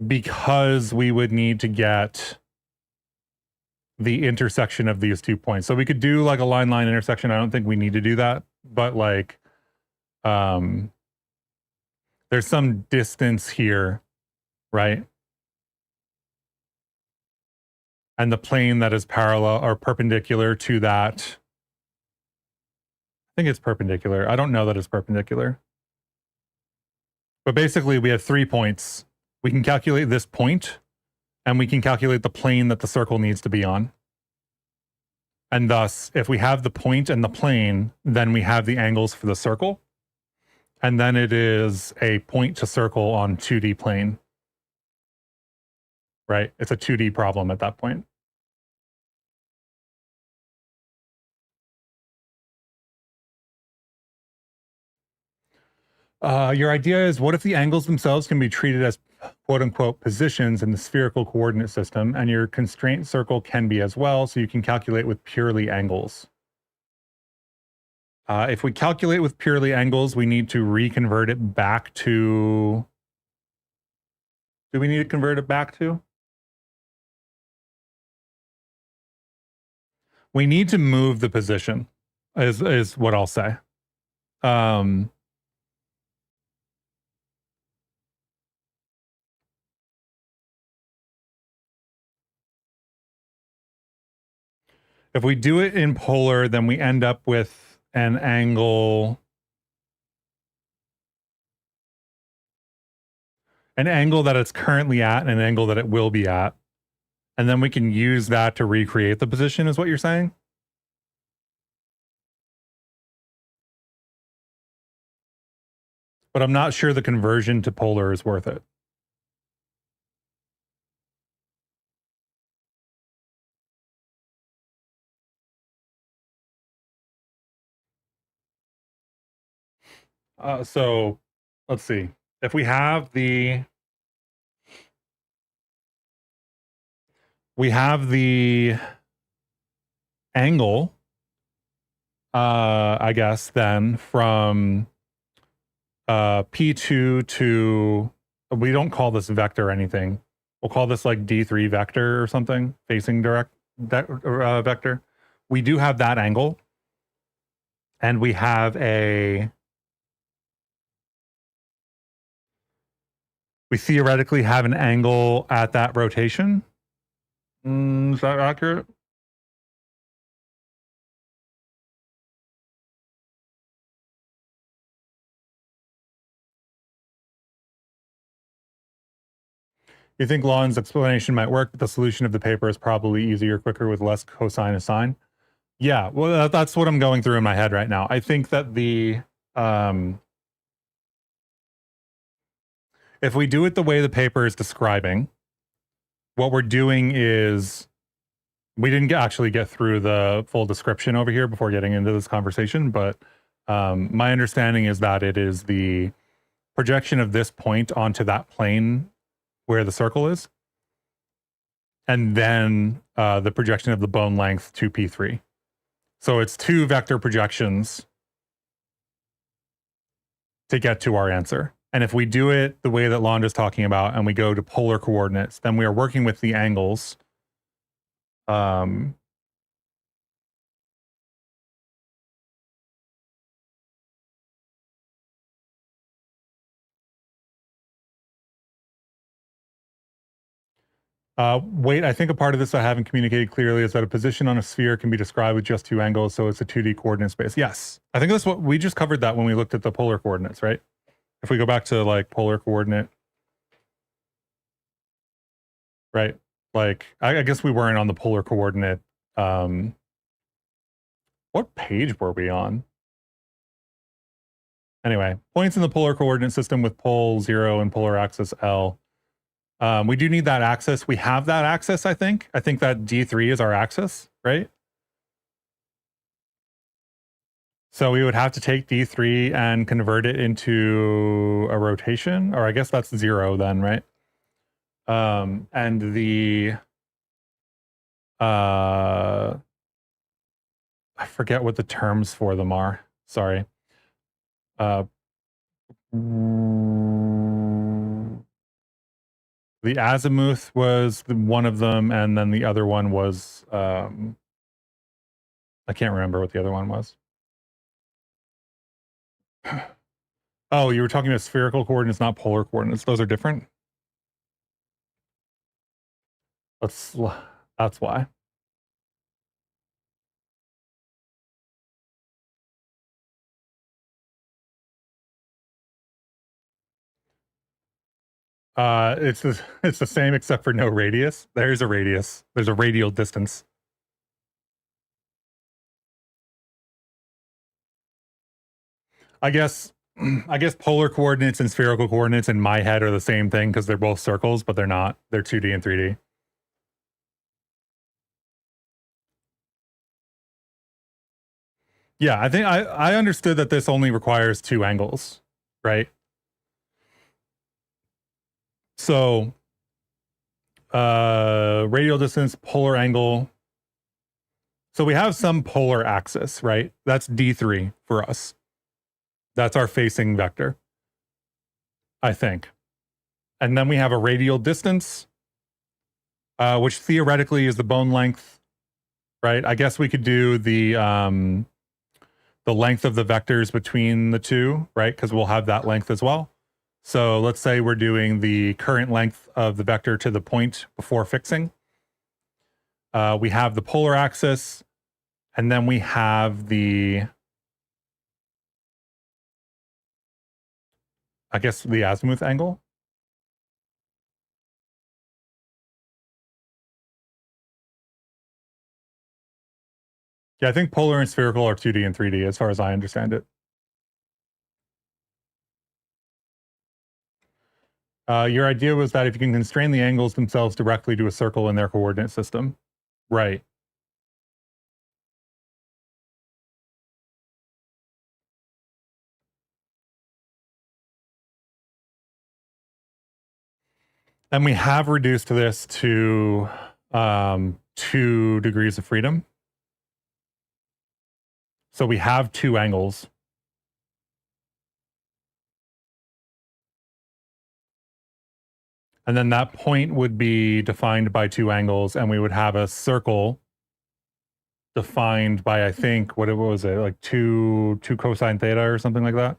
because we would need to get the intersection of these 2 points. So we could do like a line intersection. I don't think we need to do that, but like there's some distance here, right? And the plane that is parallel or perpendicular to that, I think it's perpendicular. I don't know that it's perpendicular. But basically we have 3 points. We can calculate this point, and we can calculate the plane that the circle needs to be on. And thus, if we have the point and the plane, then we have the angles for the circle. And then it is a point to circle on 2D plane, right? It's a 2D problem at that point. Your idea is, what if the angles themselves can be treated as quote unquote positions in the spherical coordinate system, and your constraint circle can be as well, so you can calculate with purely angles? If we calculate with purely angles, we need to reconvert it back to, do we need to convert it back to? We need to move the position, is what I'll say. If we do it in polar, then we end up with an angle that it's currently at and an angle that it will be at. And then we can use that to recreate the position, is what you're saying? but I'm not sure the conversion to polar is worth it. So let's see. If we have the angle, I guess then from P2 to, we don't call this vector anything. We'll call this like D3 vector or something, facing direct vector. We do have that angle. And we have we theoretically have an angle at that rotation. Is that accurate? You think Lon's explanation might work, but the solution of the paper is probably easier, quicker with less cosine of sine. Yeah, well, that's what I'm going through in my head right now. I think that if we do it the way the paper is describing, what we're doing is, we didn't actually get through the full description over here before getting into this conversation, but my understanding is that it is the projection of this point onto that plane where the circle is, and then the projection of the bone length to P3. So it's two vector projections to get to our answer. And if we do it the way that Londa's talking about, and we go to polar coordinates, then we are working with the angles. Wait, I think a part of this I haven't communicated clearly is that a position on a sphere can be described with just two angles, so it's a 2D coordinate space. Yes, I think that's what we just covered that when we looked at the polar coordinates, right? If we go back to like polar coordinate, right? Like, I guess we weren't on the polar coordinate. What page were we on? Anyway, points in the polar coordinate system with pole 0 and polar axis L. We do need that axis. We have that axis, I think. I think that D3 is our axis, right? So we would have to take D3 and convert it into a rotation, or I guess that's 0 then, right? And the, I forget what the terms for them are. Sorry. The azimuth was one of them, and then the other one was, I can't remember what the other one was. Oh, you were talking about spherical coordinates, not polar coordinates. Those are different. That's why. It's the same except for no radius. There's a radius. There's a radial distance. I guess polar coordinates and spherical coordinates in my head are the same thing because they're both circles, but they're not. They're 2D and 3D. Yeah, I think I understood that this only requires two angles, right? So radial distance, polar angle. So we have some polar axis, right? That's D3 for us. That's our facing vector, I think. And then we have a radial distance, which theoretically is the bone length, right? I guess we could do the length of the vectors between the two, right? Because we'll have that length as well. So let's say we're doing the current length of the vector to the point before fixing. We have the polar axis, and then we have the, I guess, the azimuth angle. Yeah, I think polar and spherical are 2D and 3D as far as I understand it. Your idea was that if you can constrain the angles themselves directly to a circle in their coordinate system. Right. And we have reduced this to 2 degrees of freedom. So we have 2 angles. And then that point would be defined by 2 angles, and we would have a circle defined by, I think, what was it, like 2 cosine theta or something like that?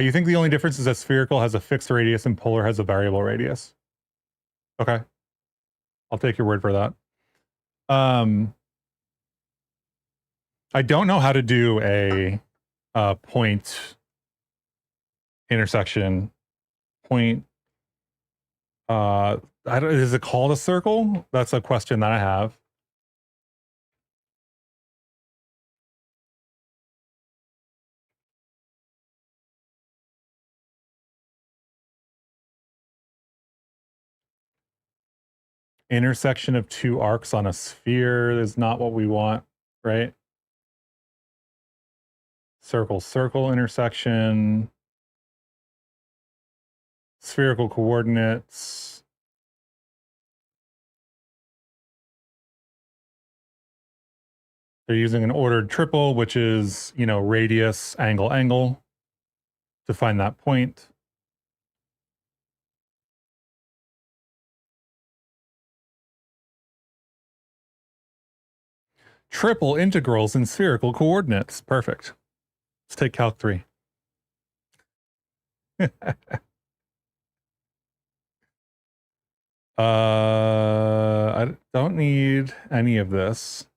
You think the only difference is that spherical has a fixed radius and polar has a variable radius? Okay. I'll take your word for that. I don't know how to do a point intersection point. I don't, is it called a circle? That's a question that I have. Intersection of 2 arcs on a sphere is not what we want, right? Circle, circle intersection. Spherical coordinates. They're using an ordered triple, which is, you know, radius, angle, angle to find that point. Triple integrals in spherical coordinates. Perfect. Let's take Calc 3. I don't need any of this.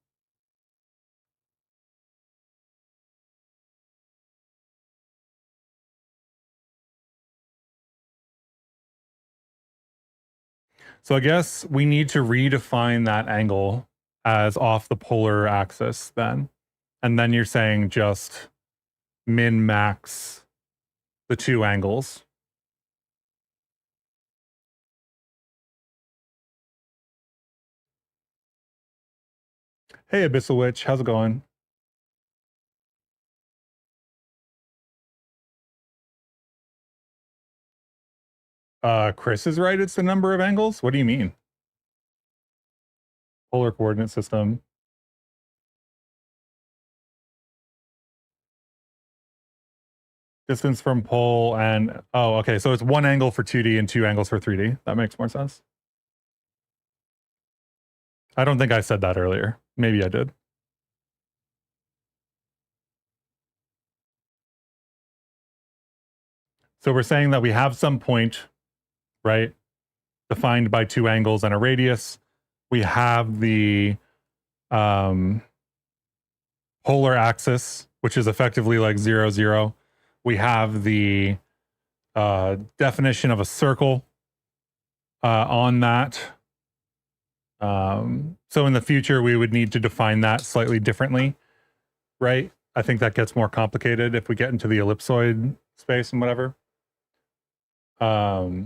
So I guess we need to redefine that angle as off the polar axis then. And then you're saying just min max the 2 angles. Hey, Abyssal Witch, how's it going? Chris is right. It's the number of angles. What do you mean? Polar coordinate system. Distance from pole and, oh, okay. So it's 1 angle for 2D and 2 angles for 3D. That makes more sense. I don't think I said that earlier. Maybe I did. So we're saying that we have some point, right? Defined by 2 angles and a radius. We have the polar axis, which is effectively like 0, 0. We have the definition of a circle on that. So in the future, we would need to define that slightly differently, right? I think that gets more complicated if we get into the ellipsoid space and whatever. I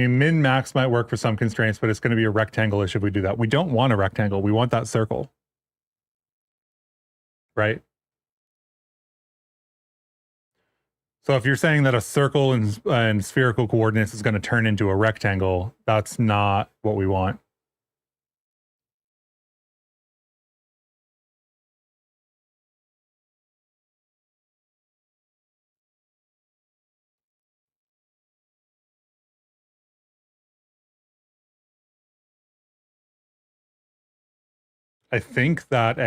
mean, min max might work for some constraints, but it's going to be a rectangle-ish if we do that. We don't want a rectangle. We want that circle, right? So if you're saying that a circle and spherical coordinates is going to turn into a rectangle, that's not what we want. I think that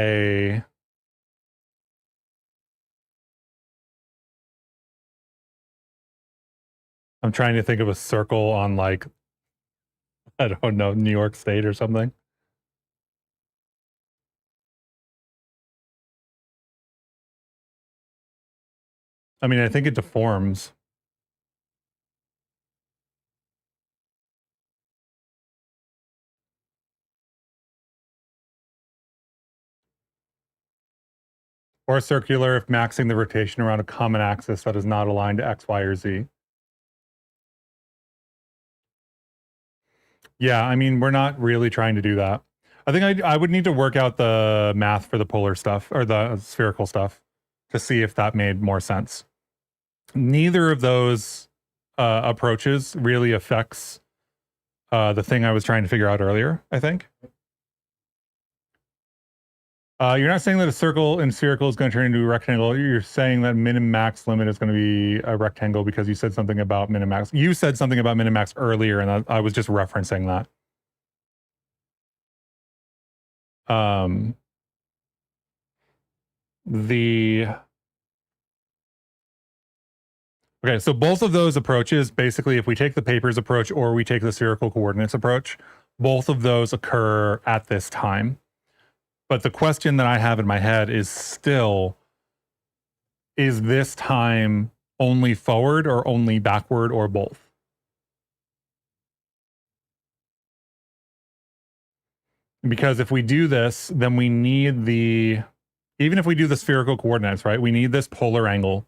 I'm trying to think of a circle on like, I don't know, New York State or something. I mean, I think it deforms. or circular if maxing the rotation around a common axis that is not aligned to X, Y, or Z. Yeah, I mean, we're not really trying to do that. I think I would need to work out the math for the polar stuff or the spherical stuff to see if that made more sense. Neither of those approaches really affects the thing I was trying to figure out earlier, I think. You're not saying that a circle and spherical is going to turn into a rectangle. You're saying that min and max limit is going to be a rectangle because you said something about min and max. You said something about min and max earlier, and I was just referencing that. Okay, so both of those approaches, basically, if we take the papers approach or we take the spherical coordinates approach, both of those occur at this time. But the question that I have in my head is still, is this time only forward or only backward or both? Because if we do this, then we need even if we do the spherical coordinates, right? We need this polar angle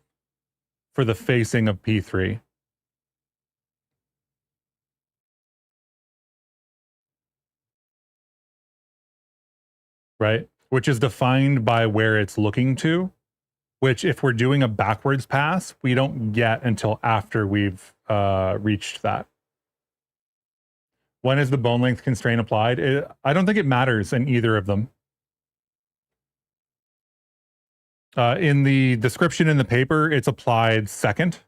for the facing of P3. Right? Which is defined by where it's looking to, which if we're doing a backwards pass, we don't get until after we've reached that. When is the bone length constraint applied? I don't think it matters in either of them. In the description in the paper, it's applied second.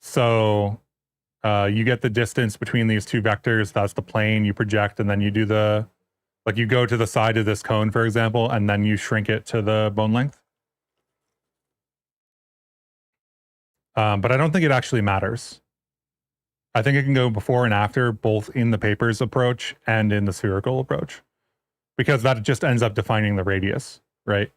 So you get the distance between these two vectors. That's the plane you project, and then you do like you go to the side of this cone, for example, and then you shrink it to the bone length. But I don't think it actually matters. I think it can go before and after, both in the papers approach and in the spherical approach, because that just ends up defining the radius, right?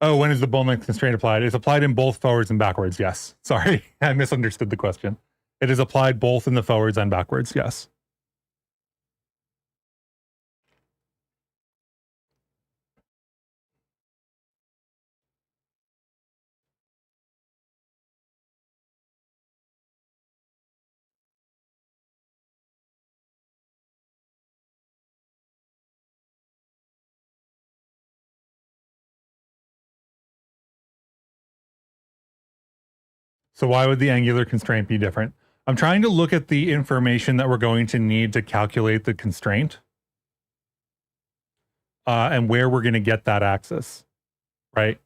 Oh, when is the bone length constraint applied? It's applied in both forwards and backwards, yes. Sorry, I misunderstood the question. It is applied both in the forwards and backwards, yes. So why would the angular constraint be different? I'm trying to look at the information that we're going to need to calculate the constraint and where we're going to get that axis, right?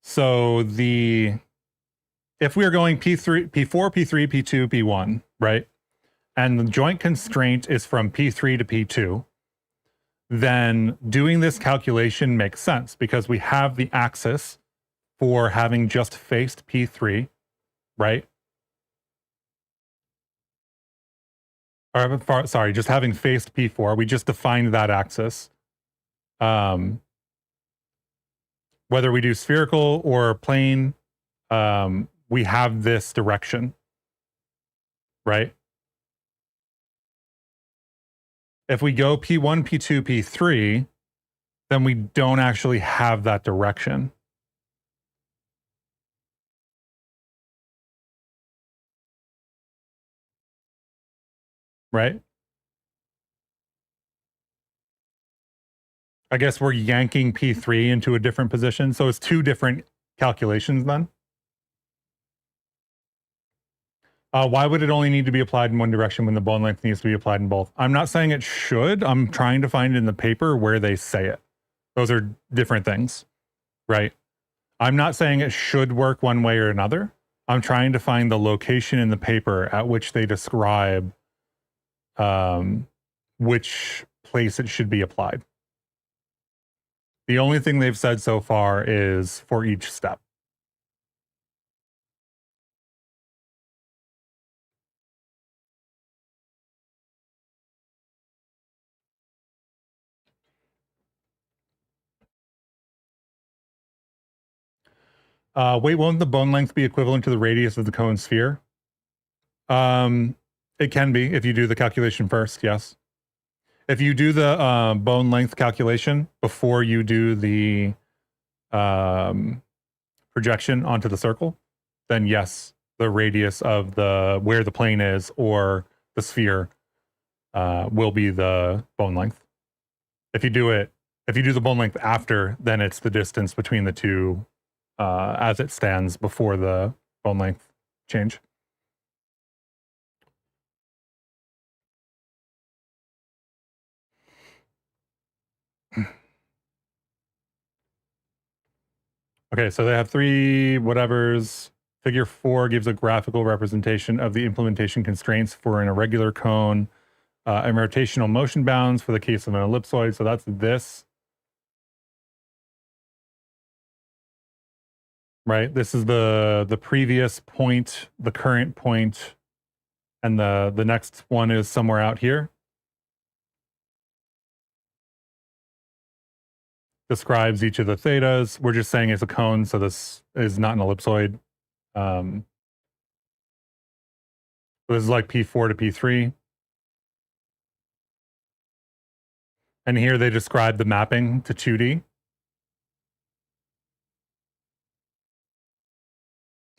So if we are going P3, P4, P3, P2, P1, right? And the joint constraint is from P3 to P2, then doing this calculation makes sense because we have the axis for having just faced P3, right? Or sorry, just having faced P4. We just defined that axis. Whether we do spherical or plane, we have this direction, right? If we go P1, P2, P3, then we don't actually have that direction. Right? I guess we're yanking P3 into a different position. So it's two different calculations then. Why would it only need to be applied in one direction when the bone length needs to be applied in both? I'm not saying it should. I'm trying to find in the paper where they say it. Those are different things, right? I'm not saying it should work one way or another. I'm trying to find the location in the paper at which they describe which place it should be applied. The only thing they've said so far is for each step. Wait, won't the bone length be equivalent to the radius of the cone sphere? It can be if you do the calculation first, yes. If you do the bone length calculation before you do the projection onto the circle, then yes, the radius of where the plane is or the sphere will be the bone length. If you do the bone length after, then it's the distance between the two as it stands before the bone length change. Okay, so they have three whatevers. Figure 4 gives a graphical representation of the implementation constraints for an irregular cone and rotational motion bounds for the case of an ellipsoid. So that's this. Right? This is the previous point, the current point, and the next one is somewhere out here. Describes each of the thetas. We're just saying it's a cone, so this is not an ellipsoid. So this is like P4 to P3. And here they describe the mapping to 2D.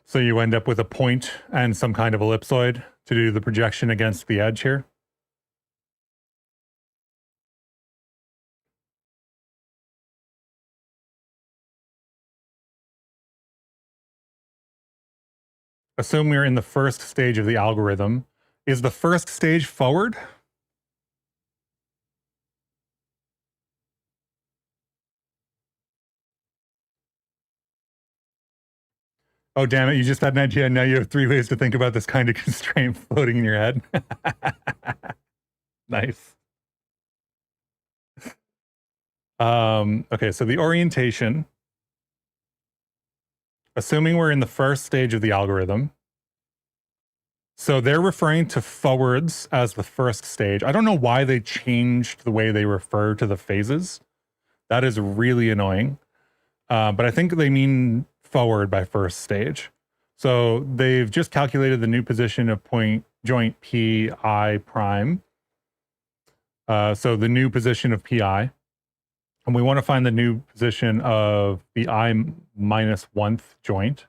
So you end up with a point and some kind of ellipsoid to do the projection against the edge here. Assume we're in the first stage of the algorithm. Is the first stage forward? Oh, damn it. You just had an idea. Now you have 3 ways to think about this kind of constraint floating in your head. Nice. Okay, so the orientation, assuming we're in the first stage of the algorithm. So they're referring to forwards as the first stage. I don't know why they changed the way they refer to the phases. That is really annoying. But I think they mean forward by first stage. So they've just calculated the new position of joint PI prime. So the new position of PI. And we want to find the new position of the I minus 1th joint.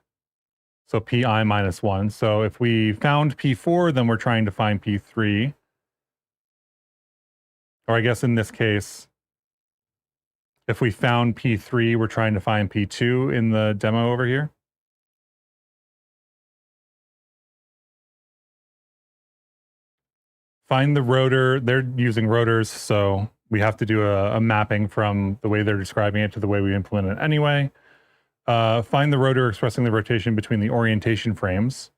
So PI minus 1. So if we found P4, then we're trying to find P3. Or I guess in this case, if we found P3, we're trying to find P2 in the demo over here. Find the rotor. They're using rotors, so we have to do a mapping from the way they're describing it to the way we implement it anyway. Find the rotor expressing the rotation between the orientation frames.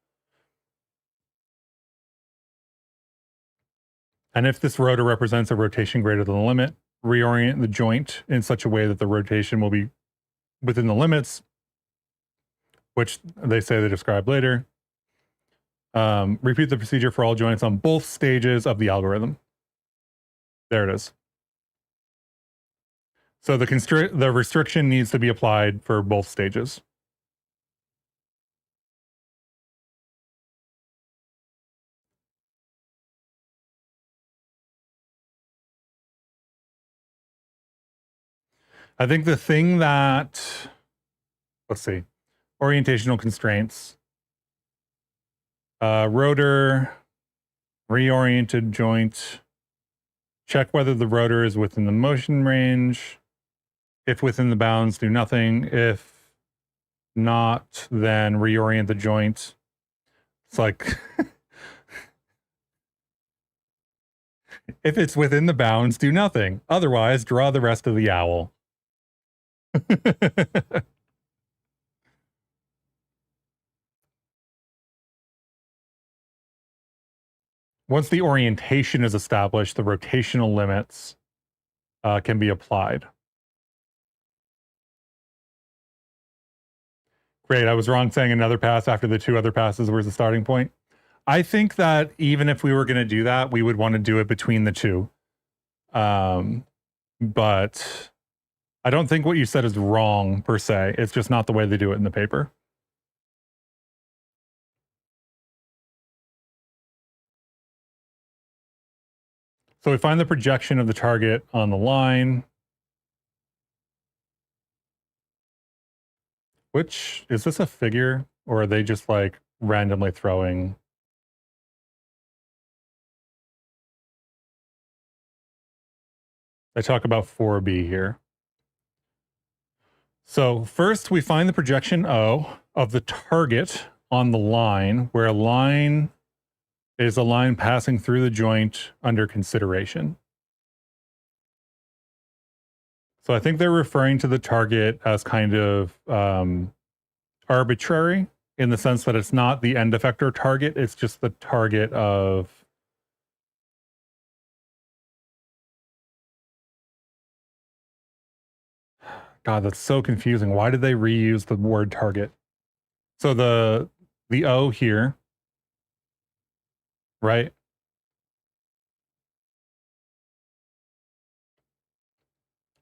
And if this rotor represents a rotation greater than the limit, reorient the joint in such a way that the rotation will be within the limits, which they say they describe later. Repeat the procedure for all joints on both stages of the algorithm. There it is. So the restriction needs to be applied for both stages. I think the thing that, let's see, orientational constraints, rotor, reoriented joint, check whether the rotor is within the motion range. If within the bounds, do nothing. If not, then reorient the joint. It's like, if it's within the bounds, do nothing. Otherwise, draw the rest of the owl. Once the orientation is established, the rotational limits can be applied. Great, I was wrong saying another pass after the 2 other passes was the starting point. I think that even if we were going to do that, we would want to do it between the 2. But I don't think what you said is wrong per se. It's just not the way they do it in the paper. So we find the projection of the target on the line. Which, is this a figure or are they just like randomly throwing? I talk about 4B here. So first we find the projection O of the target on the line, where a line is a line passing through the joint under consideration. So I think they're referring to the target as kind of arbitrary, in the sense that it's not the end effector target, it's just the target of... God, that's so confusing. Why did they reuse the word target? So the O here, right?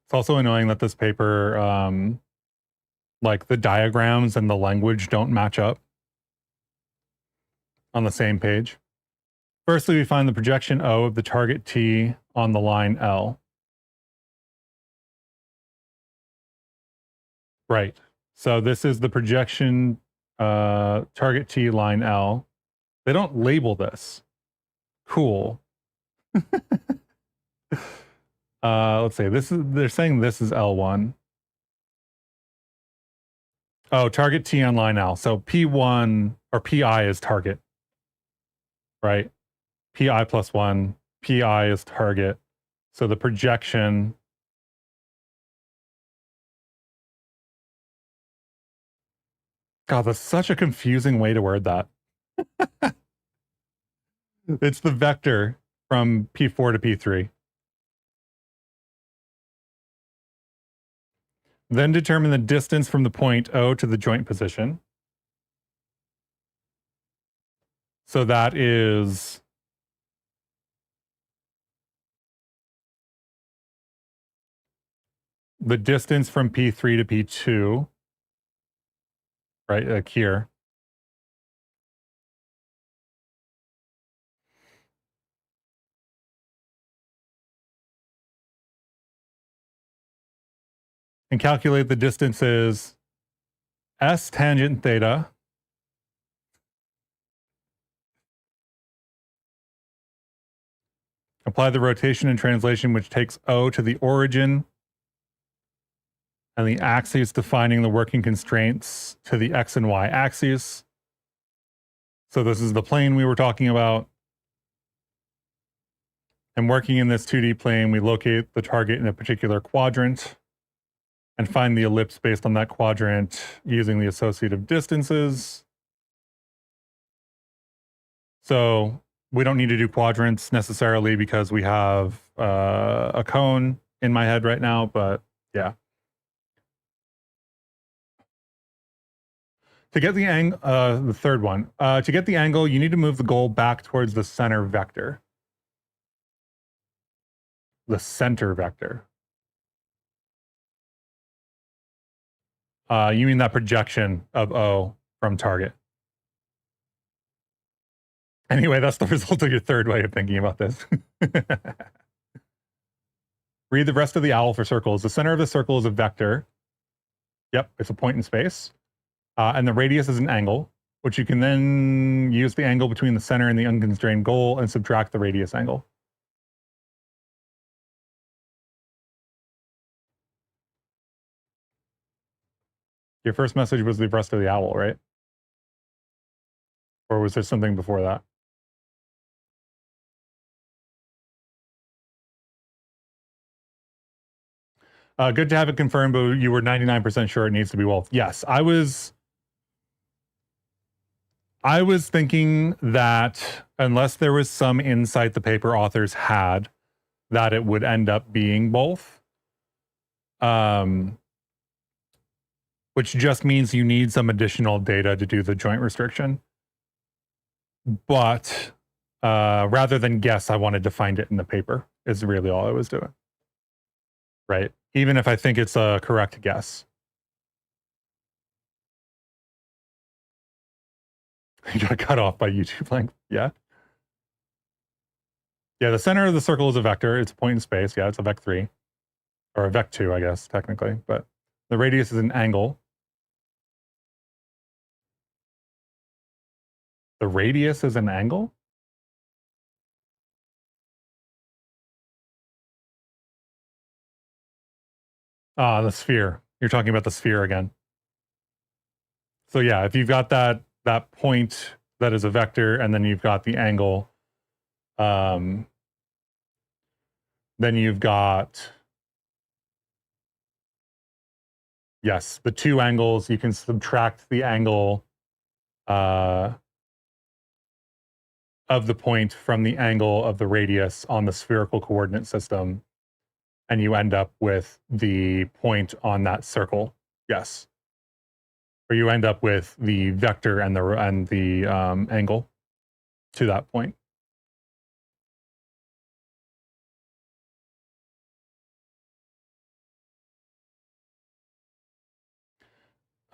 It's also annoying that this paper, like the diagrams and the language don't match up on the same page. Firstly, we find the projection O of the target T on the line L. Right. So this is the projection target T line L. They don't label this. Cool. Let's see. They're saying this is L1. Oh, target T on line L. So P1 or PI is target. Right? PI plus 1. PI is target. So the projection... God, that's such a confusing way to word that. It's the vector from P4 to P3. Then determine the distance from the point O to the joint position. So that is the distance from P3 to P2, right, like here. And calculate the distances S tangent theta apply the rotation and translation, which takes O to the origin and the axes defining the working constraints to the X and Y axes. So this is the plane we were talking about. And working in this 2D plane, we locate the target in a particular quadrant and find the ellipse based on that quadrant using the associative distances. So we don't need to do quadrants necessarily because we have a cone in my head right now, but yeah. To get the angle, the third one, to get the angle, you need to move the goal back towards the center vector. The center vector. You mean that projection of O from target. Anyway, that's the result of your third way of thinking about this. Read the rest of the owl for circles. The center of the circle is a vector. Yep, it's a point in space. And the radius is an angle, which you can then use the angle between the center and the unconstrained goal and subtract the radius angle. Your first message was the rest of the owl, right? Or was there something before that? Good to have it confirmed, but you were 99% sure it needs to be wolf. Yes, I was thinking that unless there was some insight the paper authors had, that it would end up being both. Which just means you need some additional data to do the joint restriction. But rather than guess, I wanted to find it in the paper, is really all I was doing. Right? Even if I think it's a correct guess. You got cut off by YouTube length. Yeah. Yeah, the center of the circle is a vector. It's a point in space. Yeah, it's a vec3. Or a vec2, I guess, technically. But the radius is an angle. The radius is an angle? Ah, the sphere. You're talking about the sphere again. So yeah, if you've got that point that is a vector, and then you've got the angle, then you've got, yes, the two angles. You can subtract the angle of the point from the angle of the radius on the spherical coordinate system, and you end up with the point on that circle. Yes. Or you end up with the vector and the angle to that point.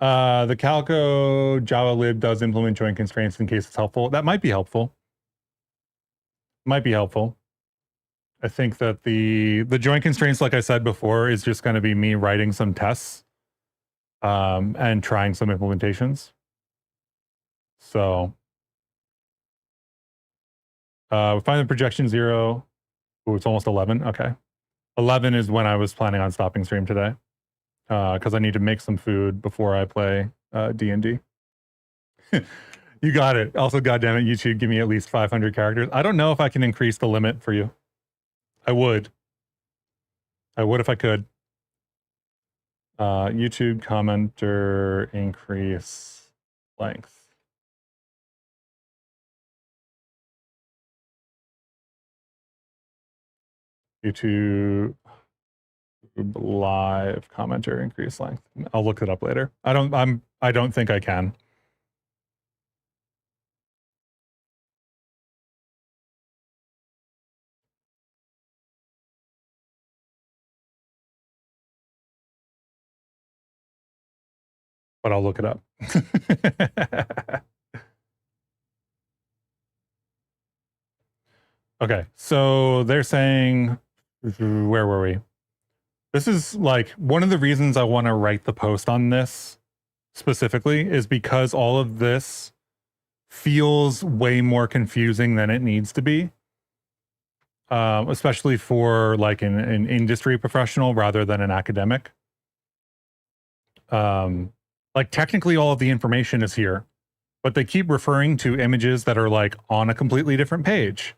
The Calico Java lib does implement joint constraints in case it's helpful. That might be helpful. Might be helpful. I think that the joint constraints, like I said before, is just going to be me writing some tests and trying some implementations. So we find the projection 0. Oh, it's almost 11. Okay. 11 is when I was planning on stopping stream today because I need to make some food before I play D&D. You got it. Also, goddammit, YouTube, give me at least 500 characters. I don't know if I can increase the limit for you. I would. I would if I could. YouTube commenter increase length. YouTube live commenter increase length. I'll look it up later. I don't think I can. But I'll look it up. Okay, so they're saying, where were we? This is like one of the reasons I want to write the post on this specifically is because all of this feels way more confusing than it needs to be, especially for like an industry professional rather than an academic. Like technically all of the information is here, but they keep referring to images that are like on a completely different page,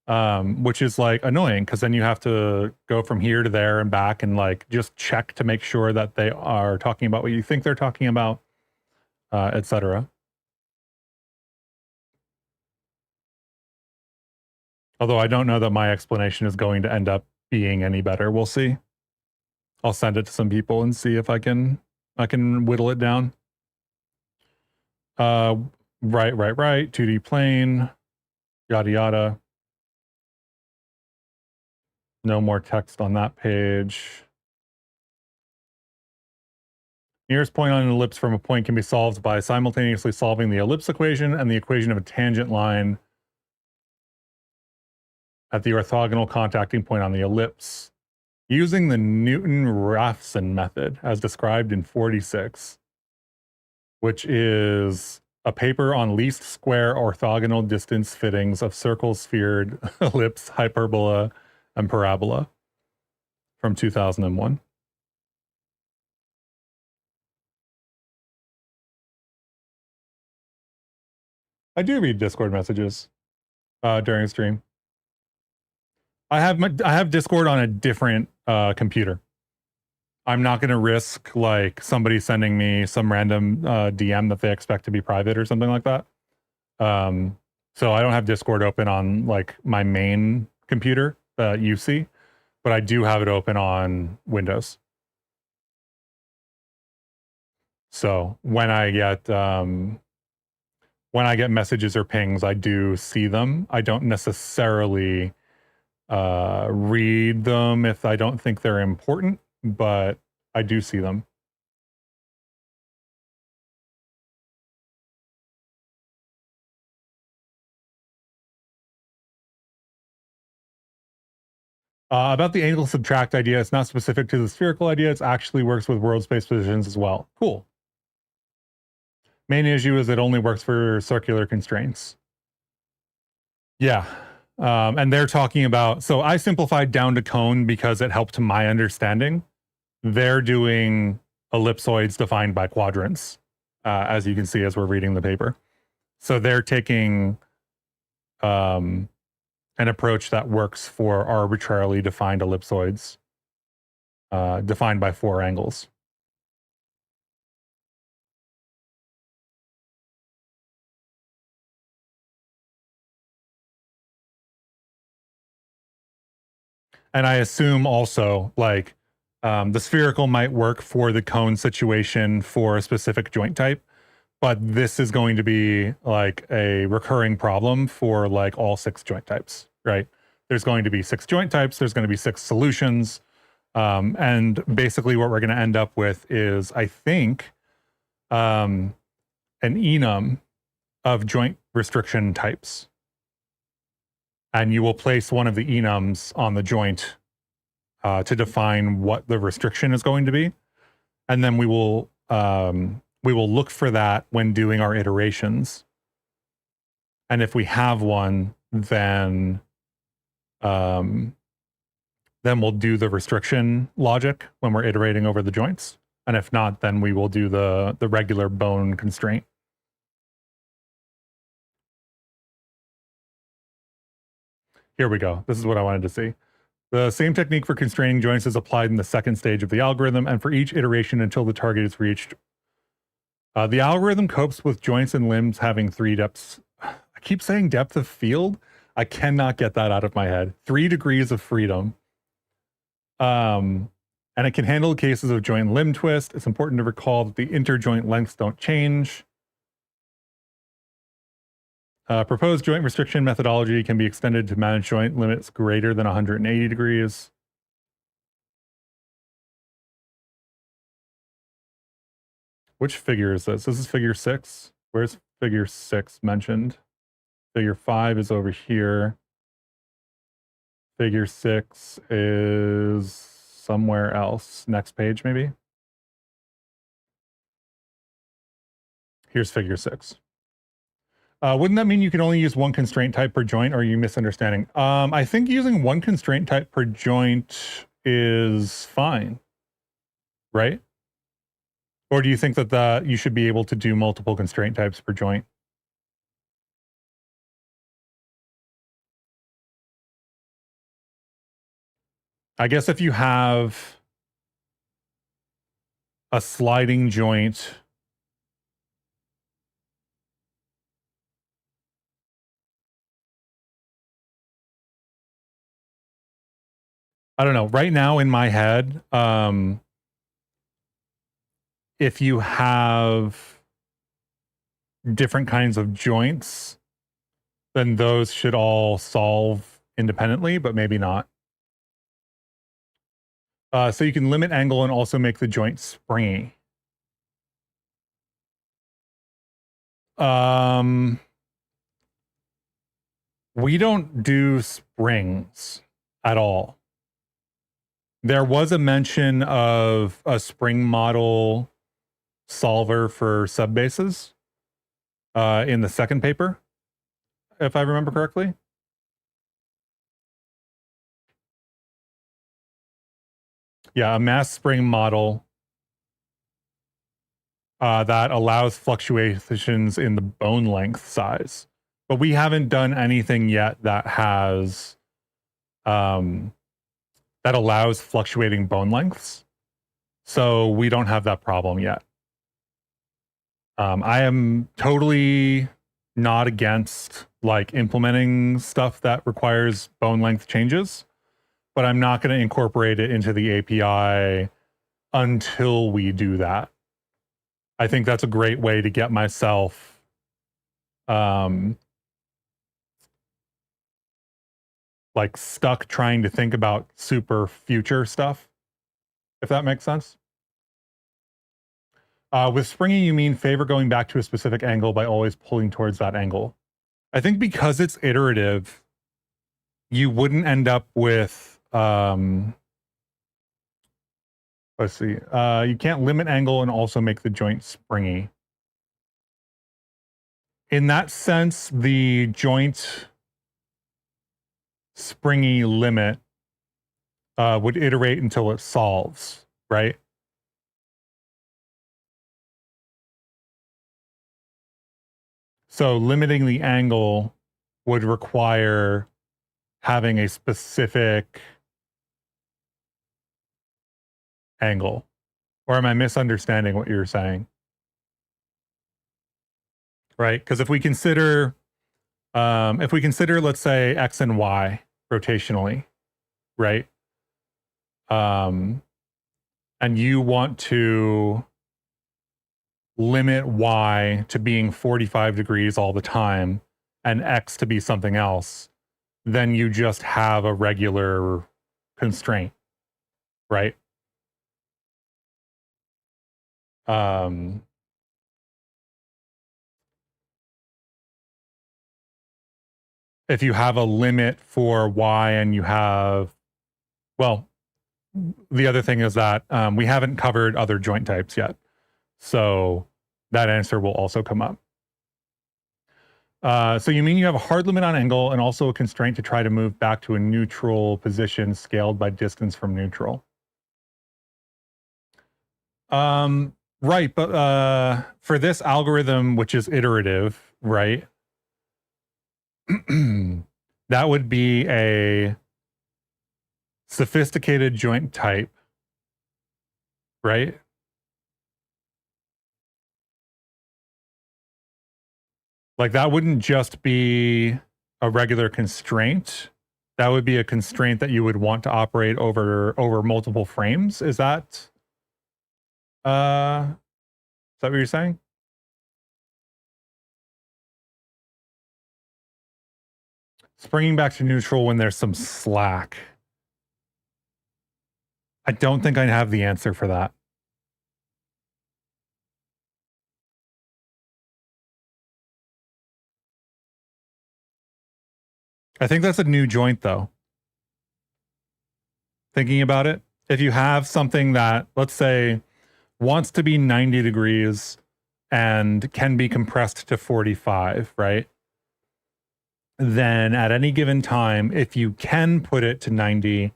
which is like annoying because then you have to go from here to there and back and like just check to make sure that they are talking about what you think they're talking about, etc. Although I don't know that my explanation is going to end up being any better. We'll see. I'll send it to some people and see if I can whittle it down. Right. 2D plane, yada yada. No more text on that page. Nearest point on an ellipse from a point can be solved by simultaneously solving the ellipse equation and the equation of a tangent line at the orthogonal contacting point on the ellipse, using the Newton-Raphson method as described in 46, which is a paper on least square orthogonal distance fittings of circle, sphere, ellipse, hyperbola, and parabola from 2001. I do read Discord messages during a stream. I have Discord on a different computer. I'm not going to risk like somebody sending me some random DM that they expect to be private or something like that. So I don't have Discord open on like my main computer that you see, but I do have it open on Windows. So when I get messages or pings, I do see them. I don't necessarily read them if I don't think they're important, but I do see them. About the angle subtract idea, it's not specific to the spherical idea. It actually works with world space positions as well. Cool. Main issue is it only works for circular constraints. Yeah. And they're talking about, so I simplified down to cone because it helped my understanding. They're doing ellipsoids defined by quadrants, as you can see as we're reading the paper. So they're taking an approach that works for arbitrarily defined ellipsoids defined by 4 angles. And I assume also like the spherical might work for the cone situation for a specific joint type, but this is going to be like a recurring problem for like all 6 joint types, right? There's going to be 6 joint types. There's going to be 6 solutions. And basically what we're going to end up with is, I think, an enum of joint restriction types. And you will place one of the enums on the joint to define what the restriction is going to be. And then we will look for that when doing our iterations. And if we have one, then we'll do the restriction logic when we're iterating over the joints. And if not, then we will do the regular bone constraint. Here we go. This is what I wanted to see. The same technique for constraining joints is applied in the second stage of the algorithm, and for each iteration until the target is reached. The algorithm copes with joints and limbs having 3 depths. I keep saying depth of field. I cannot get that out of my head. 3 degrees of freedom. And it can handle cases of joint and limb twist. It's important to recall that the interjoint lengths don't change. Proposed joint restriction methodology can be extended to manage joint limits greater than 180 degrees. Which figure is this? This is figure 6. Where's figure 6 mentioned? Figure 5 is over here. Figure 6 is somewhere else. Next page, maybe. Here's figure 6. Wouldn't that mean you can only use 1 constraint type per joint, or are you misunderstanding? I think using 1 constraint type per joint is fine, right? Or do you think that you should be able to do multiple constraint types per joint? I guess if you have a sliding joint I don't know. Right now in my head, if you have different kinds of joints, then those should all solve independently, but maybe not. So you can limit angle and also make the joint springy. We don't do springs at all. There was a mention of a spring model solver for subbases in the second paper, if I remember correctly. Yeah, a mass spring model that allows fluctuations in the bone length size. But we haven't done anything yet that has that allows fluctuating bone lengths. So we don't have that problem yet. I am totally not against like implementing stuff that requires bone length changes, but I'm not going to incorporate it into the API until we do that. I think that's a great way to get myself like stuck trying to think about super future stuff, if that makes sense. With springy, you mean favor going back to a specific angle by always pulling towards that angle. I think because it's iterative, you wouldn't end up with let's see. You can't limit angle and also make the joint springy. In that sense, the joint springy limit would iterate until it solves, right? So limiting the angle would require having a specific angle. Or am I misunderstanding what you're saying? Right? Because if we consider, let's say, X and Y rotationally, right? And you want to limit Y to being 45 degrees all the time and X to be something else, then you just have a regular constraint, right? If you have a limit for Y and you have, well, the other thing is that we haven't covered other joint types yet. So that answer will also come up. So you mean you have a hard limit on angle and also a constraint to try to move back to a neutral position scaled by distance from neutral? Right, but for this algorithm, which is iterative, right? That would be a sophisticated joint type, right? Like that wouldn't just be a regular constraint. That would be a constraint that you would want to operate over multiple frames. Is that what you're saying? Springing back to neutral when there's some slack. I don't think I have the answer for that. I think that's a new joint though. Thinking about it, if you have something that, let's say, wants to be 90 degrees and can be compressed to 45, right? Then at any given time, if you can put it to 90,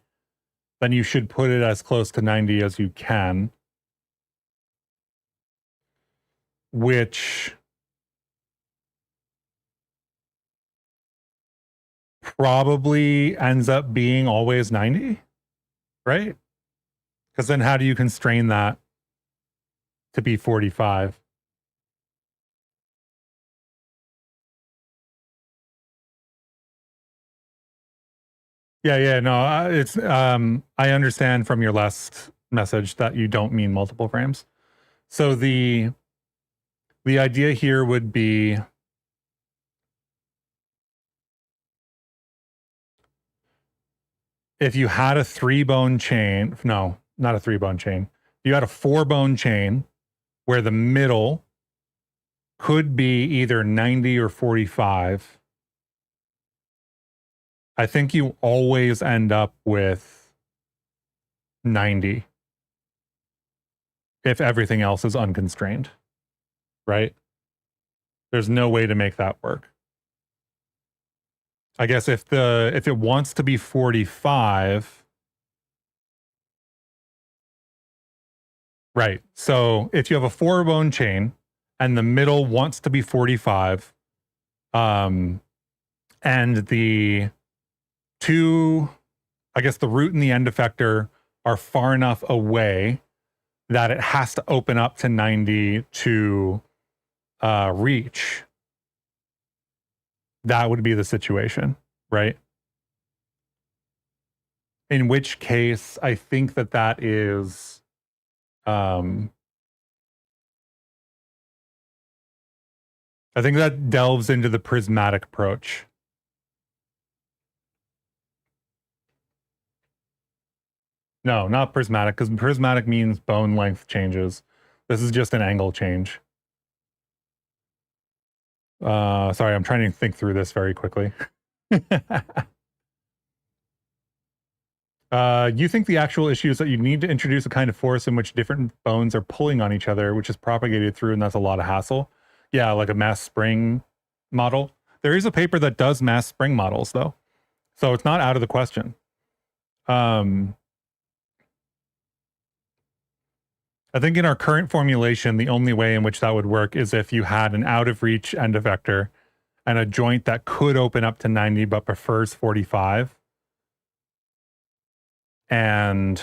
then you should put it as close to 90 as you can, which probably ends up being always 90, right? Because then how do you constrain that to be 45? Yeah, no, it's I understand from your last message that you don't mean multiple frames. So the idea here would be if you had a 3-bone chain, no, not a 3-bone chain. You had a 4-bone chain where the middle could be either 90 or 45. I think you always end up with 90 if everything else is unconstrained, right? There's no way to make that work. I guess if it wants to be 45, right? So if you have a 4-bone chain and the middle wants to be 45, and the two, I guess the root and the end effector are far enough away that it has to open up to 90 to reach, that would be the situation, right? In which case, I think that is, I think that delves into the prismatic approach. No, not prismatic, because prismatic means bone length changes. This is just an angle change. Sorry, I'm trying to think through this very quickly. You think the actual issue is that you need to introduce a kind of force in which different bones are pulling on each other, which is propagated through, and that's a lot of hassle. Yeah, like a mass spring model. There is a paper that does mass spring models, though, so it's not out of the question. I think in our current formulation, the only way in which that would work is if you had an out of reach end effector and a joint that could open up to 90 but prefers 45. And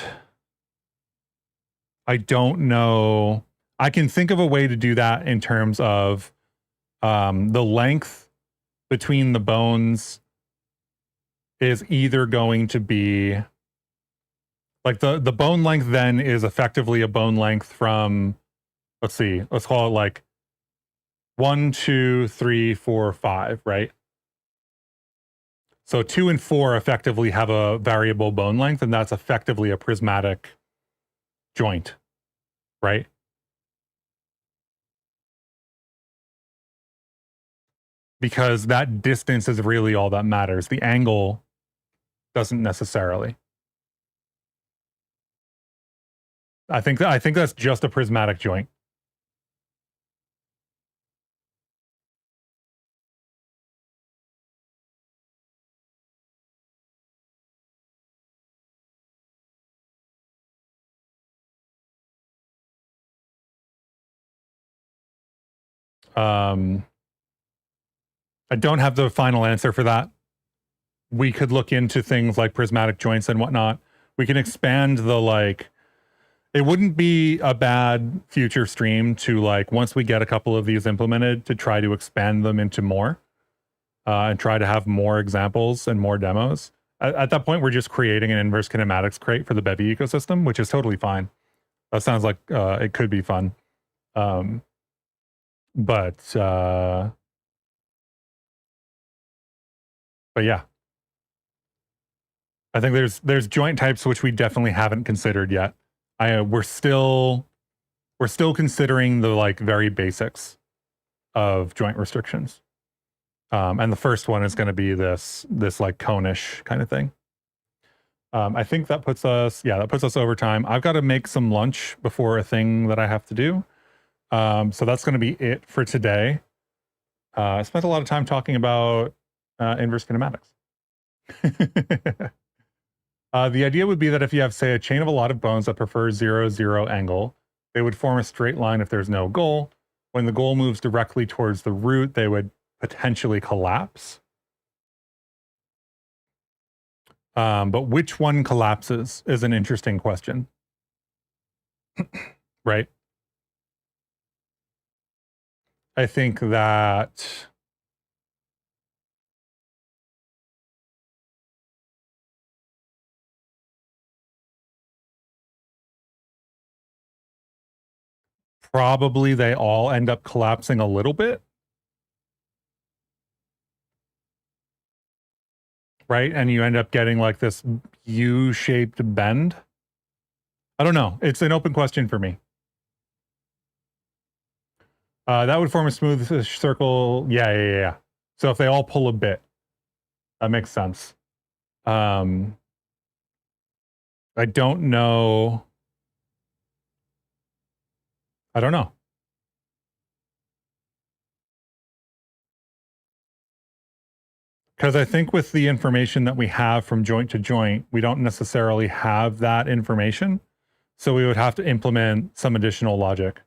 I don't know. I can think of a way to do that in terms of the length between the bones is either going to be like the bone length then is effectively a bone length from, let's see, let's call it like 1, 2, 3, 4, 5, right? So 2 and 4 effectively have a variable bone length, and that's effectively a prismatic joint, right? Because that distance is really all that matters. The angle doesn't necessarily. I think that's just a prismatic joint. I don't have the final answer for that. We could look into things like prismatic joints and whatnot. We can expand the like. It wouldn't be a bad future stream to like once we get a couple of these implemented to try to expand them into more, and try to have more examples and more demos. At that point, we're just creating an inverse kinematics crate for the Bevy ecosystem, which is totally fine. That sounds like it could be fun. But yeah, I think there's joint types which we definitely haven't considered yet. We're still considering the like very basics of joint restrictions. And the first one is going to be this like cone-ish kind of thing. I think that puts us over time. I've got to make some lunch before a thing that I have to do. So that's going to be it for today. I spent a lot of time talking about inverse kinematics. The idea would be that if you have, say, a chain of a lot of bones that prefer 0, 0 angle, they would form a straight line if there's no goal. When the goal moves directly towards the root, they would potentially collapse. But which one collapses is an interesting question. Right? I think that probably they all end up collapsing a little bit. Right? And you end up getting like this U-shaped bend. I don't know. It's an open question for me. That would form a smooth circle. Yeah. So if they all pull a bit, that makes sense. I don't know. I don't know. Because I think with the information that we have from joint to joint, we don't necessarily have that information. So we would have to implement some additional logic.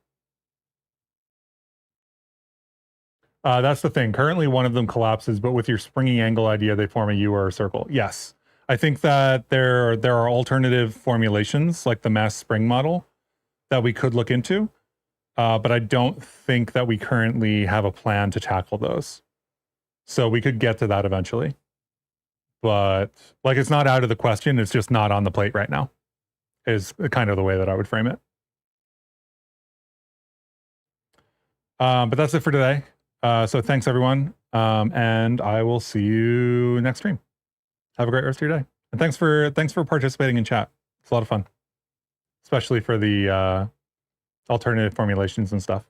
That's the thing. Currently, one of them collapses, but with your springy angle idea, they form a U or a circle. Yes. I think that there are alternative formulations, like the mass spring model, that we could look into. But I don't think that we currently have a plan to tackle those. So we could get to that eventually. But like, it's not out of the question. It's just not on the plate right now, is kind of the way that I would frame it. But that's it for today. So thanks, everyone. And I will see you next stream. Have a great rest of your day. And thanks for participating in chat. It's a lot of fun, especially for the alternative formulations and stuff.